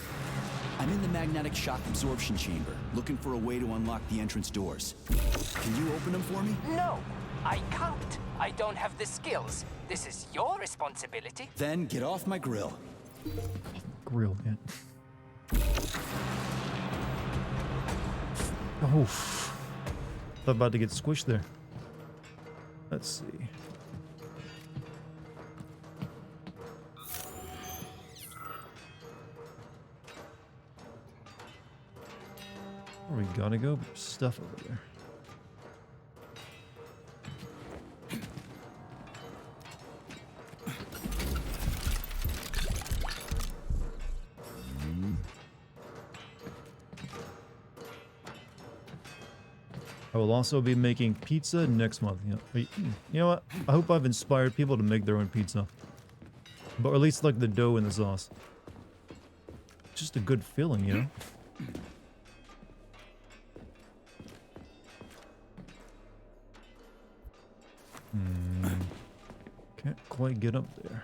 I'm in the magnetic shock absorption chamber, looking for a way to unlock the entrance doors. Can you open them for me? No, I can't. I don't have the skills. This is your responsibility. Then get off my grill. Grill, man. Oh, thought about to get squished there. Let's see. Where we gotta go? There's stuff over there. I will also be making pizza next month. You know what? I hope I've inspired people to make their own pizza. But at least like the dough and the sauce. Just a good feeling, you know? Can't quite get up there.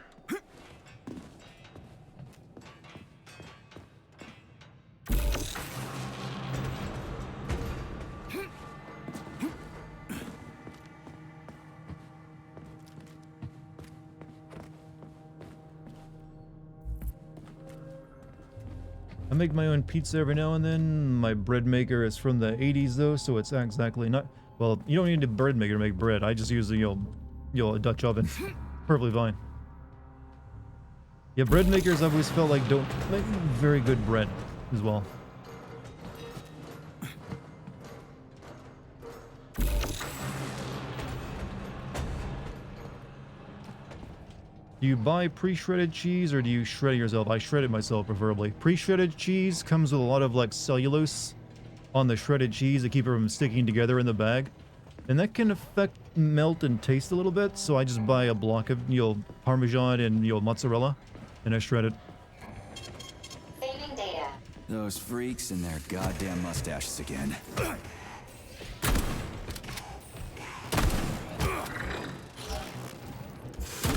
I make my own pizza every now and then. My bread maker is from the 80s though, so it's exactly not... Well, you don't need a bread maker to make bread. I just use a Dutch oven. Perfectly fine. Yeah, bread makers I've always felt like don't make very good bread as well. Do you buy pre-shredded cheese or do you shred it yourself? I shred it myself, preferably. Pre-shredded cheese comes with a lot of like cellulose on the shredded cheese to keep it from sticking together in the bag. And that can affect melt and taste a little bit, so I just buy a block of Parmesan and mozzarella and I shred it. Saving data. Those freaks and their goddamn mustaches again.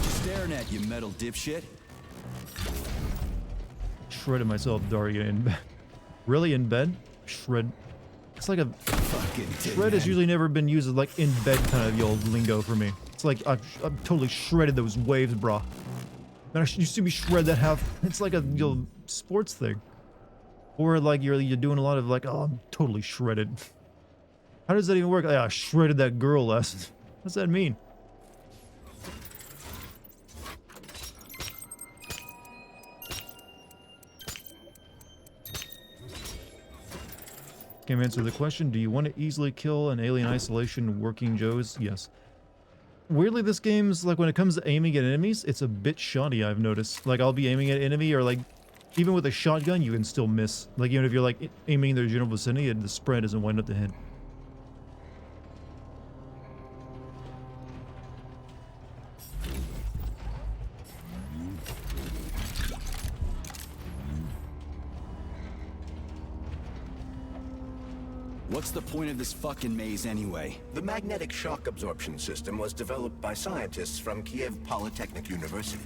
Staring at you, metal dipshit. Shredded myself, Dartigan, in bed. Really, in bed? Shred. It's like a... Fucking shred has usually never been used as like in bed kind of lingo for me. It's like I've totally shredded those waves, brah. Man, you see me shred that half. It's like a sports thing. Or like you're doing a lot of like, oh, I'm totally shredded. How does that even work? I shredded that girl last. What does that mean? Can't answer the question. Do you want to easily kill an alien isolation working Joes? Yes. Weirdly, this game's like when it comes to aiming at enemies, it's a bit shoddy, I've noticed. Like I'll be aiming at an enemy or like even with a shotgun, you can still miss. Like even if you're like aiming in their general vicinity and the spread doesn't wind up the hit. What's the point of this fucking maze anyway? The magnetic shock absorption system was developed by scientists from Kiev Polytechnic University.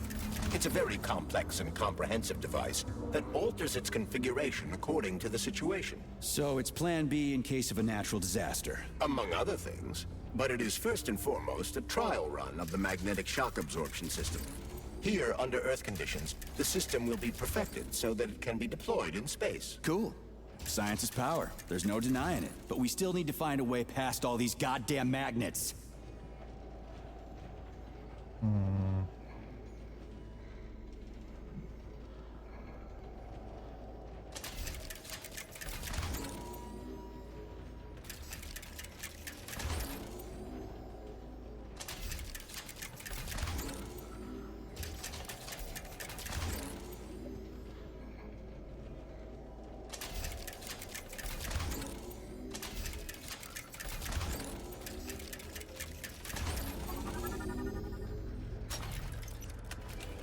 It's a very complex and comprehensive device that alters its configuration according to the situation. So it's plan B in case of a natural disaster. Among other things. But it is first and foremost a trial run of the magnetic shock absorption system. Here, under Earth conditions, the system will be perfected so that it can be deployed in space. Cool. Science is power. There's no denying it. But we still need to find a way past all these goddamn magnets.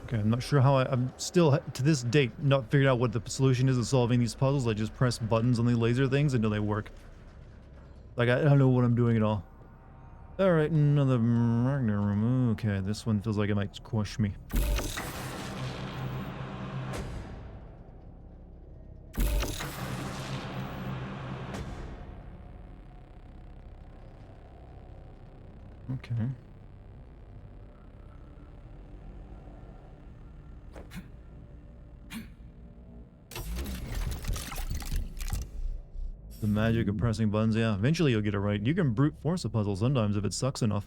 Okay, I'm not sure how I'm still, to this date, not figured out what the solution is to solving these puzzles. I just press buttons on the laser things until they work. Like, I don't know what I'm doing at all. Alright, another magnet room. Okay, this one feels like it might squish me. Okay. The magic of pressing buttons, yeah. Eventually you'll get it right. You can brute force a puzzle sometimes if it sucks enough.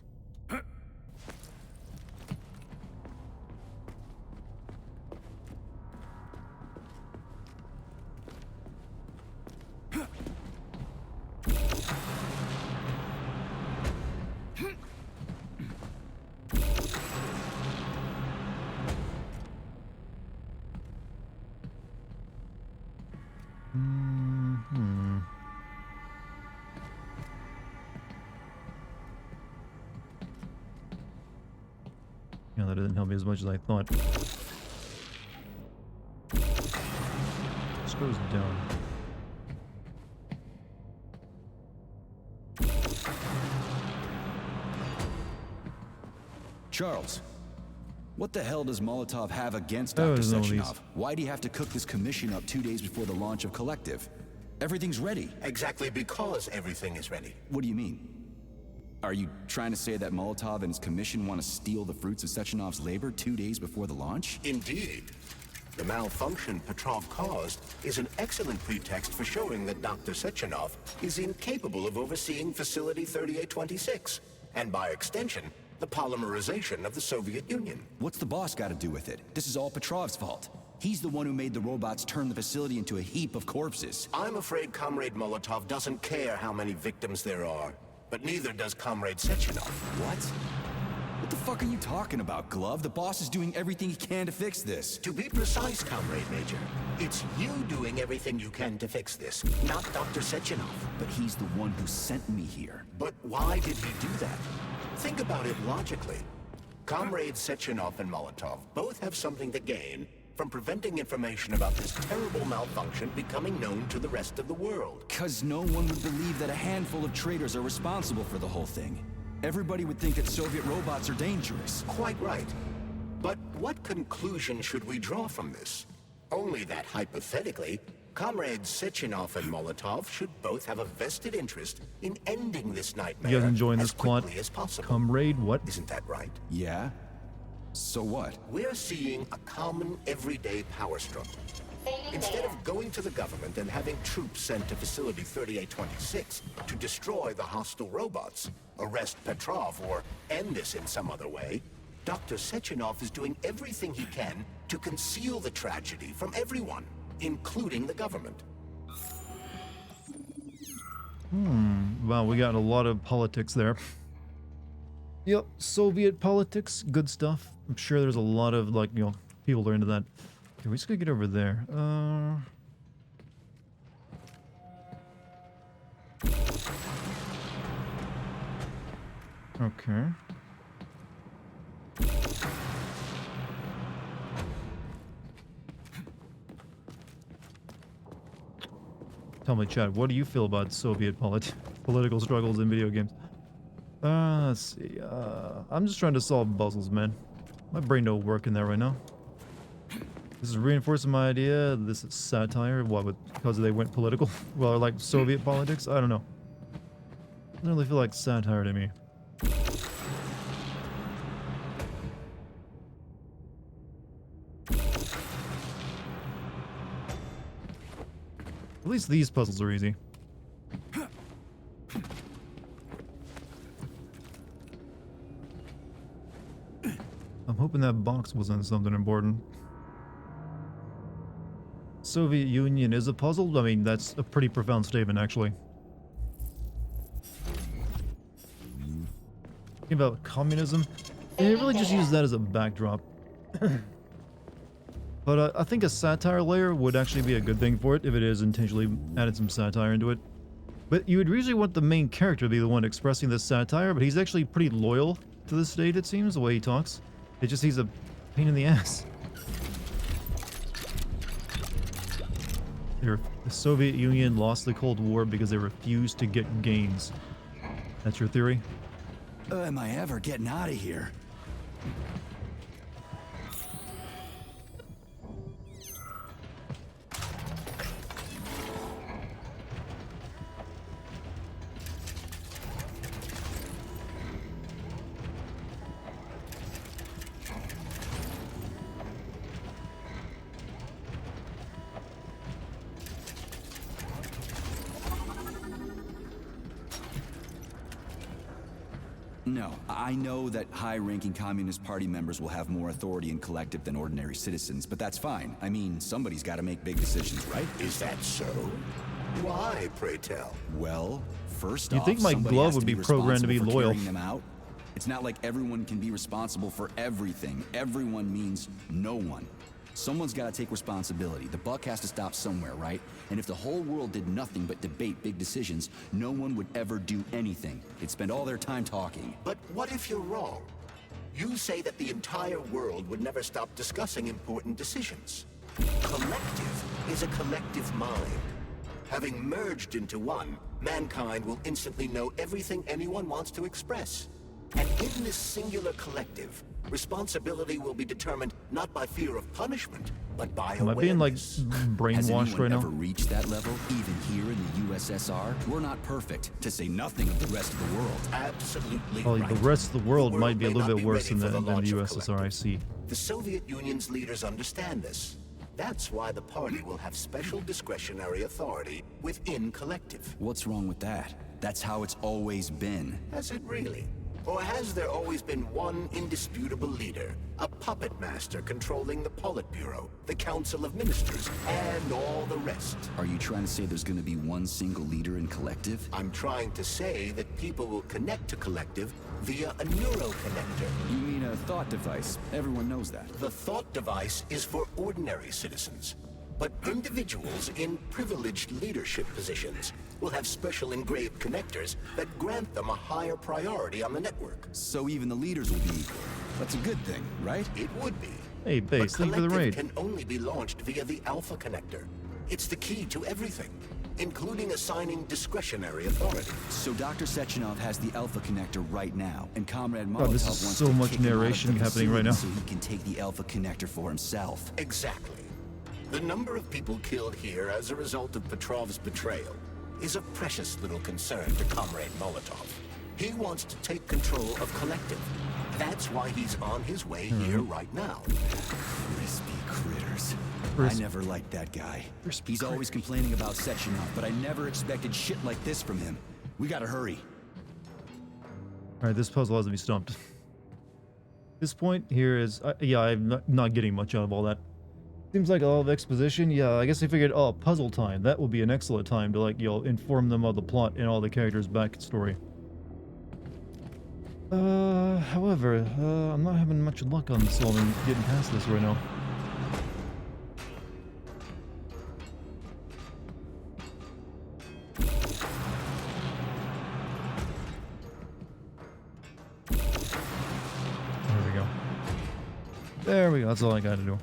Yeah, that didn't help me as much as I thought. This goes down. Charles, what the hell does Molotov have against Oh, Dr. there's all these. Sechenov? Why do you have to cook this commission up 2 days before the launch of Collective? Everything's ready. Exactly because everything is ready. What do you mean? Are you trying to say that Molotov and his commission want to steal the fruits of Sechenov's labor 2 days before the launch? Indeed. The malfunction Petrov caused is an excellent pretext for showing that Dr. Sechenov is incapable of overseeing Facility 3826, and by extension, the polymerization of the Soviet Union. What's the boss got to do with it? This is all Petrov's fault. He's the one who made the robots turn the facility into a heap of corpses. I'm afraid Comrade Molotov doesn't care how many victims there are, but neither does Comrade Sechenov. What? What the fuck are you talking about, Glove? The boss is doing everything he can to fix this. To be precise, Comrade Major, it's you doing everything you can to fix this, not Dr. Sechenov. But he's the one who sent me here. But why did he do that? Think about it logically. Comrades Sechenov and Molotov both have something to gain from preventing information about this terrible malfunction becoming known to the rest of the world. 'Cause no one would believe that a handful of traitors are responsible for the whole thing. Everybody would think that Soviet robots are dangerous. Quite right. But what conclusion should we draw from this? Only that hypothetically, Comrades Sechenov and Molotov should both have a vested interest in ending this nightmare You guys enjoying as this plot? quickly as possible. Comrade, what? Isn't that right? Yeah? So what? We're seeing a common, everyday power struggle. Instead of going to the government and having troops sent to Facility 3826 to destroy the hostile robots, arrest Petrov, or end this in some other way, Dr. Sechenov is doing everything he can to conceal the tragedy from everyone, including the government. Wow, we got a lot of politics there. Yep, Soviet politics, good stuff. I'm sure there's a lot of, like, you know, people that are into that. Okay, we just gotta get over there. Okay. Tell me, Chad, what do you feel about Soviet political struggles in video games? Let's see. I'm just trying to solve puzzles, man. My brain don't work in there right now. This is reinforcing my idea. This is satire. What, because they went political? Well, like Soviet politics? I don't know. Doesn't really feel like satire to me. At least these puzzles are easy. I'm hoping that box wasn't something important. Soviet Union is a puzzle? I mean, that's a pretty profound statement, actually. Thinking about communism, and it really just uses that as a backdrop. But I think a satire layer would actually be a good thing for it if it is intentionally added some satire into it. But you would usually want the main character to be the one expressing this satire, but he's actually pretty loyal to the state, it seems, the way he talks. It just he's a pain in the ass. The Soviet Union lost the Cold War because they refused to get gains. That's your theory? Am I ever getting out of here? No, I know that high-ranking Communist Party members will have more authority in Collective than ordinary citizens, but that's fine. I mean, somebody's got to make big decisions, right? Is that so? Why, pray tell? Well, first You'd off, think my somebody glove has would to be programmed to be responsible for loyal. carrying them out. It's not like everyone can be responsible for everything. Everyone means no one. Someone's got to take responsibility. The buck has to stop somewhere, right? And if the whole world did nothing but debate big decisions, no one would ever do anything. They'd spend all their time talking. But what if you're wrong? You say that the entire world would never stop discussing important decisions. Collective is a collective mind. Having merged into one, mankind will instantly know everything anyone wants to express. And in this singular collective, responsibility will be determined not by fear of punishment, but by Am I awareness. being like Has brainwashed anyone right ever now? reached that level, even here in the USSR? We're not perfect, to say nothing of the rest of the world. Absolutely Well, right. the rest of the world might be a may little not bit worse ready than for the launch of USSR, I Collective. see. The Soviet Union's leaders understand this. That's why the party will have special discretionary authority within Collective. What's wrong with that? That's how it's always been. Has it really? Or has there always been one indisputable leader, a puppet master controlling the Politburo, the Council of Ministers, and all the rest? Are you trying to say there's gonna be one single leader in Collective? I'm trying to say that people will connect to Collective via a neuroconnector. You mean a thought device. Everyone knows that. The thought device is for ordinary citizens, but individuals in privileged leadership positions will have special engraved connectors that grant them a higher priority on the network. So even the leaders will be equal. That's a good thing, right? It would be. Hey, Base, But thank you for the Collective raid. can only be launched via the Alpha connector. It's the key to everything, including assigning discretionary authority. So Dr. Sechenov has the Alpha connector right now, and Comrade Molotov God, this is wants so to much kick him out of narration the happening right facility now. so he can take the Alpha connector for himself. Exactly. The number of people killed here as a result of Petrov's betrayal is a precious little concern to Comrade Molotov. He wants to take control of Collective. That's why he's on his way here right now. Crispy critters. Crisp- I never liked that guy. Crispy He's always complaining about Sechenov, but I never expected shit like this from him. We gotta hurry. Alright, this puzzle has to be stumped. This point here is... yeah, I'm not getting much out of all that. Seems like a lot of exposition. Yeah, I guess I figured, oh, puzzle time. That would be an excellent time to, like, inform them of the plot and all the characters' backstory. However, I'm not having much luck on solving, getting past this right now. There we go. There we go. That's all I gotta do.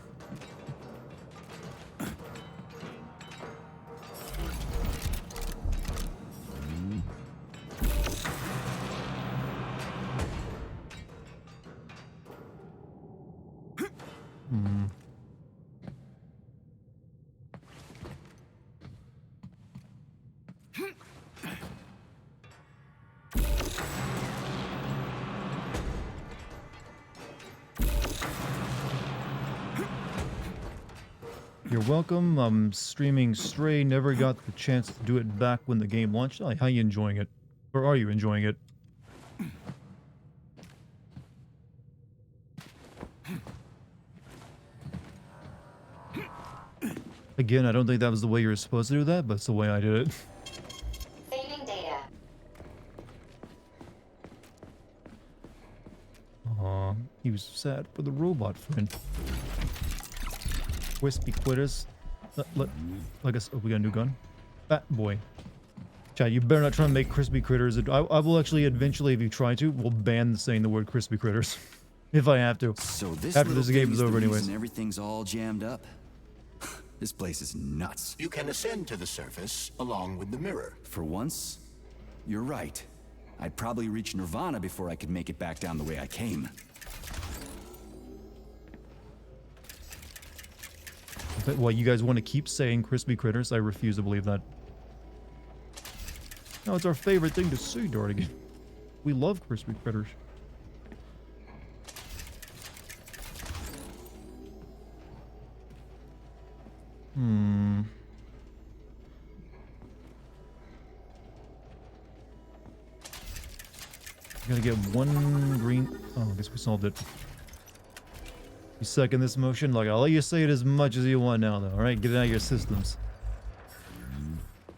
You're welcome. I'm streaming Stray. Never got the chance to do it back when the game launched. How are you enjoying it? Or are you enjoying it? Again, I don't think that was the way you were supposed to do that, but it's the way I did it. Saving data. Aw, he was sad for the robot friend. Crispy quitters. I guess we got a new gun. Fat boy. Chad, you better not try and make crispy critters. I will actually eventually, if you try to, will ban saying the word crispy critters. If I have to. So this After little this game thing is the over reason anyways. everything's all jammed up. This place is nuts. You can ascend to the surface along with the mirror. For once, you're right. I'd probably reach Nirvana before I could make it back down the way I came. But what, you guys want to keep saying crispy critters? I refuse to believe that. No, it's our favorite thing to see, Dartigan. We love crispy critters. Gotta get one green... Oh, I guess we solved it. You second this motion? Like, I'll let you say it as much as you want now, though, alright? Get it out of your systems.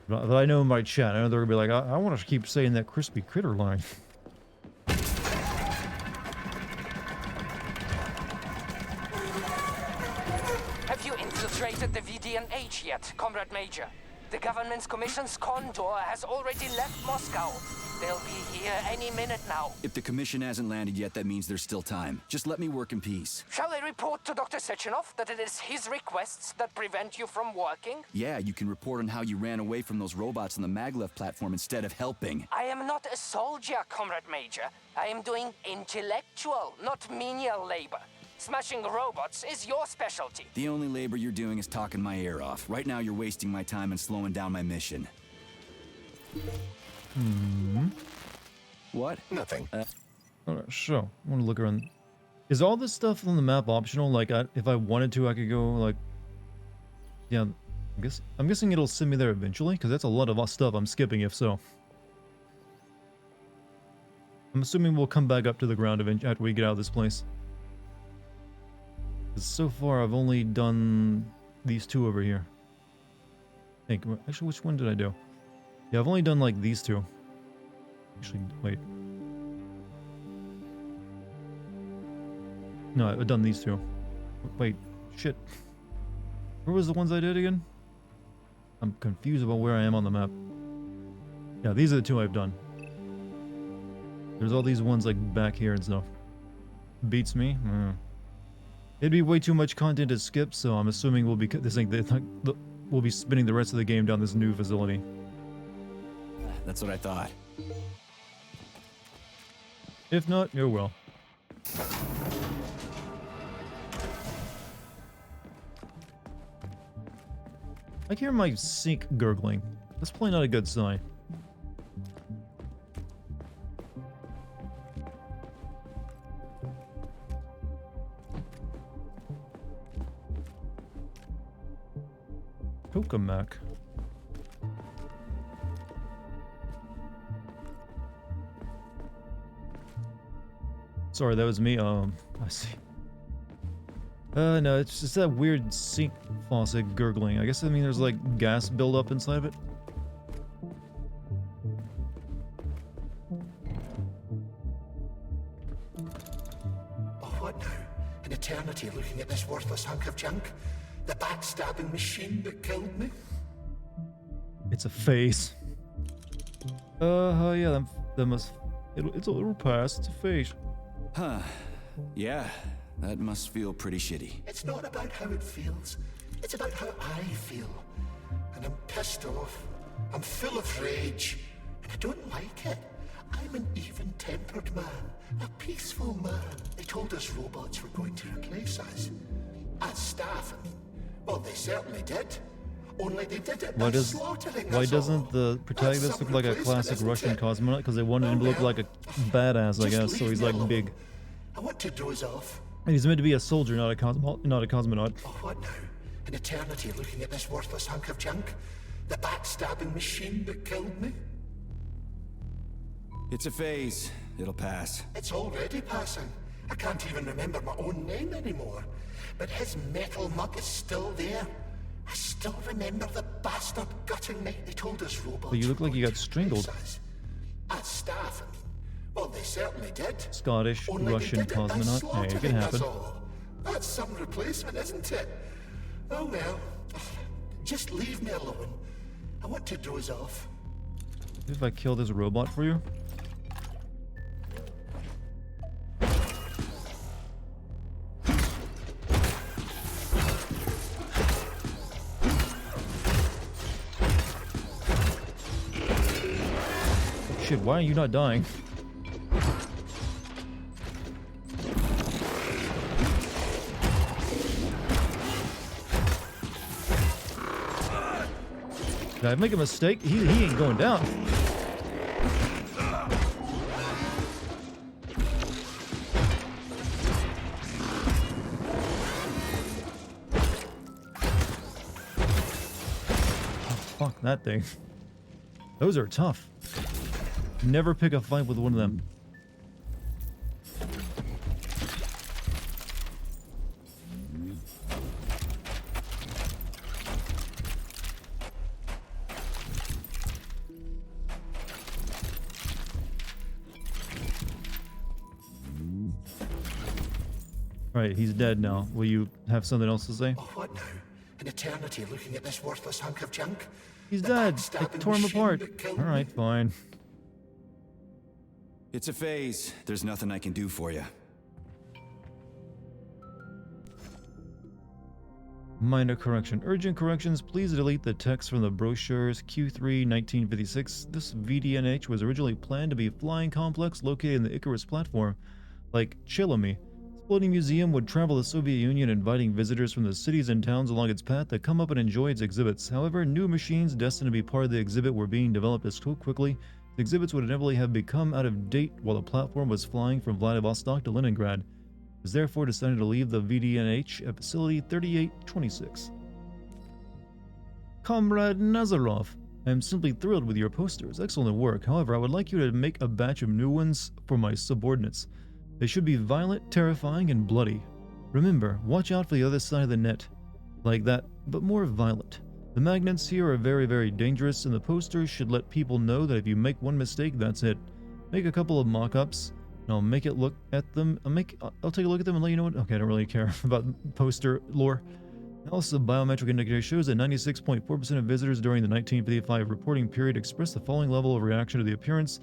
But I know in my chat, I know they're gonna be like, I want to keep saying that crispy critter line. Have you infiltrated the VDNH yet, Comrade Major? The government's commission's condor has already left Moscow. They'll be here any minute now. If the commission hasn't landed yet, that means there's still time. Just let me work in peace. Shall I report to Dr. Sechenov that it is his requests that prevent you from working? Yeah, you can report on how you ran away from those robots on the maglev platform instead of helping. I am not a soldier, Comrade Major. I am doing intellectual, not menial labor. Smashing robots is your specialty. The only labor you're doing is talking my ear off. Right now, you're wasting my time and slowing down my mission. What? Nothing. Alright, so, I want to look around. Is all this stuff on the map optional? Like, if I wanted to, I could go, like... Yeah, I'm guessing it'll send me there eventually, because that's a lot of stuff I'm skipping if so. I'm assuming we'll come back up to the ground after we get out of this place. 'Cause so far, I've only done these two over here. I think, actually, which one did I do? Yeah, I've only done, like, these two. Actually, wait. No, I've done these two. Wait, shit. Where was the ones I did again? I'm confused about where I am on the map. Yeah, these are the two I've done. There's all these ones, like, back here and stuff. Beats me? It'd be way too much content to skip, so I'm assuming we'll be we'll be spinning the rest of the game down this new facility. That's what I thought. If not, oh well. I can hear my sink gurgling. That's probably not a good sign. Tokamak. Sorry, that was me. I see. No, it's just that weird sink faucet gurgling. I guess I mean there's like gas buildup inside of it. Oh, what now? An eternity looking at this worthless hunk of junk? The backstabbing machine that killed me? It's a face. Yeah, that must... It's a little past. It's a face. Huh. Yeah, that must feel pretty shitty. It's not about how it feels. It's about how I feel. And I'm pissed off. I'm full of rage. And I don't like it. I'm an even-tempered man. A peaceful man. They told us robots were going to replace us. As staff. Well, they certainly did. Only they did it by slaughtering why us doesn't all. the protagonist That's look some like a replacement, classic isn't Russian it? cosmonaut? Because they wanted him to look like a badass, I Just guess. So leave he's me like alone. big. I want to doze off. And he's meant to be a soldier, not a cosmonaut. Oh, what now? An eternity looking at this worthless hunk of junk? The backstabbing machine that killed me? It's a phase. It'll pass. It's already passing. I can't even remember my own name anymore. But his metal mug is still there. I still remember the bastard gutting me. They told us robots. But you look like you got strangled. As staff, well, they certainly did. Scottish, Only Russian they did it by cosmonaut. Hey, it can slaughtering us happen. all. That's some replacement, isn't it? Oh well. Just leave me alone. I want to doze off. If I kill this robot for you? Shit, why are you not dying? Did I make a mistake? He ain't going down. Oh, fuck that thing. Those are tough. Never pick a fight with one of them. Alright, he's dead now. Will you have something else to say? Oh, what now? An eternity looking at this worthless hunk of junk? He's The dead. I backstabbing tore him machine apart. that killed me? Alright, fine. It's a phase. There's nothing I can do for you. Minor correction. Urgent corrections. Please delete the text from the brochures Q3 1956. This VDNH was originally planned to be a flying complex located in the Icarus platform, like Chilami. Exploding Museum would travel the Soviet Union, inviting visitors from the cities and towns along its path to come up and enjoy its exhibits. However, new machines destined to be part of the exhibit were being developed so quickly, the exhibits would inevitably have become out of date while the platform was flying from Vladivostok to Leningrad. It was therefore decided to leave the VDNH at Facility 3826. Comrade Nazarov, I am simply thrilled with your posters. Excellent work. However, I would like you to make a batch of new ones for my subordinates. They should be violent, terrifying, and bloody. Remember, watch out for the other side of the net. Like that, but more violent. The magnets here are very, very dangerous, and the posters should let people know that if you make one mistake, that's it. Make a couple of mock-ups, and I'll make it look at them. I'll take a look at them and let you know what. Okay, I don't really care about poster lore. Also, biometric indicator shows that 96.4% of visitors during the 1955 reporting period expressed the following level of reaction to the appearance.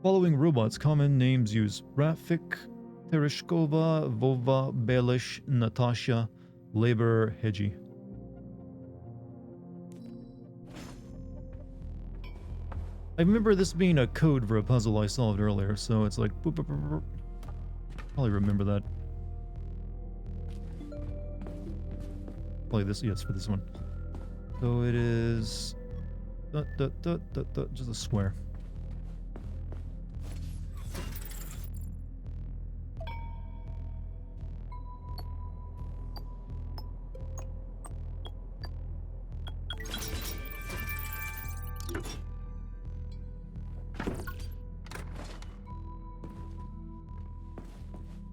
Following robots, common names use: Rafik, Tereshkova, Vova, Belish, Natasha, Labor, Hedgie. I remember this being a code for a puzzle I solved earlier, so it's like boop, boop, boop, boop. Probably remember that. Probably this, yes, for this one. So it is just a square.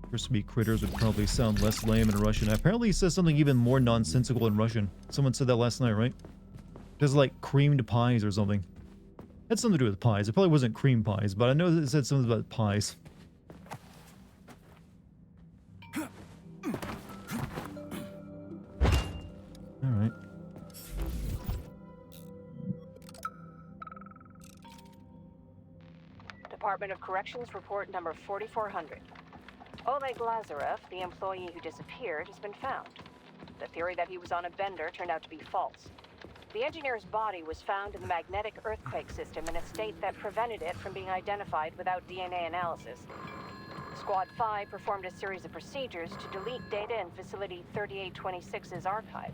Crispy critters would probably sound less lame in Russian. Apparently he says something even more nonsensical in Russian. Someone said that last night, right? There's like creamed pies or something. It had something to do with pies. It probably wasn't cream pies, but I know it said something about pies. Alright. Department of Corrections report number 4400. Oleg Lazarev, the employee who disappeared, has been found. The theory that he was on a bender turned out to be false. The engineer's body was found in the magnetic earthquake system in a state that prevented it from being identified without DNA analysis. Squad 5 performed a series of procedures to delete data in Facility 3826's archive.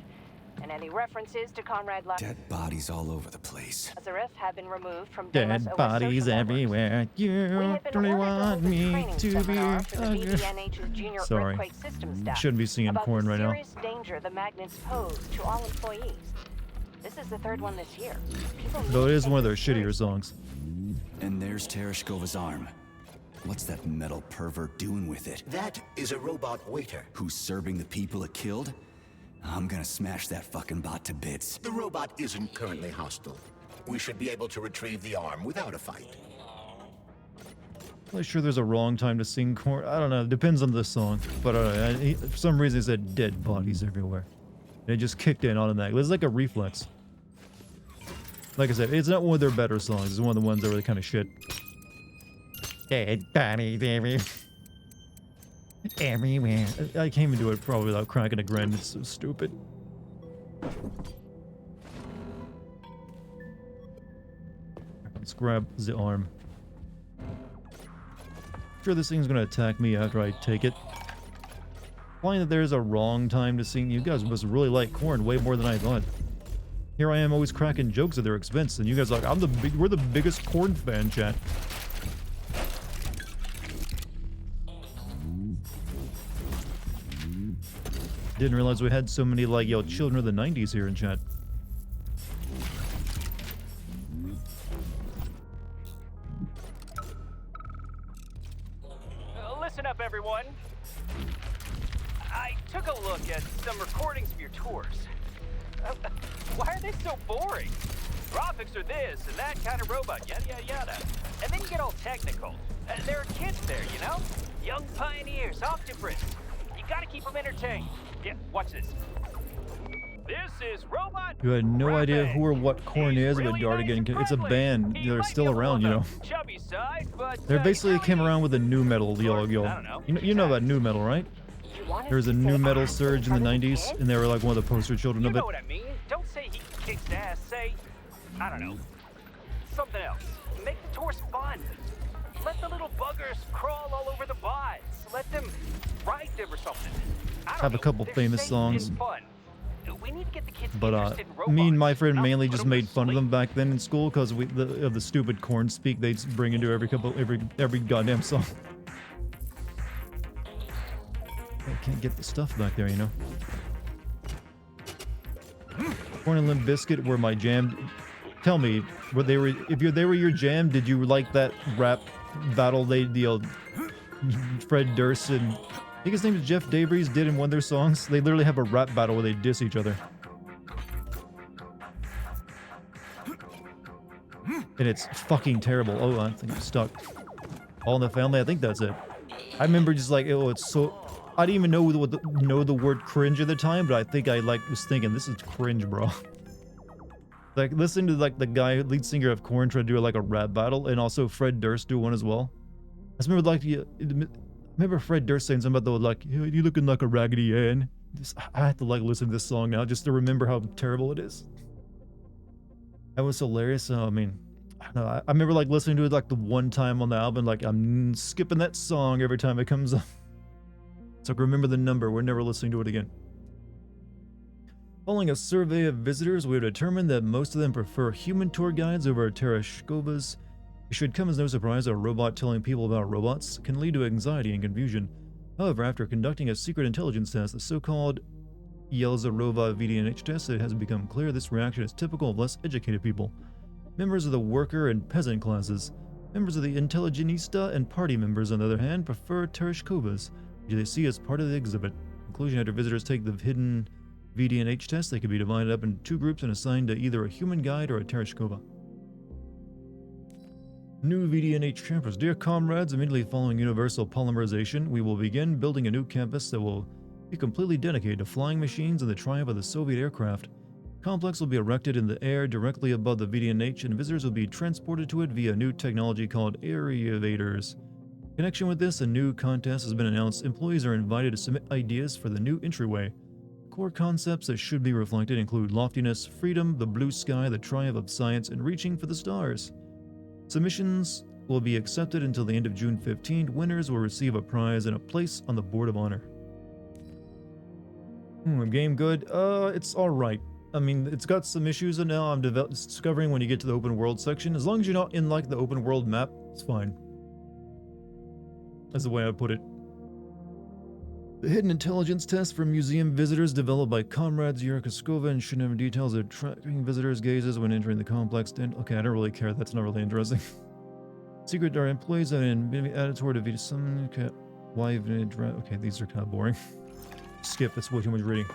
and any references to Comrade Dead bodies all over the place. Lazarus have been removed from Dead OS bodies social networks. everywhere. We You have been don't ordered want hold a me training to be. seminar for the ugly. BDNH's junior Sorry. earthquake systems staff Shouldn't be singing about corn the right now. serious danger the magnets pose to all employees. This is the third one this year. People need Though it to is take one of their this shittier seriously. songs. And there's Tereshkova's arm. What's that metal pervert doing with it? That is a robot waiter. Who's serving the people it killed? I'm gonna smash that fucking bot to bits. The robot isn't currently hostile. We should be able to retrieve the arm without a fight. Not sure there's a wrong time to sing corn. I don't know. It depends on the song. But for some reason, he said dead bodies everywhere. And it just kicked in automatically. It's like a reflex. Like I said, it's not one of their better songs. It's one of the ones that were kind of shit. Dead bodies everywhere. I can't even do it probably without cracking a grin. It's so stupid. Let's grab the arm. Sure, this thing's gonna attack me after I take it. Find that there's a wrong time to sing. You guys must really like corn way more than I thought. Here I am always cracking jokes at their expense, and you guys are like, we're the biggest corn fan, chat. Didn't realize we had so many, like, children of the 90s here in chat. Listen up, everyone. I took a look at some recordings of your tours. Why are they so boring? Graphics are this and that kind of robot, yada yada yada. And then you get all technical. There are kids there, you know? Young pioneers, octopus. You gotta keep them entertained. Yeah, watch this. This is Robot. You had no idea Rapid. who or what corn He's is, but really Dartigan, nice and it's a friendly. band. He They're might still be a little around, you on know. the chubby side, but, They basically he's came really around with the new metal, I don't know. You know about new metal, right? You want us There was a to new say metal I'm surge in the front of 90s, kids? and they were like one of the poster children You of it. know what I mean? Don't say he kicks ass. Say, I don't know, something else. Make the tours fun. Let the little buggers crawl all over the bods. Let them ride them or something. I don't Have a know. couple They're famous safe songs. and fun. We need to get the kids But interested in robots. me and my friend not mainly put just them to made fun of sleep. them back then in school because of the stupid corn speak they bring into every goddamn song. I can't get the stuff back there, you know. Corn and Limp Bizkit were my jam. Tell me, they were your jam? Did you like that rap battle Fred Durst and I think his name is Jeff Davies did in one of their songs? They literally have a rap battle where they diss each other. And it's fucking terrible. Oh, I think I'm stuck. All in the Family, I think that's it. I remember just like, oh, it's so... I didn't even know the word cringe at the time, but I think I was thinking, this is cringe, bro. Like, listen to like the guy, lead singer of Korn, try to do like a rap battle, and also Fred Durst do one as well. I just remember remember Fred Durst saying something about the like, you looking like a Raggedy Ann. I have to like listen to this song now just to remember how terrible it is. That was hilarious. I mean, I don't know. I remember like listening to it like the one time on the album, like I'm skipping that song every time it comes up. So remember the number. We're never listening to it again. Following a survey of visitors, we have determined that most of them prefer human tour guides over Tereshkovas. It should come as no surprise that a robot telling people about robots can lead to anxiety and confusion. However, after conducting a secret intelligence test, the so-called Yelzarova VDNH test, it has become clear this reaction is typical of less educated people. Members of the worker and peasant classes. Members of the intelligentista and party members, on the other hand, prefer Tereshkovas, which they see as part of the exhibit. Conclusion: after visitors take the hidden VDNH test, they can be divided up into two groups and assigned to either a human guide or a Tereshkova. New VDNH campus. Dear comrades, immediately following universal polymerization, we will begin building a new campus that will be completely dedicated to flying machines and the triumph of the Soviet aircraft. Complex will be erected in the air directly above the VDNH, and visitors will be transported to it via new technology called aerators. In connection with this, a new contest has been announced. Employees are invited to submit ideas for the new entryway. Core concepts that should be reflected include loftiness, freedom, the blue sky, the triumph of science, and reaching for the stars. Submissions will be accepted until the end of June 15th. Winners will receive a prize and a place on the Board of Honor. Game good. It's all right. I mean, it's got some issues, and now I'm discovering when you get to the open world section. As long as you're not in like the open world map, it's fine. That's the way I put it. The hidden intelligence test for museum visitors developed by comrades Yurkoskova and should have details of attracting visitors' gazes when entering the complex. Okay, I don't really care. That's not really interesting. Secret are employees and added toward a video. Some why even okay, these are kind of boring. Skip. That's way too much reading.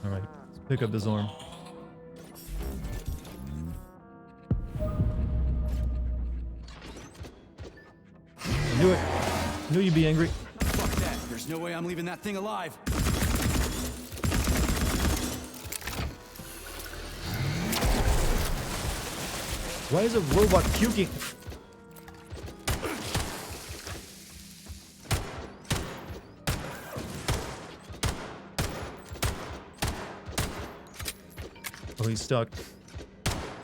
All right, let's pick up this arm. I knew it. I knew you'd be angry. Fuck that. There's no way I'm leaving that thing alive. Why is a robot puking? Oh, he's stuck.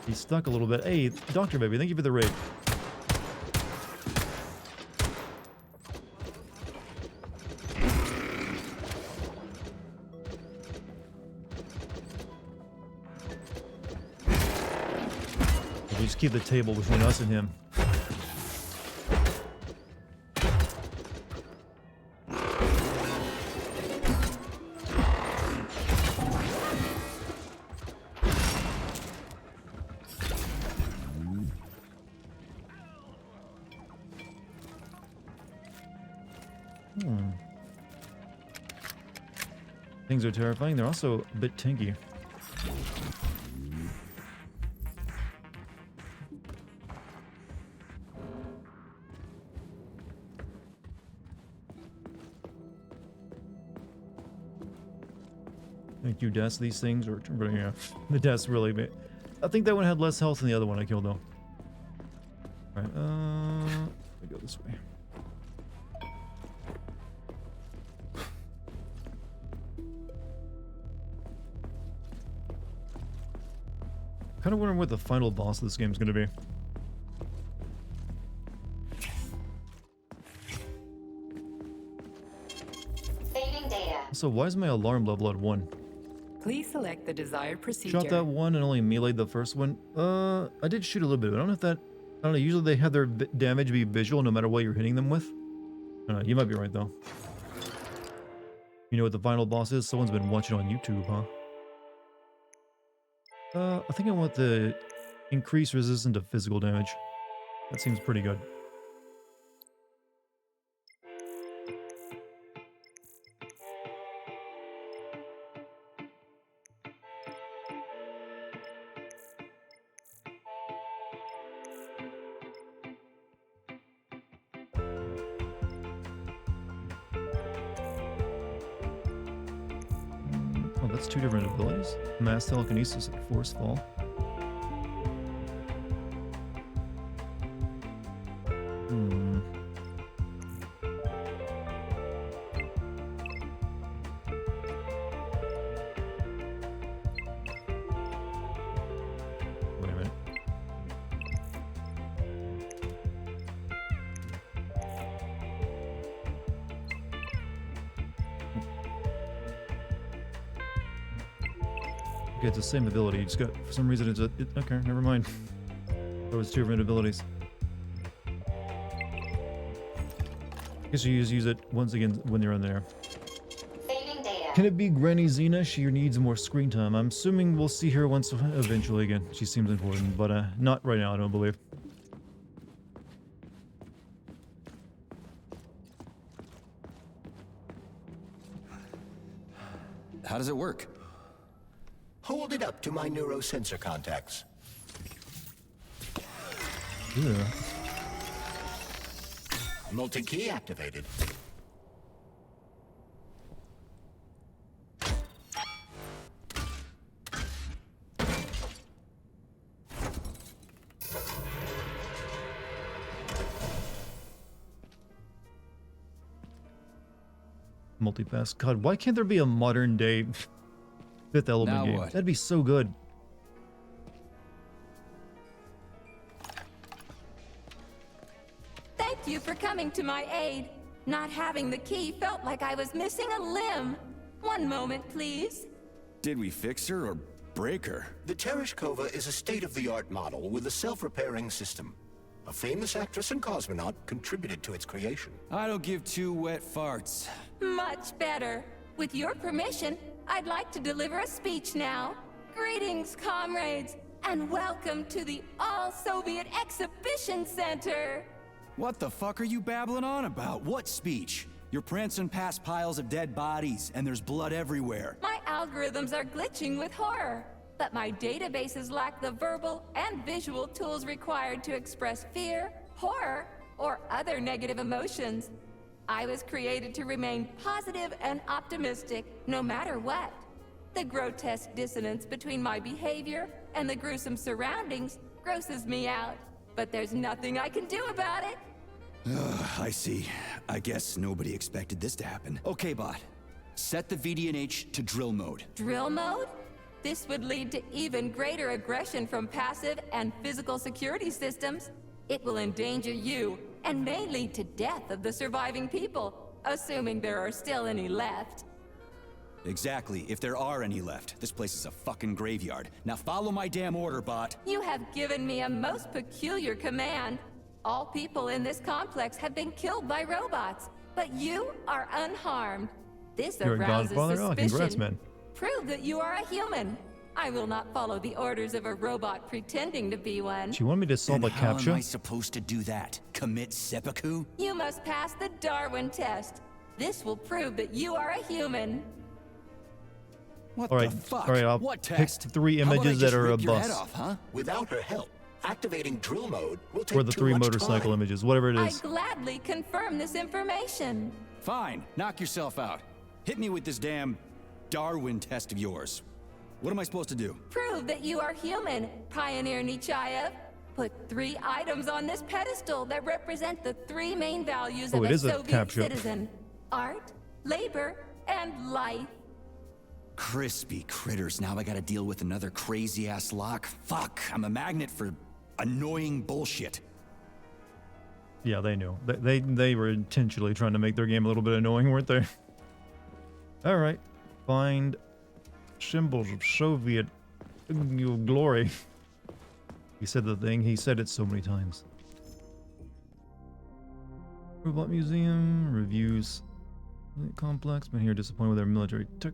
He's stuck a little bit. Hey, Doctor Baby, thank you for the raid. We just keep the table between us and him. Things are terrifying. They're also a bit tanky. Thank you, Des. These things are, yeah, the Des really big. I think that one had less health than the other one I killed, though. All right, let me go this way. Kind of wondering what the final boss of this game is going to be. Saving data. So why is my alarm level at 1? Please select the desired procedure. Shot that one and only meleeed the first one. I did shoot a little bit, but I don't know if that... I don't know, usually they have their damage be visual no matter what you're hitting them with. I don't know, you might be right, though. You know what the final boss is? Someone's been watching on YouTube, huh? I think I want the increased resistance to physical damage. That seems pretty good. Oh, that's 2 different abilities. Mass telekinesis and force fall. Wait a minute. Okay, it's the same ability. You just got, for some reason, okay, never mind. There was 2 different abilities. Guess you just use it once again when you're in there. Saving data. Can it be Granny Xena? She needs more screen time. I'm assuming we'll see her once eventually again. She seems important, but not right now, I don't believe. How does it work? Hold it up to my neurosensor contacts. Yeah. Multi-key activated. Multipass. God, why can't there be a modern day Fifth Element Now game? what? That'd be so good. Thank you for coming to my aid. Not having the key felt like I was missing a limb. One moment, please. Did we fix her or break her? The Tereshkova is a state-of-the-art model with a self-repairing system. A famous actress and cosmonaut contributed to its creation. I don't give two wet farts. Much better. With your permission, I'd like to deliver a speech now. Greetings, comrades, and welcome to the All-Soviet Exhibition Center. What the fuck are you babbling on about? What speech? You're prancing past piles of dead bodies, and there's blood everywhere. My algorithms are glitching with horror, but my databases lack the verbal and visual tools required to express fear, horror, or other negative emotions. I was created to remain positive and optimistic, no matter what. The grotesque dissonance between my behavior and the gruesome surroundings grosses me out, but there's nothing I can do about it. I see. I guess nobody expected this to happen. Okay, bot. Set the VDNH to drill mode. Drill mode? This would lead to even greater aggression from passive and physical security systems. It will endanger you, and may lead to death of the surviving people, assuming there are still any left. Exactly, if there are any left. This place is a fucking graveyard. Now follow my damn order, bot. You have given me a most peculiar command. All people in this complex have been killed by robots, but you are unharmed. This You're a arouses godfather? suspicion. Oh, congrats, man. Prove that you are a human. I will not follow the orders of a robot pretending to be one. Do you want me to solve And a how captcha? am I supposed to do that? Commit seppuku? You must pass the Darwin test. This will prove that you are a human. What All right, the fuck? all right, I'll what pick test? 3 How about I images just that are a rip your head bus. off, huh? Without her help, activating drill mode will take Or the too 3 much motorcycle time. images, whatever it I is. gladly confirm this information. Fine, knock yourself out. Hit me with this damn Darwin test of yours. What am I supposed to do? Prove that you are human, Pioneer Nechayev. Put 3 items on this pedestal that represent the 3 main values Oh, of it a is a Soviet captcha. citizen. Art, labor, and life. Crispy critters, now I gotta deal with another crazy-ass lock? Fuck, I'm a magnet for annoying bullshit. Yeah, they knew. They were intentionally trying to make their game a little bit annoying, weren't they? Alright. Find symbols of Soviet glory. He said the thing, he said it so many times. Robot Museum, reviews. Complex, been here disappointed with their military tech.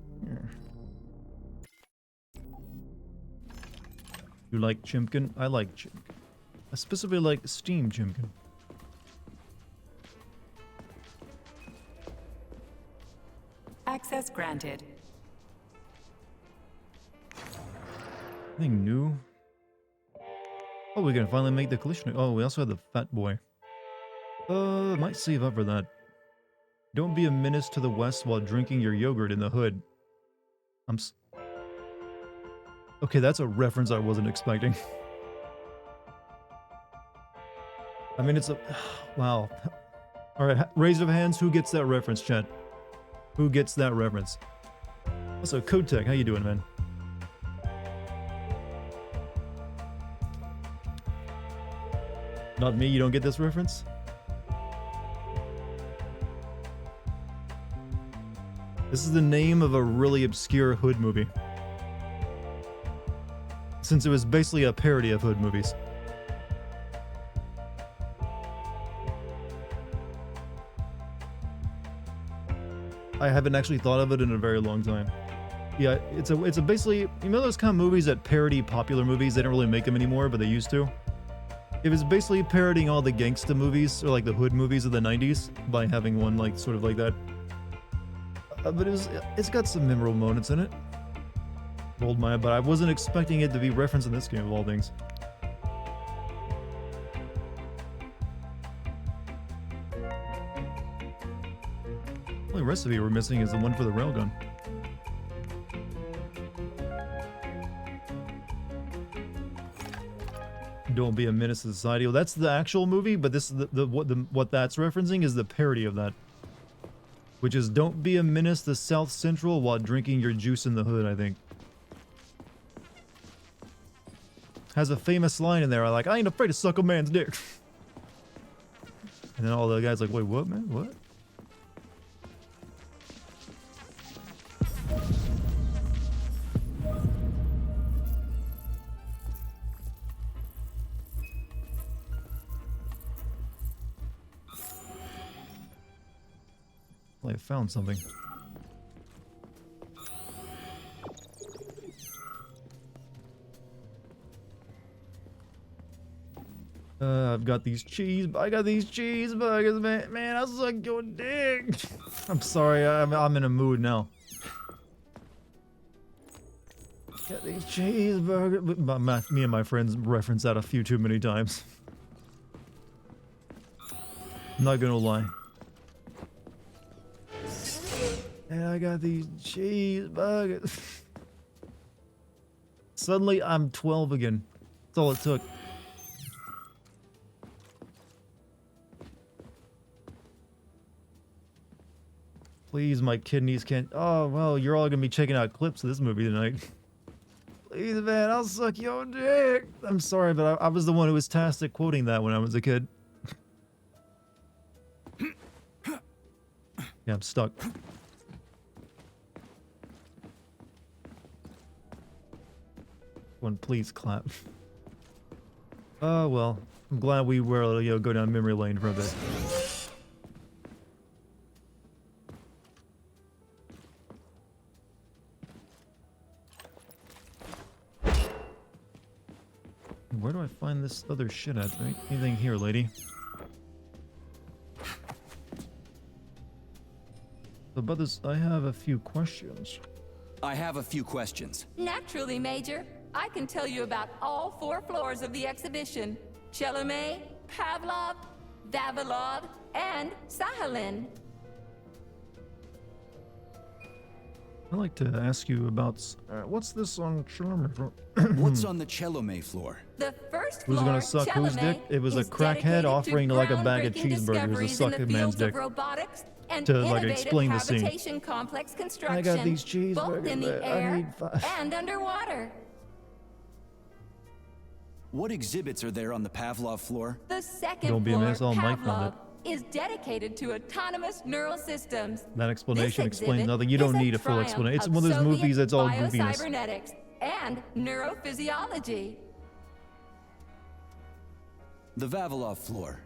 You like Chimkin? I like Chimkin. I specifically like Steam Chimkin. Access granted. Anything new? Oh, we can finally make the collision. Oh, we also have the fat boy. Might save up for that. Don't be a menace to the west while drinking your yogurt in the hood. Okay, that's a reference I wasn't expecting. I mean, it's a... Wow. Alright, raise of hands, who gets that reference, chat? Who gets that reference? Also, Code Tech, how you doing, man? Not me, you don't get this reference? This is the name of a really obscure Hood movie. Since it was basically a parody of Hood movies. I haven't actually thought of it in a very long time. Yeah, it's a basically, you know those kind of movies that parody popular movies? They don't really make them anymore, but they used to. It was basically parodying all the gangsta movies, or like the Hood movies of the 90s, by having one like sort of like that. But it's got some memorable moments in it. Rolled my, but I wasn't expecting it to be referenced in this game of all things. The only recipe we're missing is the one for the railgun. Don't be a menace to society. Well, that's the actual movie, but this is what that's referencing is the parody of that. Which is don't be a menace to South Central while drinking your juice in the hood, I think. Has a famous line in there, I ain't afraid to suck a man's dick. And then all the guys like, wait, what, man? What? Well, I found something. I've got these cheeseburgers, man. Man, I suck your dick. I'm sorry, I'm in a mood now. Got these cheeseburgers. Me and my friends reference that a few too many times. I'm not gonna lie. And I got these cheeseburgers. Suddenly, I'm 12 again. That's all it took. Please, my kidneys can't. Oh, well, you're all gonna be checking out clips of this movie tonight. Please, man, I'll suck your dick. I'm sorry, but I was the one who was tasked at quoting that when I was a kid. Yeah, I'm stuck. One, please clap. Oh, well, I'm glad we were able to, go down memory lane for a bit. Where do I find this other shit at? Right? Anything here, lady? About this, I have a few questions. I have a few questions. Naturally, Major. I can tell you about all 4 floors of the exhibition. Chelomey, Pavlov, Vavilov, and Sahalin. I'd like to ask you about what's this on Chelomey? What's on the Chelomey floor? The first Who's floor, gonna suck whose dick? It was a crackhead offering like a bag of cheeseburgers to suck a man's dick. To like explain the scene. I got these cheeseburgers. Both in the air and underwater. What exhibits are there on the Pavlov floor? The second Don't be a floor, mess, all Mike found Pavlov, is dedicated to autonomous neural systems. That explanation This explains exhibit nothing. You is don't a need a full triumph explanation. It's of one of those Soviet movies that's all goofiness. biocybernetics and neurophysiology. The Vavilov floor.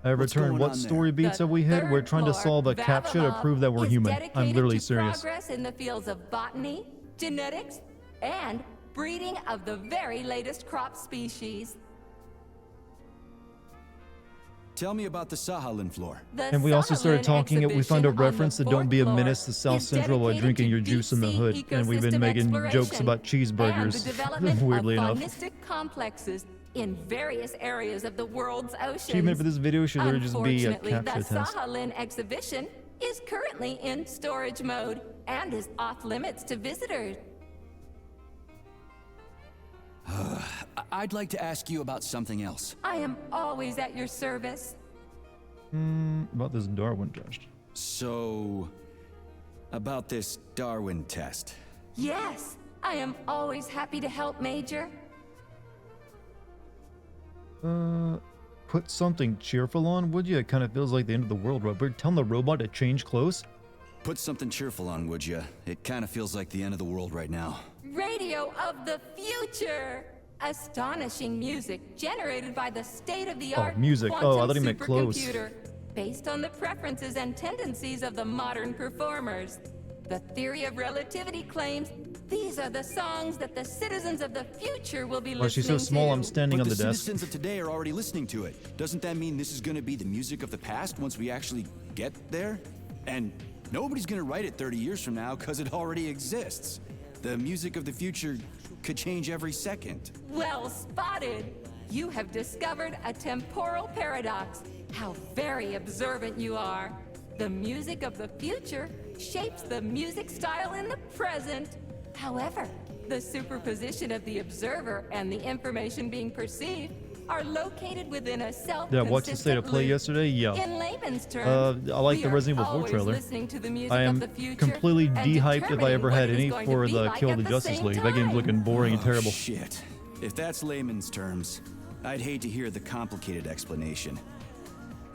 I What's returned. going What on story there? beats have we hit? third We're trying to floor, solve a CAPTCHA to Vavilov, prove that we're is human. I'm dedicated literally to serious. Progress in the fields of botany, genetics, and breeding of the very latest crop species. Tell me about the Sahalin floor. The And we also started Sahalin talking. We found a exhibition on the reference to "Don't fourth be a floor menace to South is Central while dedicated drinking to your juice in the deep-sea hood." And we've been ecosystem making jokes exploration about and the cheeseburgers. development Weirdly of enough. faunistic complexes in various areas of the world's oceans. Achievement for this video should there just be a Unfortunately, CAPTCHA the test. Sahalin exhibition is currently in storage mode and is off limits to visitors. I'd like to ask you about something else. I am always at your service. About this Darwin test. So, about this Darwin test. Yes, I am always happy to help, Major. Put something cheerful on, would you? It kind of feels like the end of the world, Robert. Telling the robot to change clothes? Put something cheerful on, would you? It kind of feels like the end of the world right now. Radio of the future! Astonishing music generated by the state-of-the-art Oh, music. quantum Oh, I thought he meant clothes. supercomputer, based on the preferences and tendencies of the modern performers. The theory of relativity claims these are the songs that the citizens of the future will be listening to. Oh, she's so small, I'm standing But on the the desk. citizens of today are already listening to it. Doesn't that mean this is going to be the music of the past once we actually get there? And nobody's going to write it 30 years from now because it already exists. The music of the future could change every second. Well spotted! You have discovered a temporal paradox. How very observant you are. The music of the future shapes the music style in the present. However, the superposition of the observer and the information being perceived are located within a self-consistent Yeah, watched the state of play loop. yesterday? Yeah. In layman's terms, I like we the are Resident Evil 4 always trailer. listening to the music I am of the future completely and de-hyped if I ever determining had what it is any going to for be the like Kill at the the Justice same League. That game's time. looking boring and terrible. Shit. If that's layman's terms, I'd hate to hear the complicated explanation.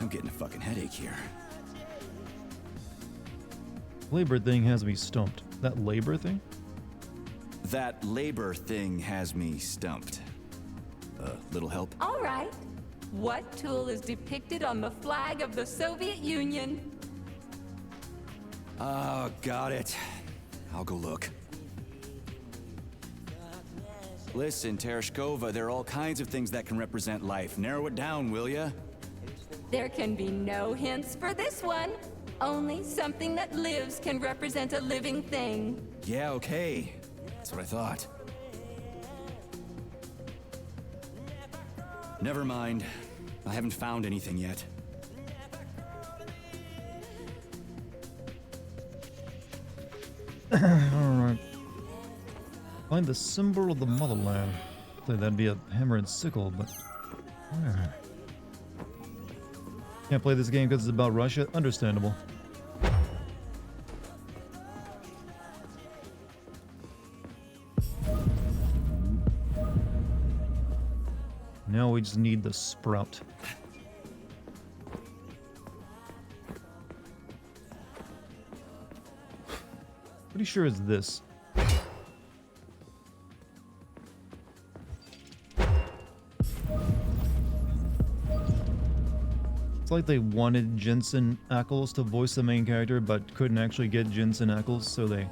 I'm getting a fucking headache here. Labor thing has me stumped. That labor thing? That labor thing has me stumped. Little help? All right. What tool is depicted on the flag of the Soviet Union? Oh, got it. I'll go look. Listen, Tereshkova, there are all kinds of things that can represent life. Narrow it down, will ya? There can be no hints for this one. Only something that lives can represent a living thing. Yeah, okay. That's what I thought. Never mind. I haven't found anything yet. Alright. Find the symbol of the motherland. I think that'd be a hammer and sickle, but where? Can't play this game because it's about Russia? Understandable. Now we just need the sprout. Pretty sure it's this. It's like they wanted Jensen Ackles to voice the main character, but couldn't actually get Jensen Ackles, so it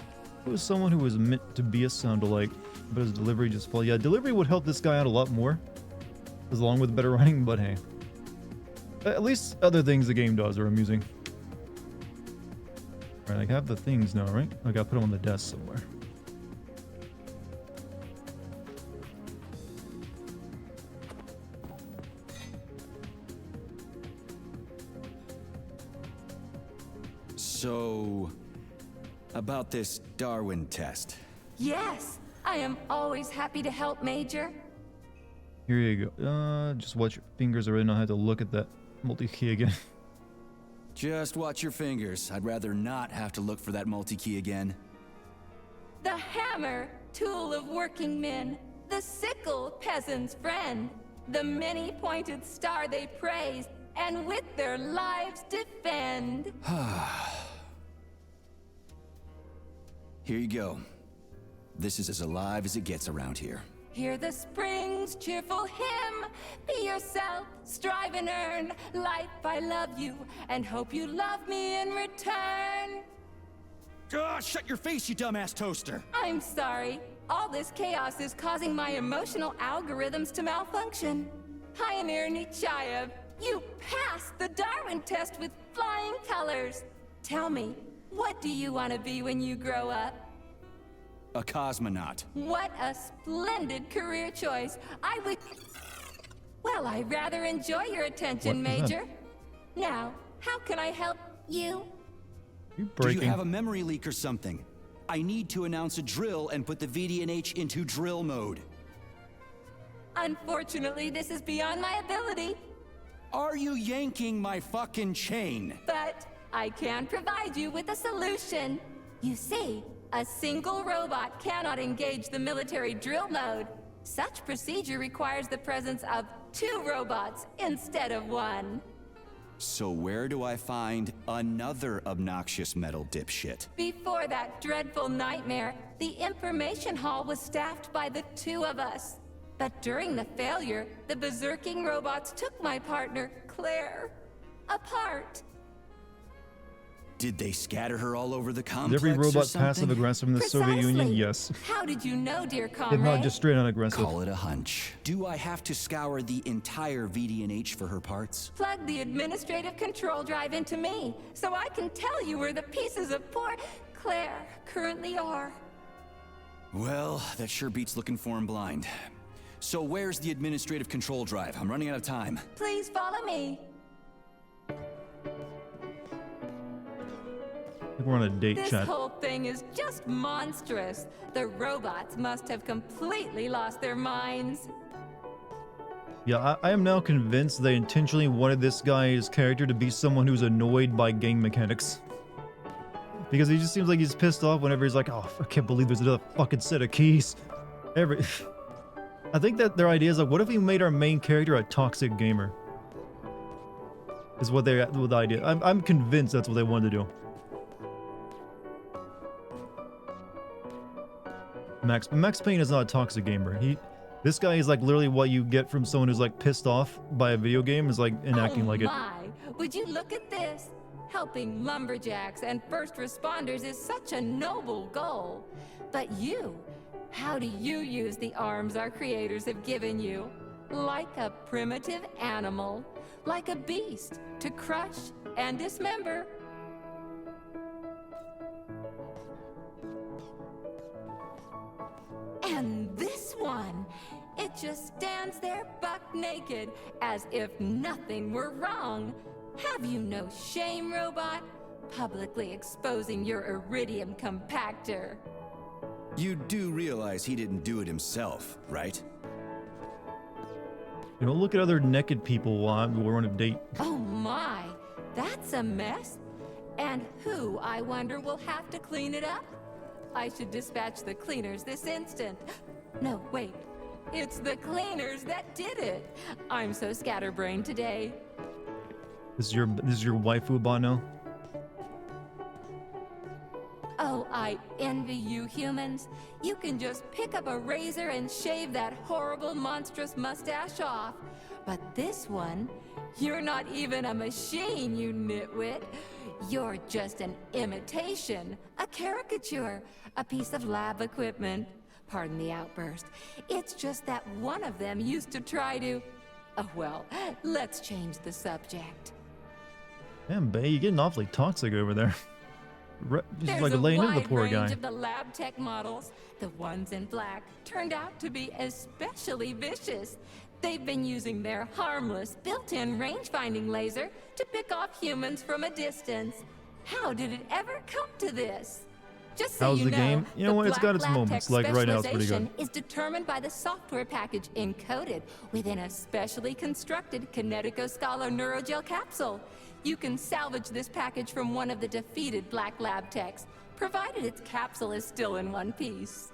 was someone who was meant to be a sound-alike, but his delivery just fell. Yeah, delivery would help this guy out a lot more, along with better writing, but hey. At least other things the game does are amusing. Alright, I have the things now, right? I gotta put them on the desk somewhere. So, about this Darwin test. Yes, I am always happy to help, Major. Here you go. Just watch your fingers. I really don't have to look at that multi-key again. Just watch your fingers. I'd rather not have to look for that multi-key again. The hammer, tool of working men. The sickle, peasant's friend. The many-pointed star they praise, and with their lives defend. Here you go. This is as alive as it gets around here. Hear the spring's cheerful hymn. Be yourself, strive and earn. Life, I love you, and hope you love me in return. Shut your face, you dumbass toaster! I'm sorry. All this chaos is causing my emotional algorithms to malfunction. Pioneer Nechayev, you passed the Darwin test with flying colors. Tell me, what do you want to be when you grow up? A cosmonaut. What a splendid career choice. I would... Well, I rather enjoy your attention, Major. Now, how can I help you? Do you have a memory leak or something? I need to announce a drill and put the VDNH into drill mode. Unfortunately, this is beyond my ability. Are you yanking my fucking chain? But I can provide you with a solution. You see, a single robot cannot engage the military drill mode. Such procedure requires the presence of 2 robots instead of 1. So where do I find another obnoxious metal dipshit? Before that dreadful nightmare, the information hall was staffed by the 2 of us. But during the failure, the berserking robots took my partner, Claire, apart. Did they scatter her all over the complex? Every robot or something? passive aggressive in the Soviet Union? Yes. How did you know, dear If comrade? not just straight on aggressive. Call it a hunch. Do I have to scour the entire VDNH for her parts? Plug the administrative control drive into me, so I can tell you where the pieces of poor Claire currently are. Well, that sure beats looking for him blind. So where's the administrative control drive? I'm running out of time. Please follow me. I think we're on a date This chat. whole thing is just monstrous. The robots must have completely lost their minds. Yeah, I am now convinced they intentionally wanted this guy's character to be someone who's annoyed by game mechanics. Because he just seems like he's pissed off whenever he's like, oh, I can't believe there's another fucking set of keys. I think that their idea is like, what if we made our main character a toxic gamer? Is what the idea. I'm convinced that's what they wanted to do. Max Payne is not a toxic gamer. This guy is like literally what you get from someone who's like pissed off by a video game, is like enacting like it. My, would you look at this? Helping lumberjacks and first responders is such a noble goal. But you, how do you use the arms our creators have given you? Like a primitive animal, like a beast, to crush and dismember. And this one, it just stands there buck naked, as if nothing were wrong. Have you no shame, robot? Publicly exposing your iridium compactor. You do realize he didn't do it himself, right? You don't look at other naked people while we're on a date. Oh my, that's a mess. And who, I wonder, will have to clean it up? I should dispatch the cleaners this instant. No, wait. It's the cleaners that did it. I'm so scatterbrained today. This is your waifu bot now? Oh, I envy you humans. You can just pick up a razor and shave that horrible, monstrous mustache off. But this one, you're not even a machine, you nitwit. You're just an imitation, a caricature, a piece of lab equipment. Pardon the outburst. It's just that one of them used to try to... Oh, well, let's change the subject. Damn, Bay, you're getting awfully toxic over there. Just like laying into the poor guy. There's a wide range of the lab tech models. The ones in black turned out to be especially vicious. They've been using their harmless, built-in range-finding laser to pick off humans from a distance. How did it ever come to this? Just so How's you the know, game? You know what? It's got its Black Lab moments. Tech Like right now, it's pretty good. specialization is determined by the software package encoded within a specially constructed Kinetico-Scala Neurogel capsule. You can salvage this package from one of the defeated Black Lab Techs, provided its capsule is still in one piece.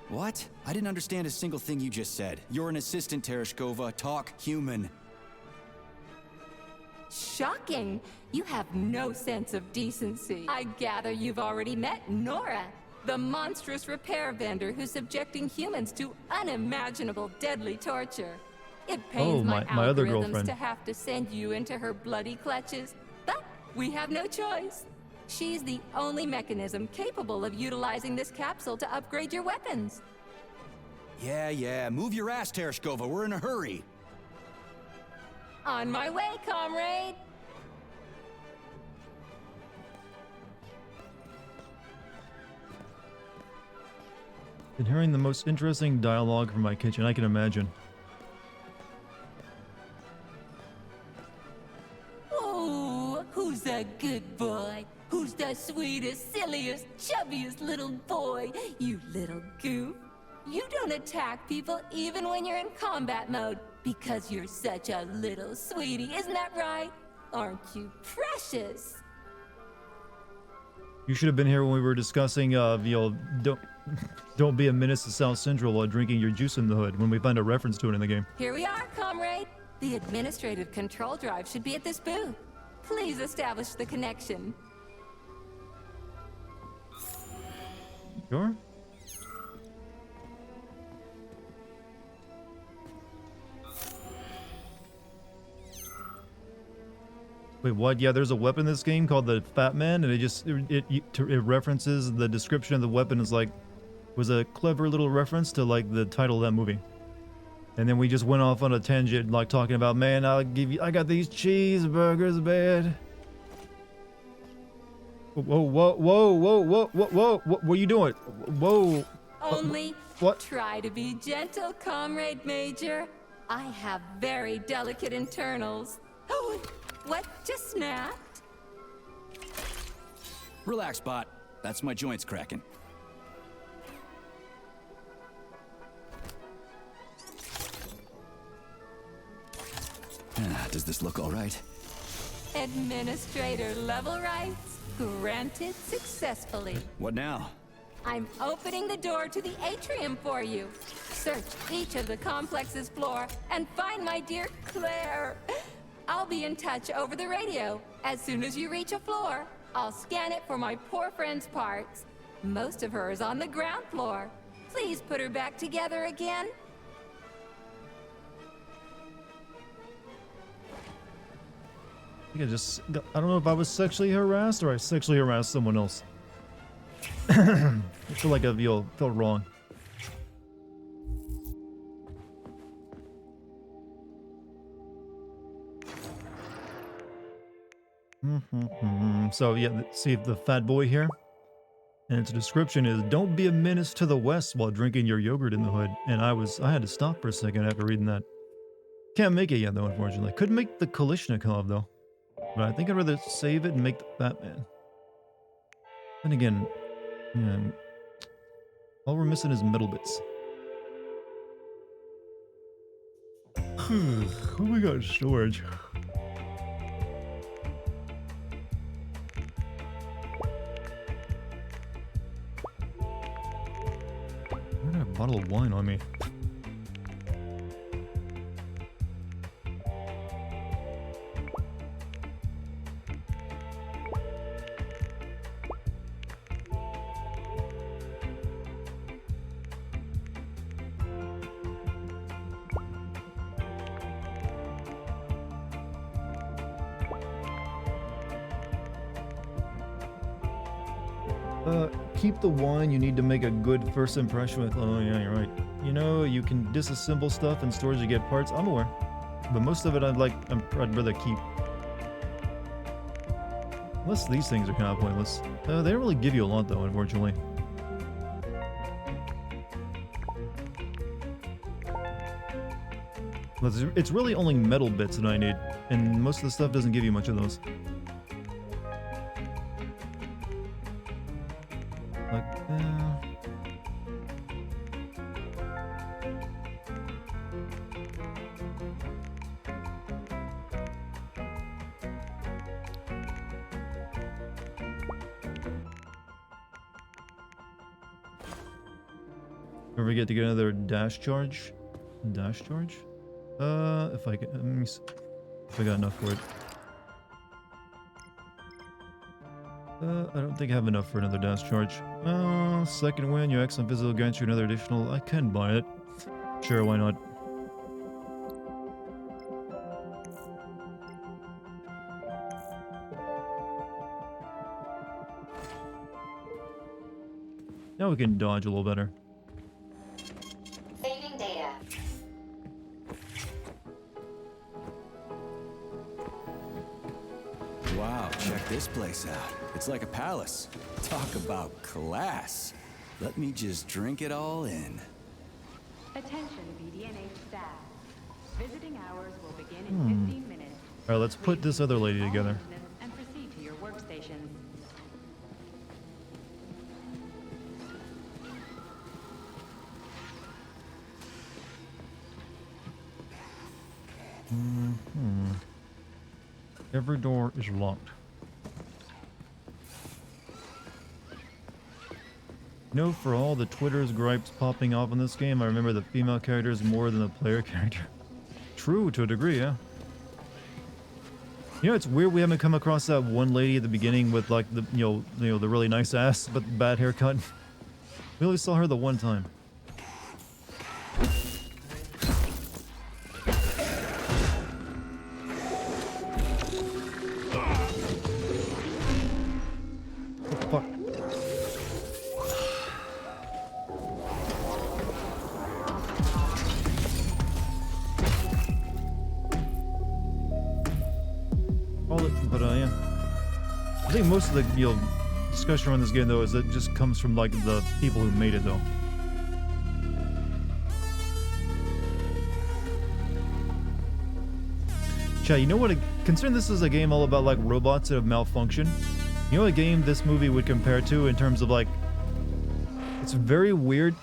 What? I didn't understand a single thing you just said. You're an assistant, Tereshkova. Talk human. Shocking! You have no sense of decency. I gather you've already met Nora, the monstrous repair vendor who's subjecting humans to unimaginable deadly torture. It pains my other algorithms girlfriend. to have to send you into her bloody clutches, but we have no choice. She's the only mechanism capable of utilizing this capsule to upgrade your weapons. Yeah, move your ass, Tereshkova. We're in a hurry. On my way, comrade! Been hearing the most interesting dialogue from my kitchen, I can imagine. Oh, who's a good boy? Who's the sweetest, silliest, chubbiest little boy? You little goof. You don't attack people even when you're in combat mode because you're such a little sweetie, isn't that right? Aren't you precious? You should have been here when we were discussing, don't be a menace to South Central while drinking your juice in the hood, when we find a reference to it in the game. Here we are, comrade. The administrative control drive should be at this booth. Please establish the connection. Sure. Wait, what? Yeah, there's a weapon in this game called the Fat Man, and it references the description of the weapon is like, was a clever little reference to like the title of that movie. And then we just went off on a tangent, like talking about, man, I got these cheeseburgers, man. Whoa, what are you doing? Whoa. Only What? try to be gentle, Comrade Major. I have very delicate internals. Oh, what just snapped? Relax, bot. That's my joints cracking. Does this look all right? Administrator level rights granted successfully. What now? I'm opening the door to the atrium for you. Search each of the complex's floor and find my dear Claire. I'll be in touch over the radio. As soon as you reach a floor, I'll scan it for my poor friend's parts. Most of her is on the ground floor. Please put her back together again. think I don't know if I was sexually harassed or I sexually harassed someone else. I feel like I felt wrong. So yeah, see the fat boy here? And its description is, don't be a menace to the West while drinking your yogurt in the hood. And I had to stop for a second after reading that. Can't make it yet though, unfortunately. Could make the Kalishnikov though. But I think I'd rather save it and make the Fat Man. Then again, yeah, all we're missing is metal bits. Oh my god, storage. I got a bottle of wine on me. Keep the wine you need to make a good first impression with. Oh yeah, you're right. You know, you can disassemble stuff in stores to get parts. I'm aware. But most of it I'd rather keep. Unless these things are kind of pointless. They don't really give you a lot though, unfortunately. It's really only metal bits that I need. And most of the stuff doesn't give you much of those. Like that. Don't forget to get another dash charge. Dash charge? If I can, let me see if I got enough for it. I don't think I have enough for another dash charge. Second win, your excellent physical grants you another additional. I can buy it. Sure, why not? Now we can dodge a little better. Saving data. Wow, check this place out. It's like a palace. Talk about class. Let me just drink it all in. Attention BDNH staff. Visiting hours will begin in 15 minutes. All right, let's put this other lady together. And proceed to your workstations. Every door is locked. You know, for all the Twitter's gripes popping off in this game, I remember the female characters more than the player character. True, to a degree, yeah. You know, it's weird we haven't come across that one lady at the beginning with like the the really nice ass but bad haircut. We only saw her the one time. Fuck. But yeah, I think most of the discussion around this game though is that it just comes from like the people who made it though. Chat, you know what? Considering this is a game all about like robots that have malfunctioned, you know what game this movie would compare to in terms of like, it's very weird.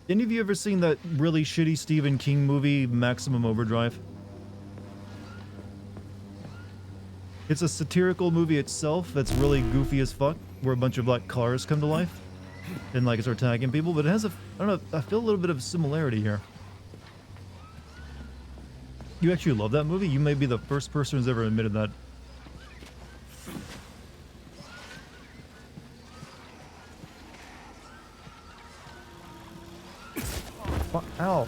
Any of you ever seen that really shitty Stephen King movie, Maximum Overdrive? It's a satirical movie itself that's really goofy as fuck, where a bunch of like cars come to life and like start attacking people, but it has I don't know, I feel a little bit of similarity here. You actually love that movie? You may be the first person who's ever admitted that. Ow.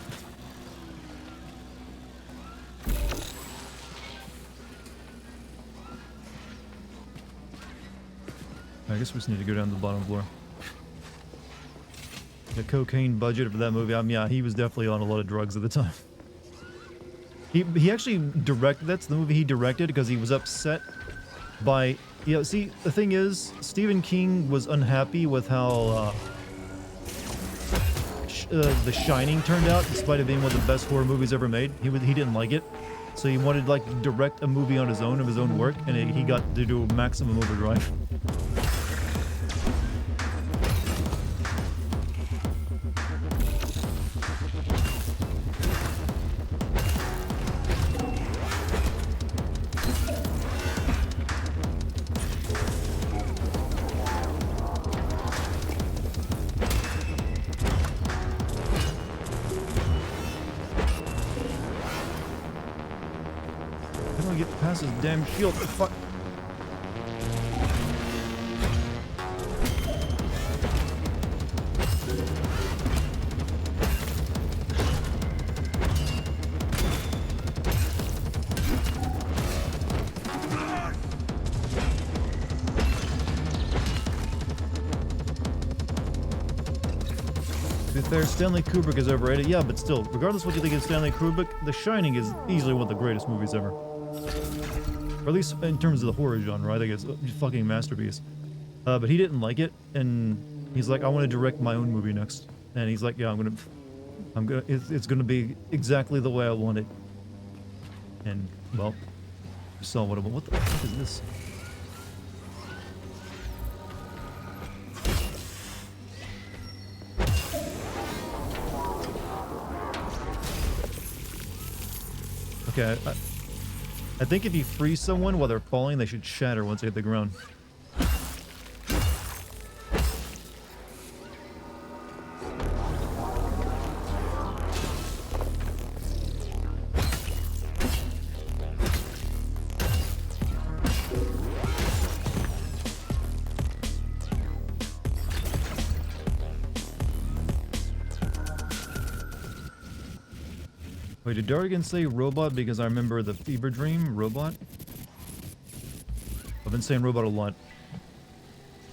I guess we just need to go down to the bottom floor. The cocaine budget for that movie. Yeah, he was definitely on a lot of drugs at the time. He actually directed. That's the movie he directed because he was upset by. Yeah, see, the thing is, Stephen King was unhappy with how The Shining turned out, despite it being one of the best horror movies ever made. He didn't like it, so he wanted to like direct a movie on his own of his own work, and he got to do maximum overdrive. Past his damn shield. Fuck. To be fair, Stanley Kubrick is overrated. Yeah, but still, regardless of what you think of Stanley Kubrick, The Shining is easily one of the greatest movies ever. Or at least in terms of the horror genre, I think it's a fucking masterpiece. But he didn't like it, and he's like, I want to direct my own movie next. And he's like, yeah, it's gonna be exactly the way I want it. And, well, you saw what the fuck is this? Okay, I think if you freeze someone while they're falling, they should shatter once they hit the ground. Wait, did Dartigan say robot because I remember the fever dream? Robot? I've been saying robot a lot.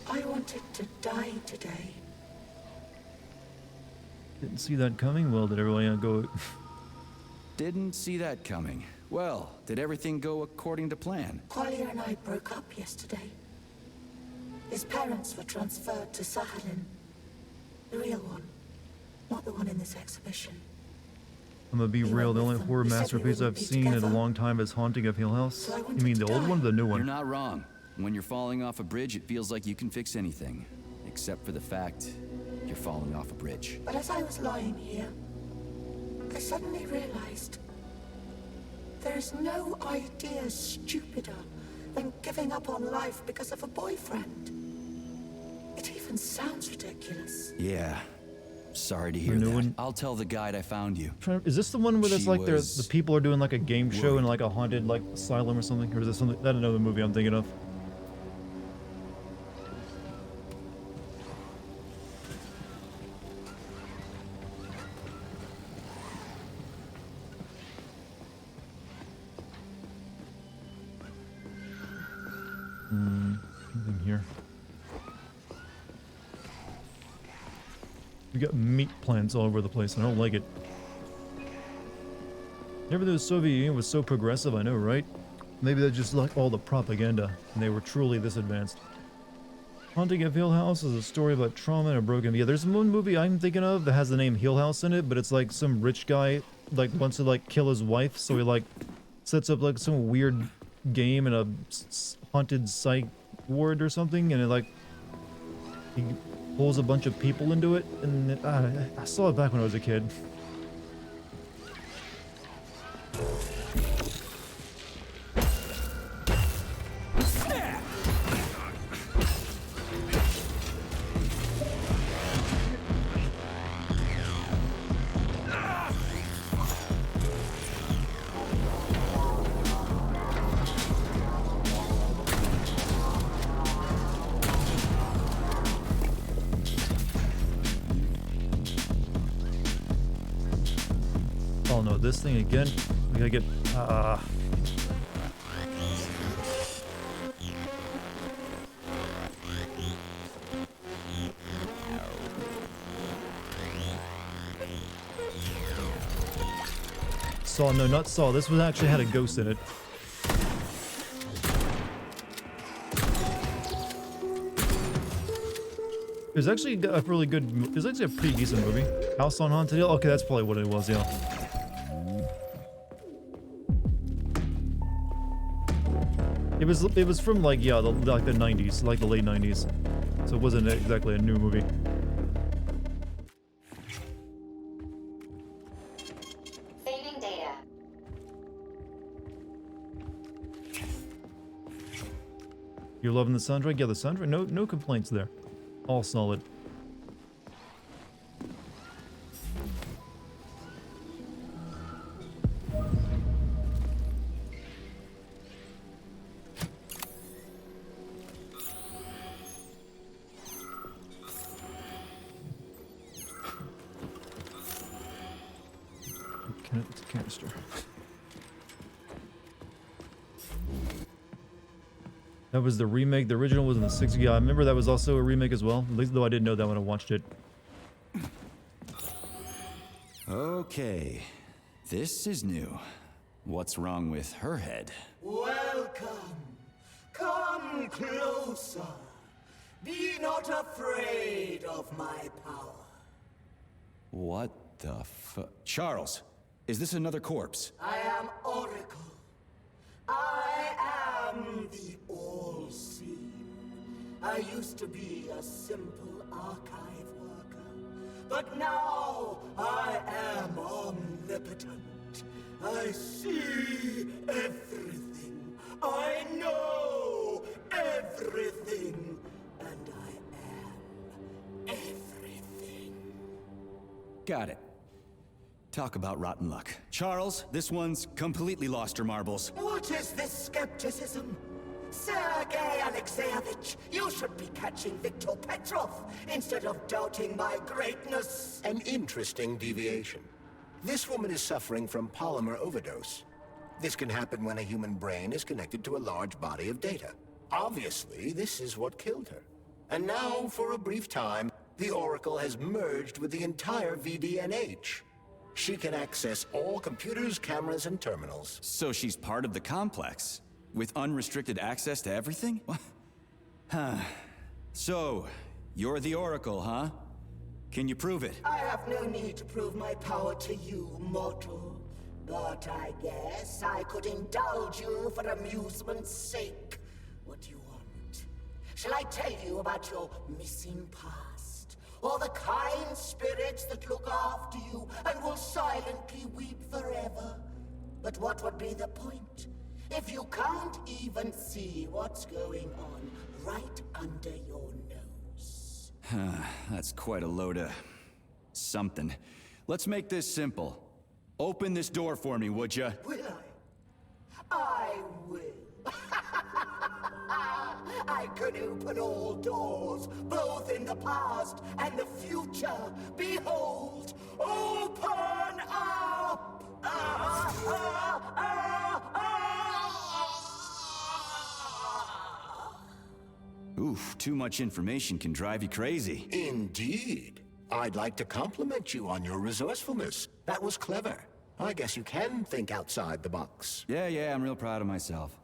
I wanted to die today. Didn't see that coming? Well, did everyone go... Didn't see that coming. Well, did everything go according to plan? Collier and I broke up yesterday. His parents were transferred to Sakhalin. The real one, not the one in this exhibition. I'm gonna be real, the only horror masterpiece I've seen in a long time is Haunting of Hill House. You mean the old one or the new one? You're not wrong. When you're falling off a bridge, it feels like you can fix anything. Except for the fact you're falling off a bridge. But as I was lying here, I suddenly realized there is no idea stupider than giving up on life because of a boyfriend. It even sounds ridiculous. Yeah. Sorry to hear that. One? I'll tell the guide I found you. Is this the one where there's like the people are doing like a game show in like a haunted like asylum or something? Or is this something? That's another movie I'm thinking of. Anything here? We got meat plants all over the place. I don't like it. Never knew the Soviet Union was so progressive, I know, right? Maybe they're just like all the propaganda, and they were truly this advanced. Haunting of Hill House is a story about trauma and a broken... Yeah, there's one movie I'm thinking of that has the name Hill House in it, but it's like some rich guy like wants to like kill his wife, so he like sets up like some weird game in a haunted psych ward or something, and it like... He pulls a bunch of people into it, and I saw it back when I was a kid. Oh no, this thing again. We gotta get... Saw, no, not Saw. This one actually had a ghost in it. It was actually a really good. It was actually a pretty decent movie. House on Haunted Hill. Okay, that's probably what it was. Yeah. It was from like like the 90s, like the late 90s. So it wasn't exactly a new movie. Saving data. You're loving the soundtrack? Yeah, the soundtrack. No complaints there. All solid. It's a canister. That was the remake. The original was in the 60s. Yeah, I remember that was also a remake as well. At least though I didn't know that when I watched it. Okay. This is new. What's wrong with her head? Welcome. Come closer. Be not afraid of my power. What the fu- Charles, is this another corpse? I am Oracle. I am the all-seeing. I used to be a simple archive worker, but now I am omnipotent. I see everything. I know everything. And I am everything. Got it. Talk about rotten luck. Charles, this one's completely lost her marbles. What is this skepticism? Sergei Alexeyevich, you should be catching Viktor Petrov instead of doubting my greatness. An interesting deviation. This woman is suffering from polymer overdose. This can happen when a human brain is connected to a large body of data. Obviously, this is what killed her. And now, for a brief time, the Oracle has merged with the entire VDNH. She can access all computers, cameras, and terminals. So she's part of the complex, with unrestricted access to everything? What? Huh. So, you're the Oracle, huh? Can you prove it? I have no need to prove my power to you, mortal. But I guess I could indulge you for amusement's sake. What do you want? Shall I tell you about your missing past? Or the kind spirits that look after you and will silently weep forever? But what would be the point if you can't even see what's going on right under your nose? That's quite a load of something. Let's make this simple. Open this door for me, would ya? Will I? I will. I can open all doors, both in the past and the future. Behold, open up! Oof, too much information can drive you crazy. Indeed. I'd like to compliment you on your resourcefulness. That was clever. I guess you can think outside the box. Yeah, I'm real proud of myself.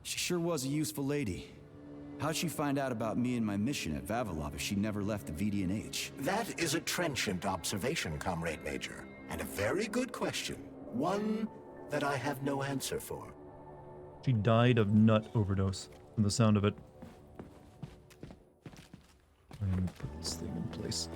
She sure was a useful lady. How'd she find out about me and my mission at Vavilov if she never left the VDNH? That is a trenchant observation, Comrade Major. And a very good question. One that I have no answer for. She died of nut overdose, from the sound of it. I'm gonna put this thing in place.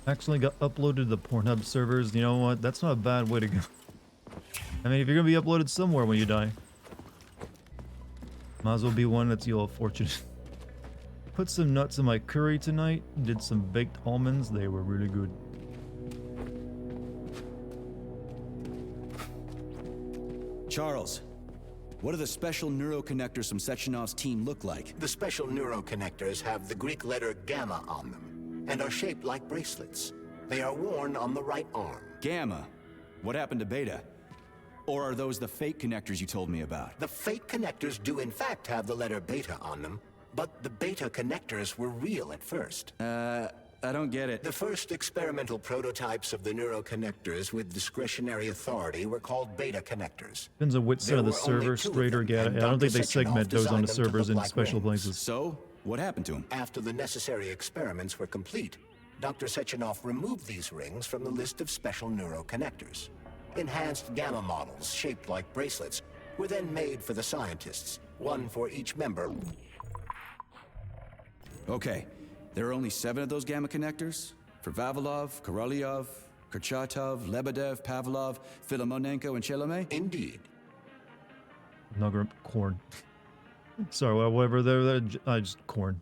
Actually got uploaded to the Pornhub servers. You know what? That's not a bad way to go. I mean, if you're gonna be uploaded somewhere when you die, might as well be one that's you all fortunate. Put some nuts in my curry tonight. Did some baked almonds. They were really good. Charles, what do the special neuroconnectors from Sechenov's team look like? The special neuroconnectors have the Greek letter gamma on them, and are shaped like bracelets. They are worn on the right arm. Gamma? What happened to Beta? Or are those the fake connectors you told me about? The fake connectors do in fact have the letter beta on them, but the beta connectors were real at first. I don't get it. The first experimental prototypes of the neuroconnectors with discretionary authority were called beta connectors. Depends on which side of the server, straight or gata. I don't think they segment those on the servers in special places. So, what happened to him? After the necessary experiments were complete, Dr. Sechenov removed these rings from the list of special neuroconnectors. Enhanced gamma models, shaped like bracelets, were then made for the scientists, one for each member. Okay, there are only 7 of those gamma connectors? For Vavilov, Korolyov, Kurchatov, Lebedev, Pavlov, Filimonenko, and Chelome? Indeed. Nugger corn. Sorry, whatever. They're just corn.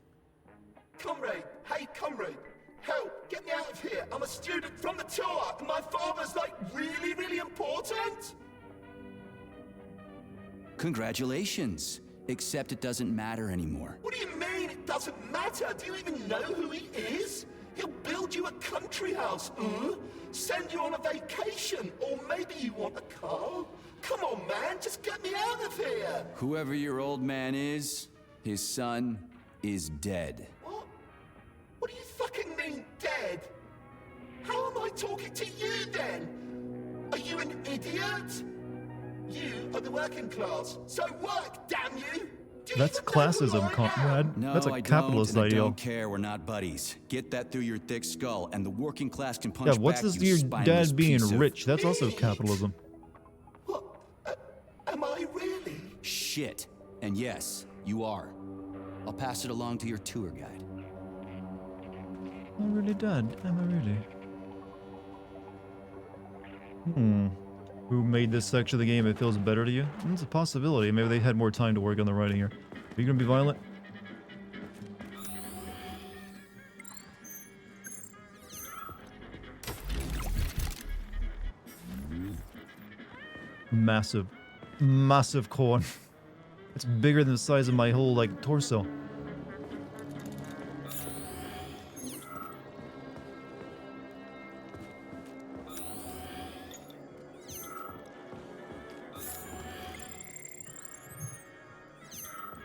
Comrade! Hey, comrade! Help! Get me out of here! I'm a student from the tour, and my father's like really, really important! Congratulations! Except it doesn't matter anymore. What do you mean it doesn't matter? Do you even know who he is? He'll build you a country house, send you on a vacation, or maybe you want a car? Come on, man, just get me out of here! Whoever your old man is, his son is dead. What? What do you fucking mean, dead? How am I talking to you, then? Are you an idiot? You are the working class, so work, damn you! That's classism, comrade. No, That's a capitalist I ideal. don't care. We're not buddies. Get that through your thick skull, and the working class can punch Yeah, what's back, this you your spineless dad being piece of rich? That's also capitalism. What? Am I really? shit. And yes, you are. I'll pass it along to your tour guide. Am I really dead? Am I really? Who made this section of the game? It feels better to you? It's a possibility. Maybe they had more time to work on the writing here. Are you gonna be violent? Massive. Massive corn. It's bigger than the size of my whole, like, torso.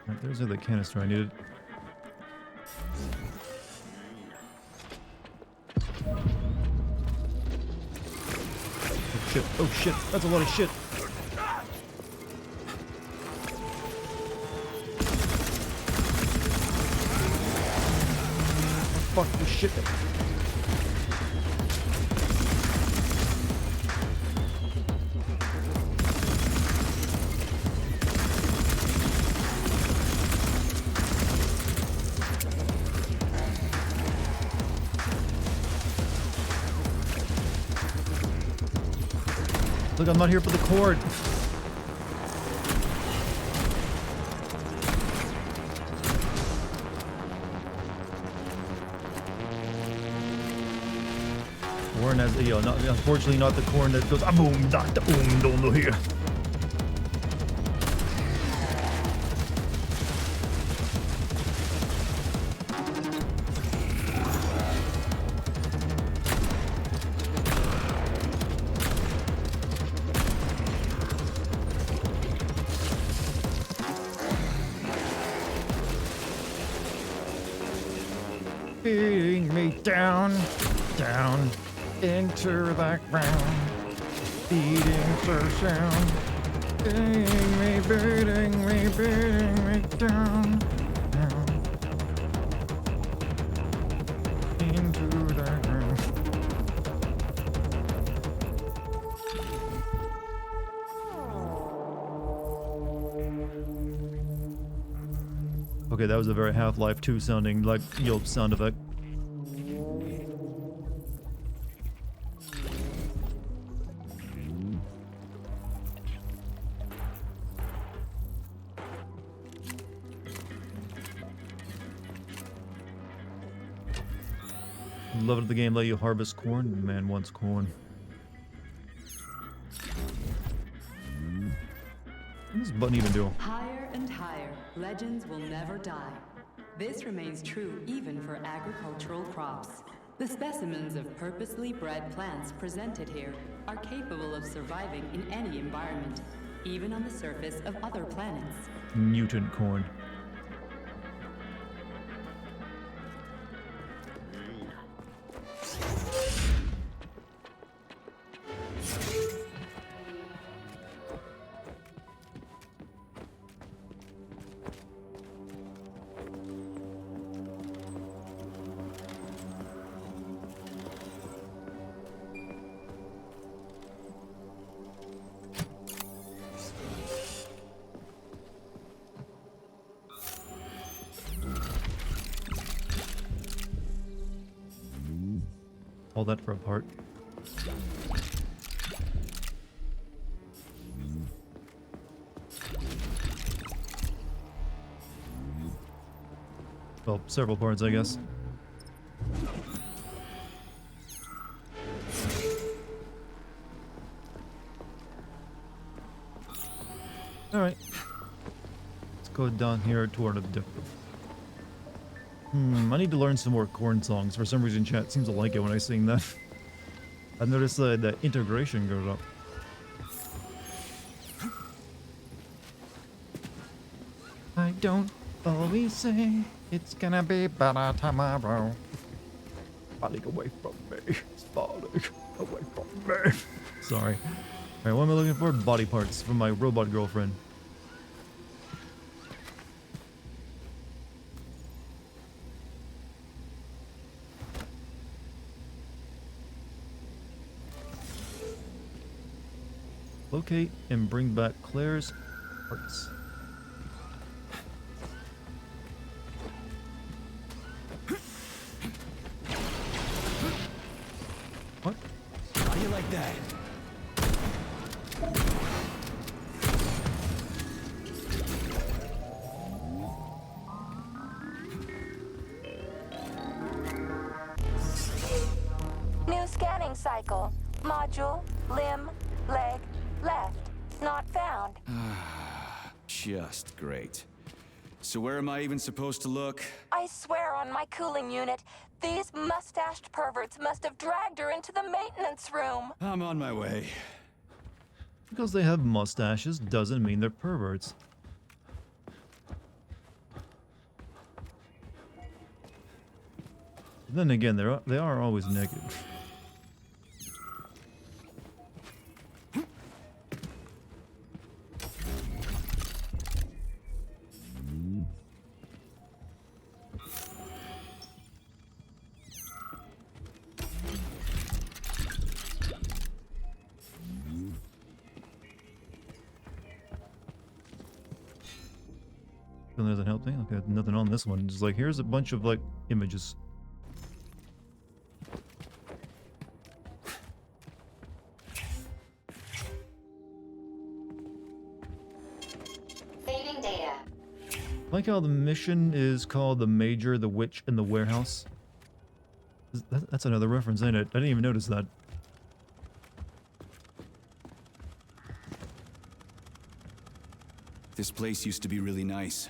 Right, there's the other canister I needed. Oh shit, oh shit, that's a lot of shit. Oh, fuck this shit. Look, I'm not here for the cord. Corn has, you know, unfortunately not the corn that goes, boom, da, da, boom, don't know here. Beating me down, down into the ground. Beating so sound. Beating me down, down into the ground. Okay, that was a very Half-Life 2 sounding, like, yield sound effect. Love it the game let you harvest corn. Man wants corn. What does this button even do? Higher and higher, legends will never die. This remains true even for agricultural crops. The specimens of purposely bred plants presented here are capable of surviving in any environment, even on the surface of other planets. Mutant corn. All that for a part. Well, several parts, I guess. Alright. Let's go down here toward objective. I need to learn some more corn songs. For some reason, chat seems to like it when I sing that. I've noticed that integration goes up. I don't always say it's gonna be better tomorrow. Falling away from me. It's falling away from me. Sorry. Alright, what am I looking for? Body parts from my robot girlfriend. Locate and bring back Claire's parts. What? How do you like that? New scanning cycle. Module, limb, leg, left. Not found. Just great. So where am I even supposed to look? I swear on my cooling unit, these mustached perverts must have dragged her into the maintenance room. I'm on my way. Because they have mustaches doesn't mean they're perverts. Then again, they are always naked. Doesn't help me. Okay, nothing on this one. Just like, here's a bunch of like images. Saving data. I like how the mission is called The Major, the Witch, and the Warehouse. That's another reference, ain't it? I didn't even notice that. This place used to be really nice.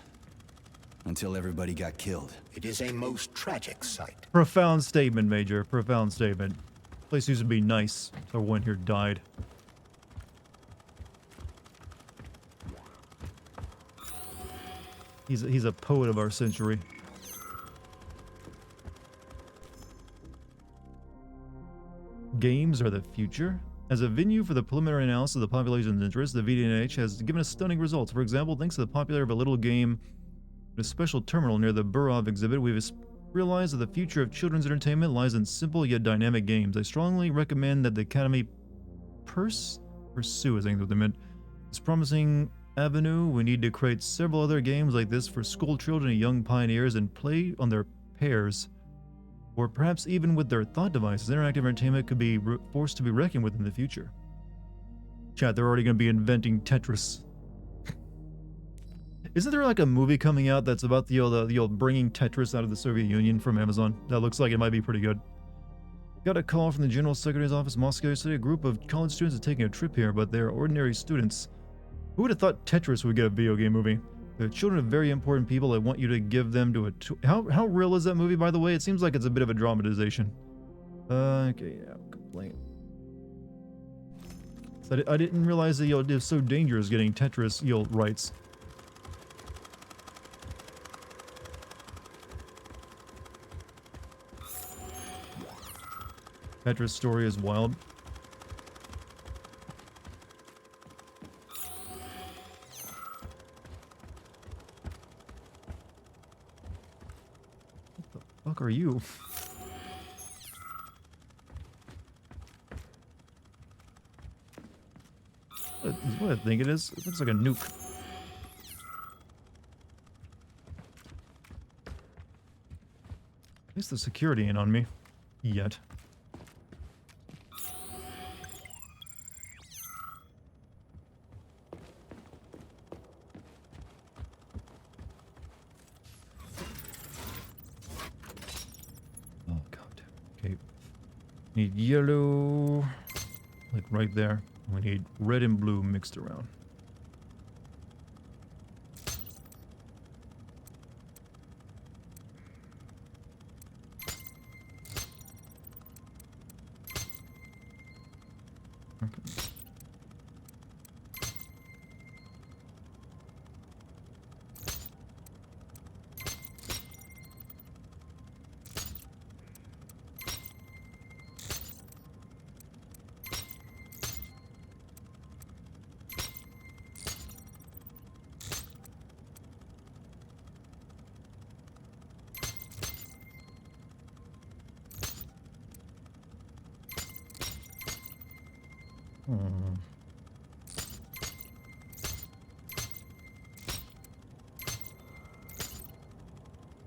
Until everybody got killed. It is a most tragic sight. Profound statement, Major. Profound statement. Place used to be nice. So everyone here died. He's a poet of our century. Games are the future. As a venue for the preliminary analysis of the population's interest, the VDNH has given us stunning results. For example, thanks to the popularity of a little game in a special terminal near the Burov exhibit, we've realized that the future of children's entertainment lies in simple yet dynamic games. I strongly recommend that the Academy pursue, I think what they meant, this promising avenue. We need to create several other games like this for school children and young pioneers and play on their pairs. Or perhaps even with their thought devices. Interactive entertainment could be forced to be reckoned with in the future. Chat, they're already going to be inventing Tetris. Isn't there like a movie coming out that's about the old bringing Tetris out of the Soviet Union from Amazon? That looks like it might be pretty good. Got a call from the General Secretary's office, Moscow City. A group of college students are taking a trip here, but they're ordinary students. Who would have thought Tetris would get a video game movie? The children are very important people. I want you to give them to a... How real is that movie, by the way? It seems like it's a bit of a dramatization. Okay, yeah, complaint. So I didn't realize that it was so dangerous getting Tetris rights. Tetris story is wild. What the fuck are you? What I think it is. It looks like a nuke. At least the security ain't on me. Yet. Oh god. Okay. Need yellow. Like right there. We need red and blue mixed around. Okay.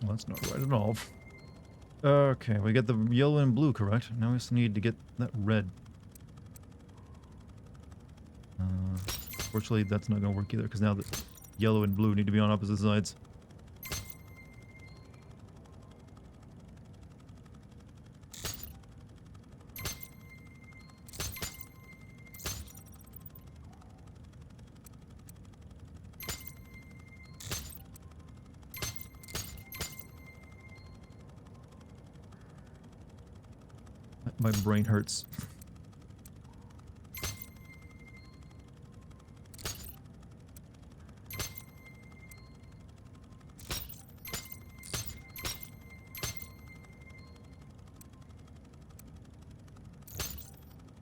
Well, that's not right at all. Okay, we get the yellow and blue correct. Now we just need to get that red. Fortunately, that's not going to work either, because now the yellow and blue need to be on opposite sides. My brain hurts.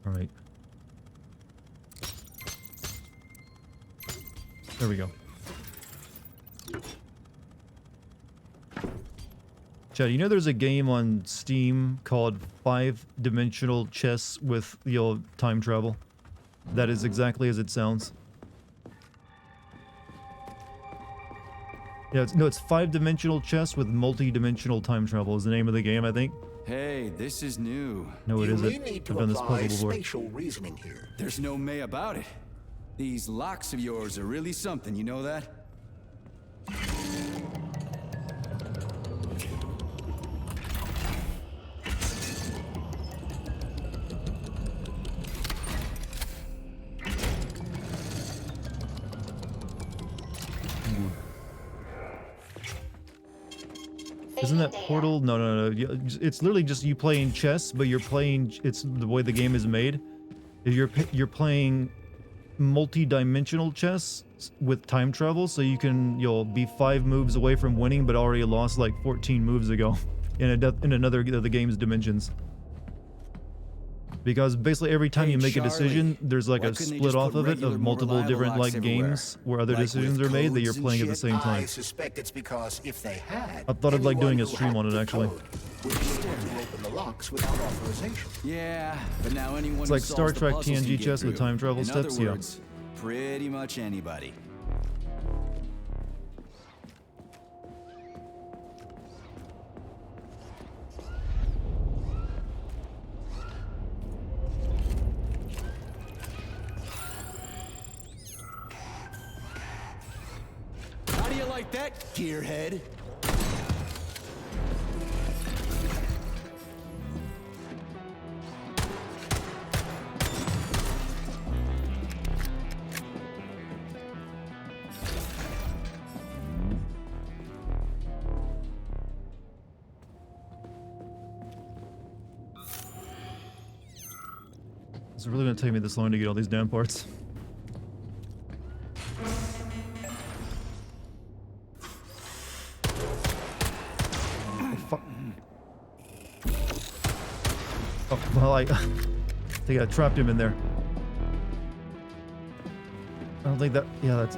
All right. There we go. Chad, you know there's a game on Steam called 5-Dimensional Chess with time travel? That is exactly as it sounds. Yeah, it's 5-Dimensional Chess with multi-dimensional time travel is the name of the game, I think. Hey, this is new. No, it You isn't. may need to I've done this apply puzzle before. spatial reasoning here. There's no may about it. These locks of yours are really something, you know that? Isn't that Portal? No. It's literally just you playing chess, but you're playing. It's the way the game is made. You're playing multi-dimensional chess with time travel, so you'll be 5 moves away from winning, but already lost like 14 moves ago in another of the game's dimensions. Because basically every time you make a decision, there's like a split off of it of multiple different like games where other decisions are made that you're playing at the same time. I suspect it's because if they had, I thought of like doing a anyone who stream on hacked it the actually. code would be able to open the locks without authorization. Yeah, but now anyone It's who like solves Star the Trek puzzles can TNG get chess with through. time travel In steps, other yeah. words, pretty much anybody. How do you like that, gearhead? It's really gonna take me this long to get all these damn parts. Oh, fuck. Oh, well, I think I trapped him in there. I don't think that... Yeah, that's...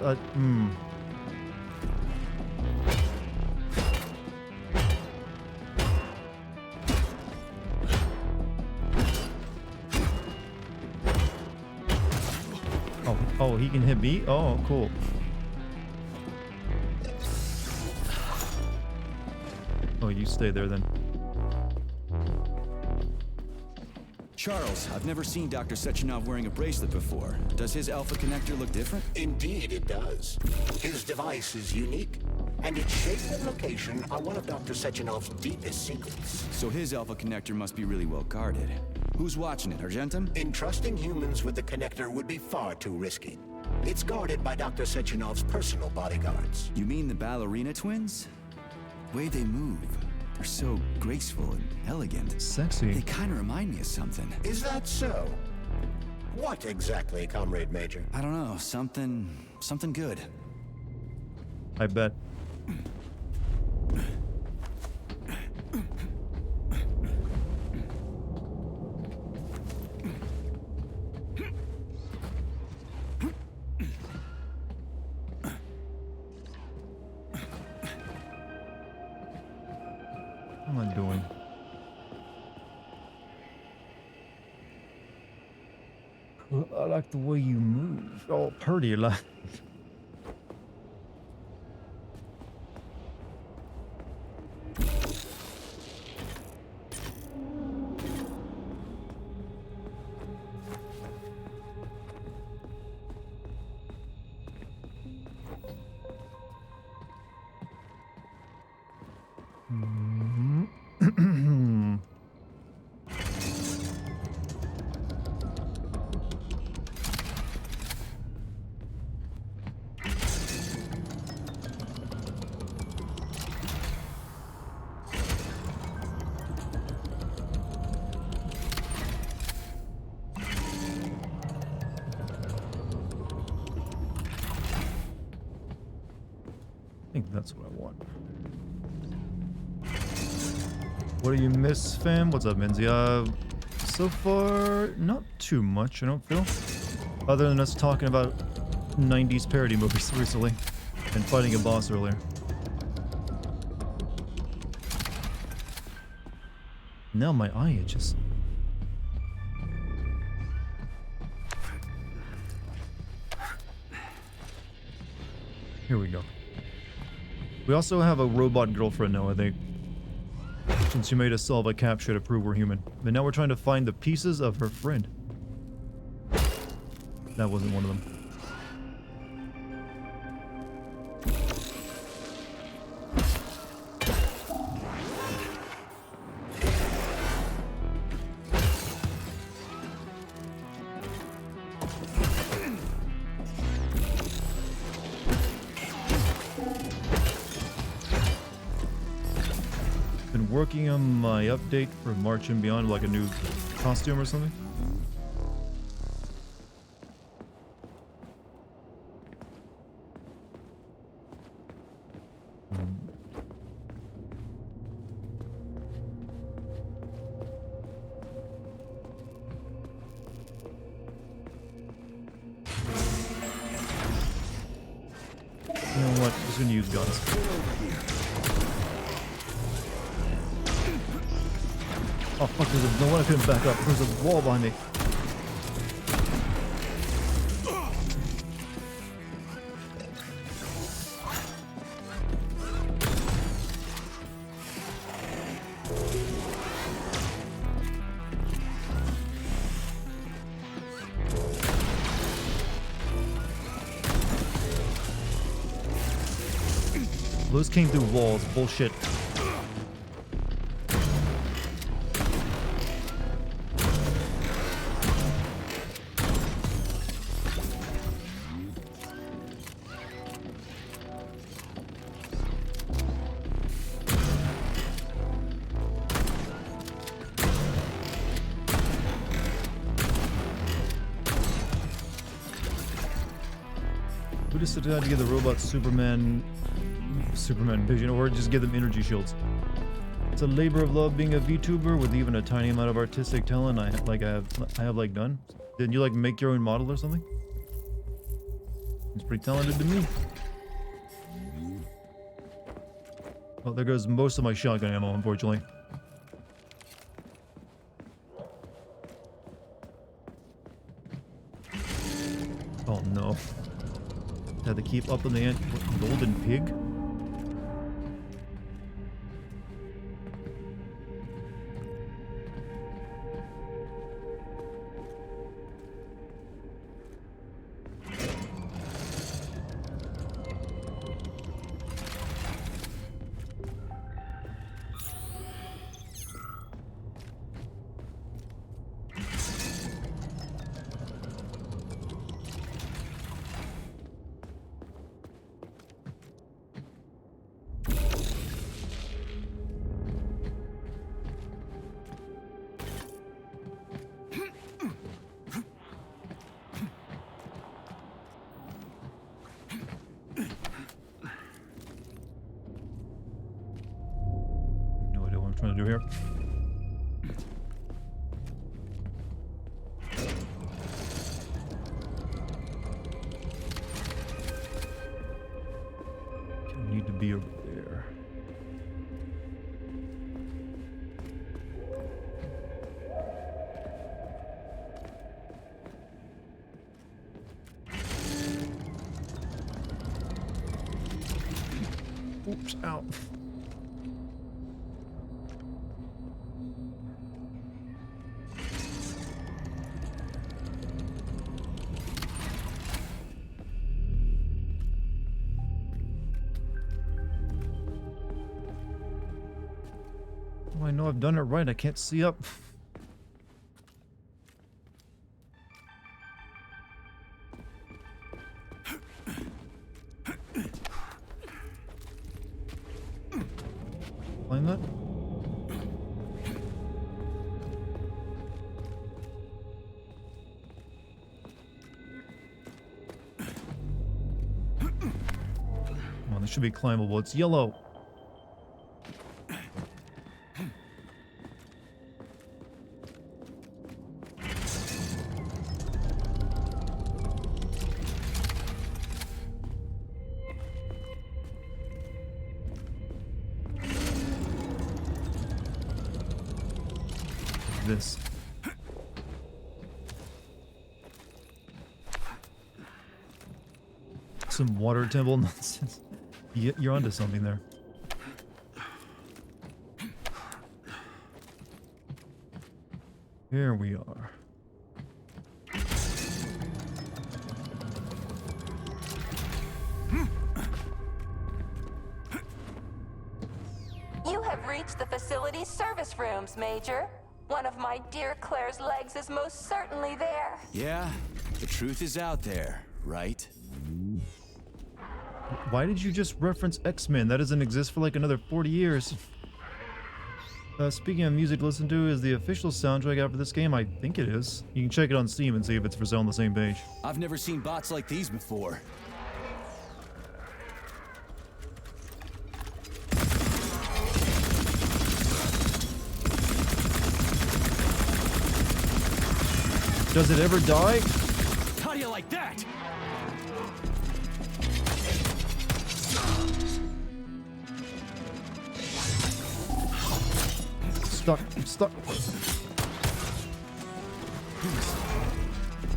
Oh, he can hit me? Oh, cool. Oh, you stay there then. Charles, I've never seen Dr. Sechenov wearing a bracelet before. Does his alpha connector look different? Indeed, it does. His device is unique, and its shape and location are one of Dr. Sechenov's deepest secrets. So his alpha connector must be really well guarded. Who's watching it, Argentum? Entrusting humans with the connector would be far too risky. It's guarded by Dr. Sechenov's personal bodyguards. You mean the ballerina twins? The way they move. They're so graceful and elegant. Sexy. They kind of remind me of something. Is that so? What exactly, Comrade Major? I don't know. Something good. I bet. What am I doing? I like the way you move. Oh, pretty like. I think that's what I want. What do you miss, fam? What's up, Minzy? So far, not too much, I don't feel. Other than us talking about 90s parody movies recently and fighting a boss earlier. Now my eye itches. Here we go. We also have a robot girlfriend now, I think. Since she made us solve a captcha to prove we're human. But now we're trying to find the pieces of her friend. That wasn't one of them. Working on my update for March and Beyond, like a new costume or something. You know what? I'm just gonna use guns. Oh fuck, there's no one I couldn't back up. There's a wall behind me. Those came through walls. Bullshit. just decide to give the robots Superman vision, or just give them energy shields. It's a labor of love being a VTuber with even a tiny amount of artistic talent. I have like none. Didn't you like make your own model or something? It's pretty talented to me. Well, there goes most of my shotgun ammo, unfortunately. Oh no. Had to keep up in the golden pig? Trying to do here. Need to be over there. Oops, ow. Oh, I know I've done it right. I can't see up. Find that? Come on, this should be climbable. It's yellow. This. Some water temple nonsense. You're onto something there. Here we are. You have reached the facility's service rooms, Major. One of my dear Claire's legs is most certainly there. Yeah, the truth is out there, right? Why did you just reference X-Men? That doesn't exist for like another 40 years. Speaking of music to listen to, is the official soundtrack out for this game? I think it is. You can check it on Steam and see if it's for sale on the same page. I've never seen bots like these before. Does it ever die? How do you like that? Stuck. I'm stuck.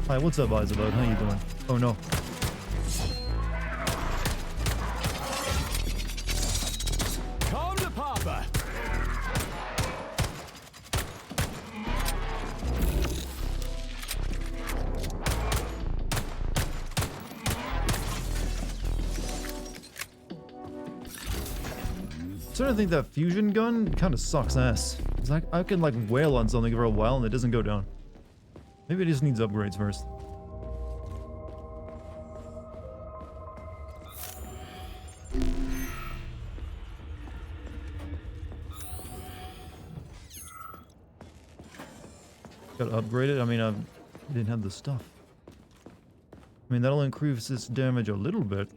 Hi, what's up, Isabel? How you doing? Oh no. Come to Papa. I'm starting to think that fusion gun kind of sucks ass. It's like I can like wail on something for a while and it doesn't go down. Maybe it just needs upgrades first. Gotta upgrade it. I mean, I didn't have the stuff. I mean, that'll increase its damage a little bit.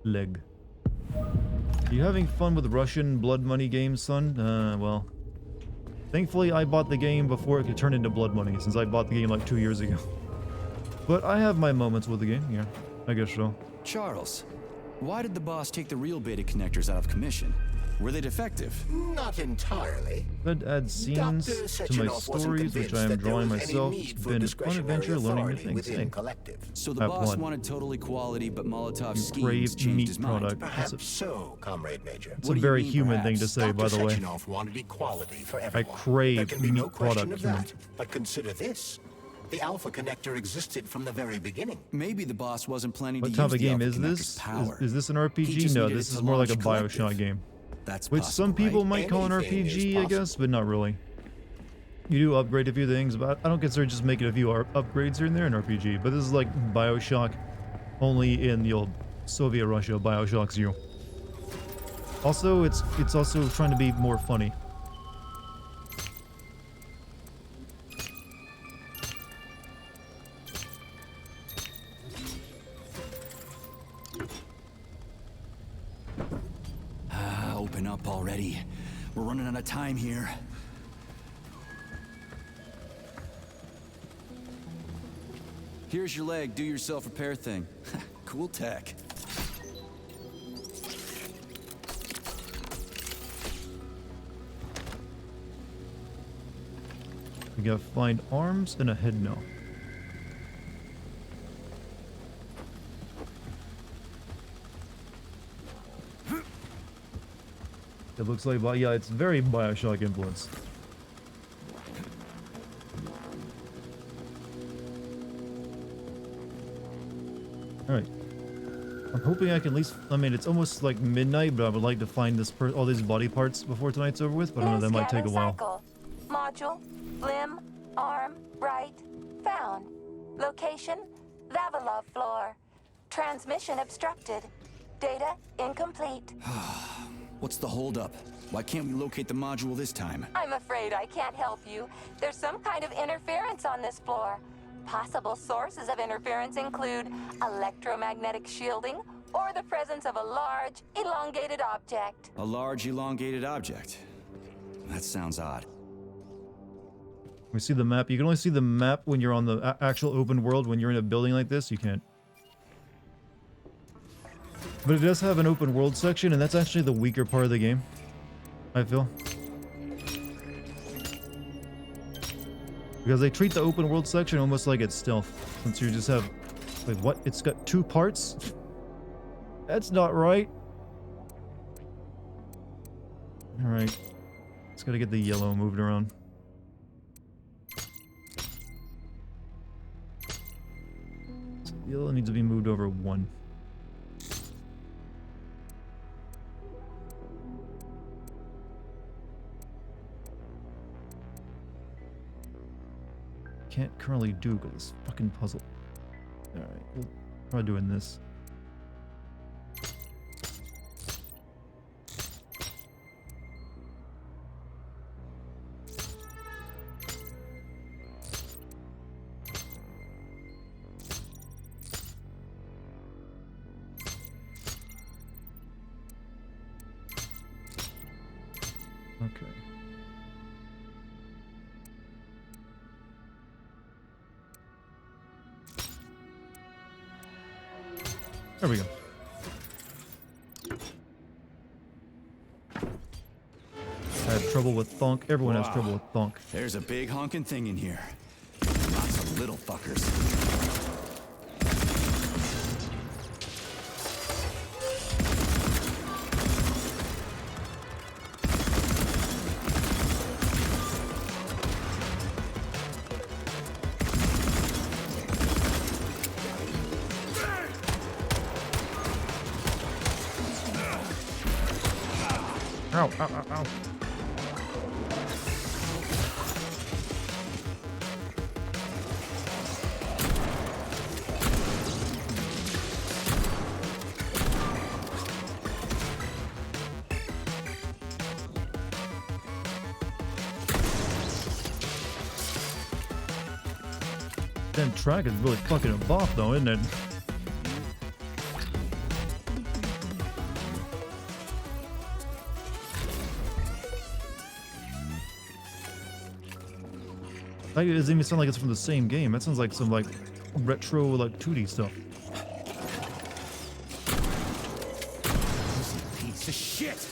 Leg. Are you having fun with Russian blood money games, son? Well. Thankfully, I bought the game before it could turn into blood money, since I bought the game like 2 years ago. But I have my moments with the game, yeah. I guess so. Charles, why did the boss take the real beta connectors out of commission? Were they defective? Not entirely. Could add scenes to my stories, which I am drawing myself. It's been a fun adventure learning new things. Hey. So the boss wanted total equality, but Molotov's schemes Crave changed meat his mind. product. Perhaps so, Comrade Major. It's a very human thing to say, by the way. Sechenov wanted equality for I everyone. crave There can be meat no question product. of that. But consider this. The Alpha Connector existed from the very beginning. Maybe the boss wasn't planning What to type use of the game Alpha is Connector's this? power. Is this an He RPG? just No, needed this it is to more like a launch Bioshock collective. game. That's Which some possible, people right? might call an Anything is RPG, I guess, possible. but not really. You do upgrade a few things, but I don't consider just making a few upgrades here and there an RPG. But this is like Bioshock, only in the old Soviet Russia. Bioshock's you. Also, it's also trying to be more funny. Open up already. We're running out of time here. Here's your leg, do yourself repair thing. Cool tech. We gotta find arms and a head now. It looks like, yeah, it's very Bioshock influence. Alright. I'm hoping I can at least, I mean, it's almost like midnight, but I would like to find this all these body parts before tonight's over with, but I don't know, that might take a while. Cycle. Module, limb, arm, right, found. Location, Vavilov floor. Transmission obstructed. Data incomplete. What's the holdup? Why can't we locate the module this time? I'm afraid I can't help you. There's some kind of interference on this floor. Possible sources of interference include electromagnetic shielding or the presence of a large, elongated object. A large elongated object. That sounds odd. We see the map. You can only see the map when you're on the actual open world. When you're in a building like this, you can't. But it does have an open world section, and that's actually the weaker part of the game, I feel. Because they treat the open world section almost like it's stealth, since you just have... Wait, what? It's got 2 parts? That's not right. Alright. Just gotta get the yellow moved around. So the yellow needs to be moved over 1. Can't currently do because this fucking puzzle. Alright, we'll try doing this. Okay. There we go. I have trouble with thonk. Everyone has trouble with thonk. There's a big honking thing in here. Lots of little fuckers. Ow, ow, ow, ow. That track is really fucking a bop though, isn't it? Like, it doesn't even sound like it's from the same game. That sounds like some like retro like 2D stuff. Piece of shit!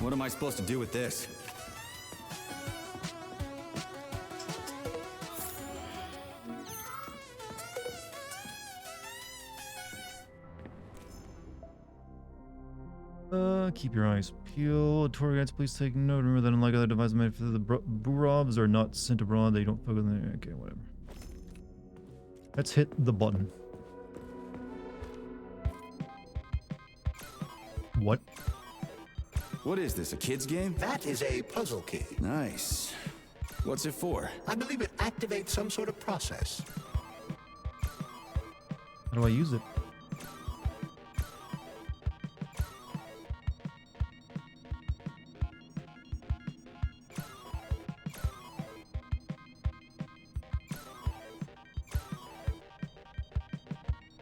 What am I supposed to do with this? Keep your eyes peeled. Tour guides, please take note. Remember that unlike other devices made for the Burobs are not sent abroad. They don't focus on the... Okay, whatever. Let's hit the button. What? What is this, a kid's game? That is a puzzle key. Nice. What's it for? I believe it activates some sort of process. How do I use it?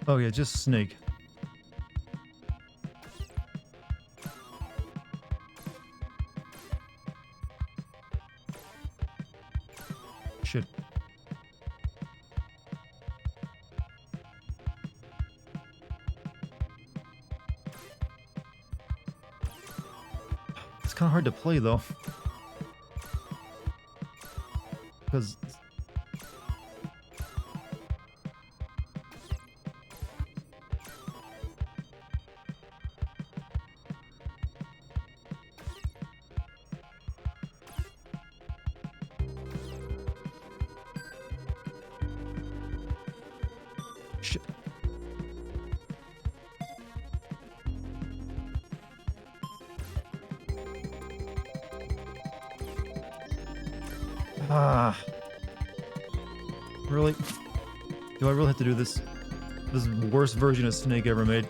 Oh yeah, just snake. Shit. It's kind of hard to play though. Because really? Do I really have to do this? This is the worst version of Snake ever made.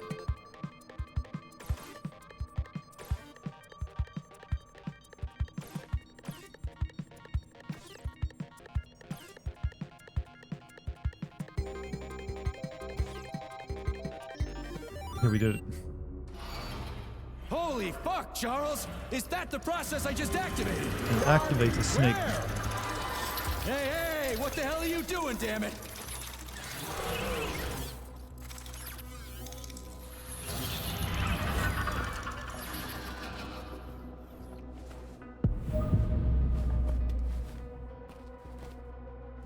Here, we did it. Holy fuck, Charles! Is that the process I just activated? It activates a snake. Where? Hey, what the hell are you doing, damn it?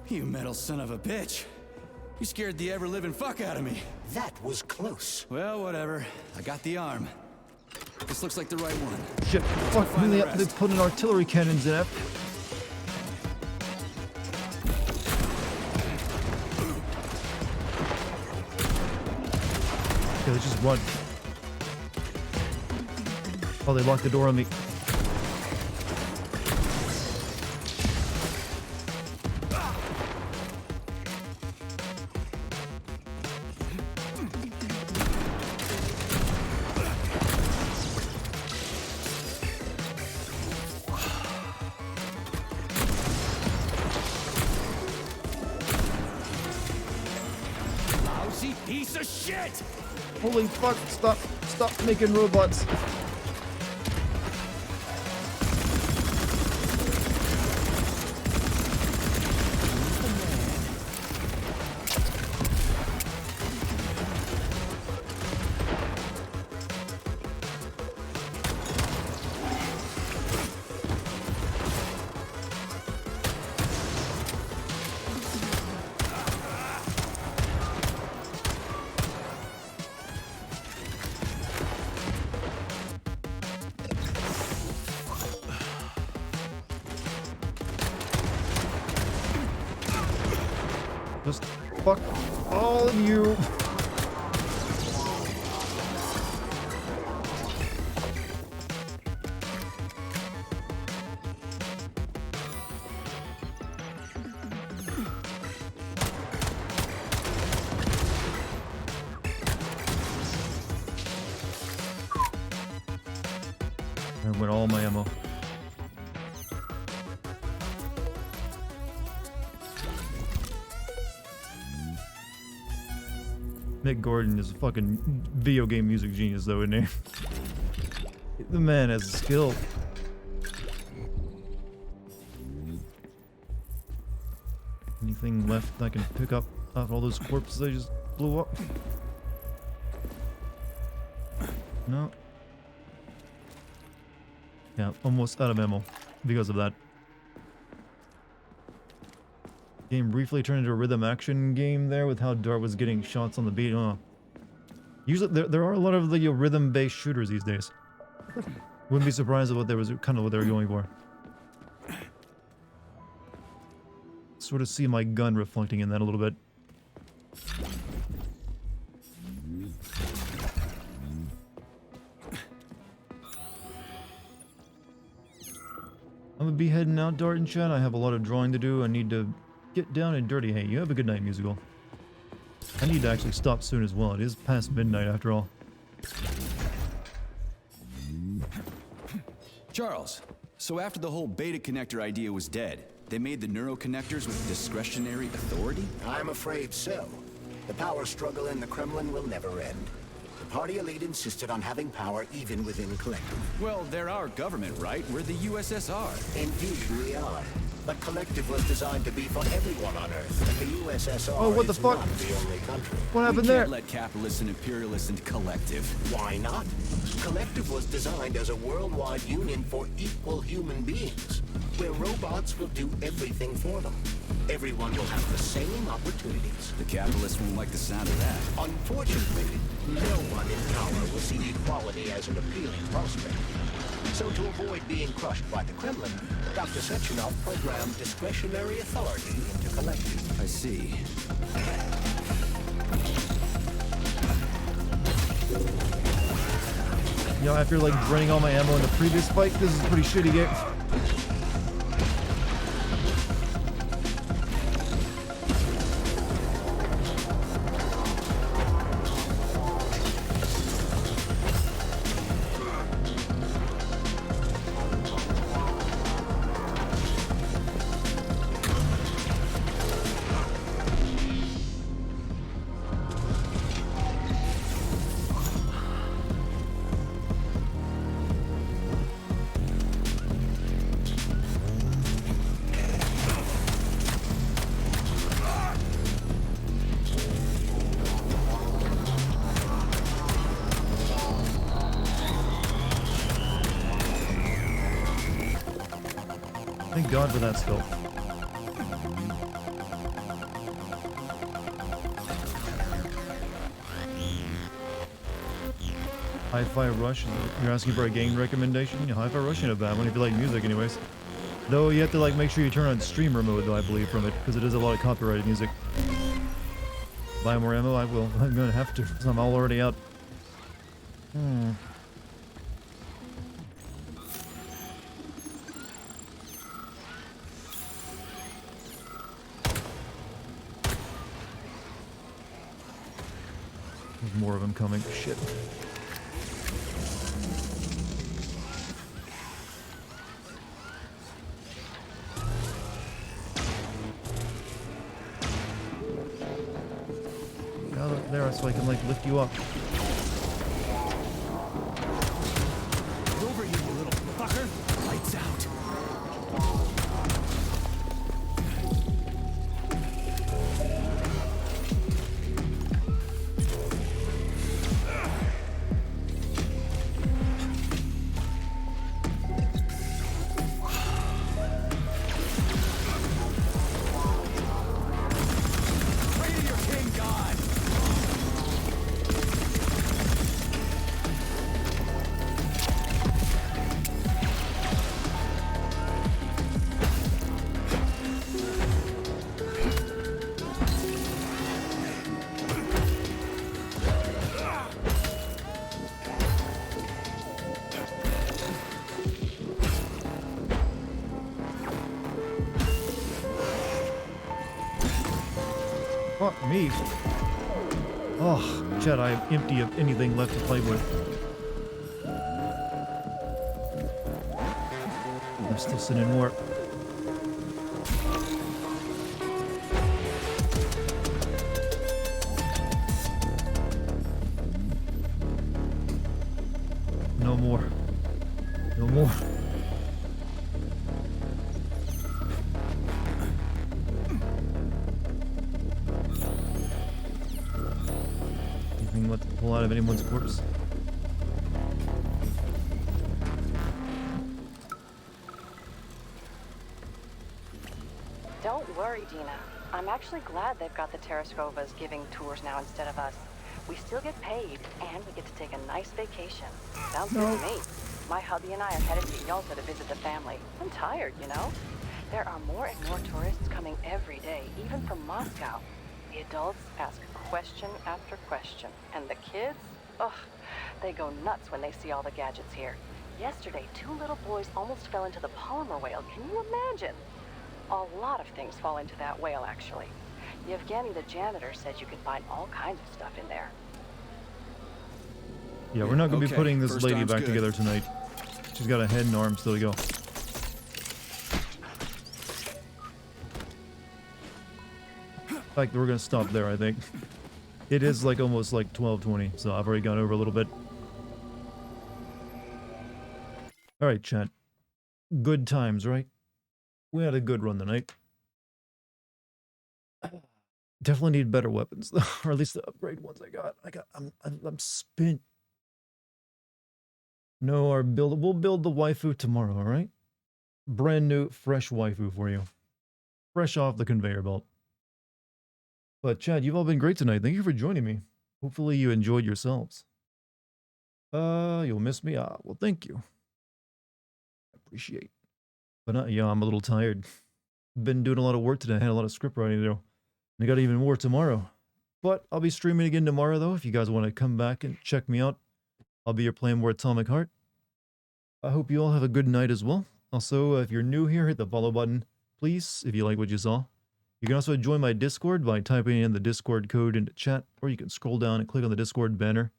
You metal son of a bitch. You scared the ever-living fuck out of me. That was close. Well, whatever. I got the arm. This looks like the right one. Shit, fuck Find me, the they rest. put in artillery cannons in it. Okay, let's just run. Oh, they locked the door on me. Lousy piece of shit! Holy fuck, stop making robots. Just fuck all of you. went all my ammo. Mick Gordon is a fucking video game music genius, though, isn't he? The man has skill. Anything left I can pick up off all those corpses I just blew up? No. Yeah, almost out of ammo because of that. Game briefly turned into a rhythm action game there with how Dart was getting shots on the beat. Usually there are a lot of the rhythm-based shooters these days. Wouldn't be surprised at what they was kind of what they were going for. Sort of see my gun reflecting in that a little bit. I'm gonna be heading out, Dart and chat. I have a lot of drawing to do. I need to get down and dirty. Hey, you have a good night, musical. I need to actually stop soon as well. It is past midnight after all. Charles, so after the whole beta connector idea was dead, they made the neuroconnectors with discretionary authority? I'm afraid so. The power struggle in the Kremlin will never end. The party elite insisted on having power even within Collective. Well, they're our government, right? We're the USSR. Indeed, we are. But Collective was designed to be for everyone on Earth, and the USSR oh, what the is fuck? not the only country. What happened we there? Can't let capitalists and imperialists into Collective. Why not? Collective was designed as a worldwide union for equal human beings, where robots will do everything for them. Everyone will have the same opportunities. The capitalists won't like the sound of that. Unfortunately, no one in power will see equality as an appealing prospect. So to avoid being crushed by the Kremlin, Dr. Sechenov programmed discretionary authority into Collective. I see. You know, after like draining all my ammo in the previous fight, this is a pretty shitty game. Thank God for that skill. Hi-Fi Rush, you're asking for a game recommendation? Yeah, Hi-Fi Rush ain't a bad one if you like music anyways. Though you have to like make sure you turn on streamer mode though, I believe, from it, because it is a lot of copyrighted music. Buy more ammo? I will. I'm gonna have to, because I'm all already out. There's more of them coming. Shit. Get out of there so I can like lift you up. Get over here, you little fucker. Lights out. Fuck me. Oh, Chad, I am empty of anything left to play with. I'm still sending more. No more. No more. Anything left to pull out of anyone's corpse? Don't worry, Dina. I'm actually glad they've got the Terrascovas giving tours now instead of us. We still get paid, and we get to take a nice vacation. Sounds good to me. My hubby and I are headed to Yalta to visit the family. I'm tired, you know? There are more and more tourists coming every day, even from Moscow. The adults ask question after question, and the kids, ugh, they go nuts when they see all the gadgets here. Yesterday, 2 little boys almost fell into the polymer whale. Can you imagine? A lot of things fall into that whale, actually. Yevgeny, the janitor, said you can find all kinds of stuff in there. Yeah, we're not going to be putting this first lady time's back good. together tonight. She's got a head and arms still to go. In fact, we're going to stop there, I think. It is like almost like 12:20, so I've already gone over a little bit. Alright, chat. Good times, right? We had a good run tonight. Definitely need better weapons, though, or at least the upgrade ones I got. I'm spent. No, we'll build the waifu tomorrow, alright? Brand new, fresh waifu for you. Fresh off the conveyor belt. But Chad, you've all been great tonight. Thank you for joining me. Hopefully you enjoyed yourselves. You'll miss me? Well, thank you. Appreciate. But yeah, I'm a little tired. Been doing a lot of work today. I had a lot of script writing to do. And I got even more tomorrow. But I'll be streaming again tomorrow, though. If you guys want to come back and check me out, I'll be here playing more Atomic Heart. I hope you all have a good night as well. Also, if you're new here, hit the follow button, please, if you like what you saw. You can also join my Discord by typing in the Discord code into chat, or you can scroll down and click on the Discord banner.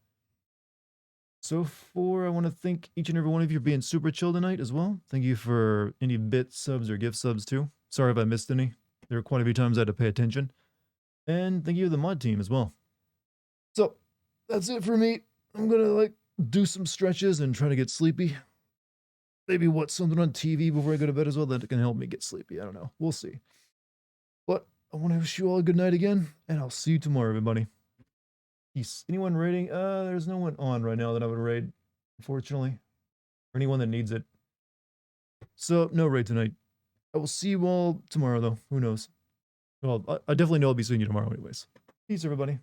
So I want to thank each and every one of you for being super chill tonight as well. Thank you for any bit subs or gift subs too. Sorry if I missed any. There were quite a few times I had to pay attention. And thank you to the mod team as well. So, that's it for me. I'm gonna do some stretches and try to get sleepy. Maybe watch something on TV before I go to bed as well that can help me get sleepy. I don't know. We'll see. But I want to wish you all a good night again, and I'll see you tomorrow, everybody. Peace. Anyone raiding? There's no one on right now that I would raid, unfortunately. Or anyone that needs it. So, no raid tonight. I will see you all tomorrow, though. Who knows? Well, I definitely know I'll be seeing you tomorrow anyways. Peace, everybody.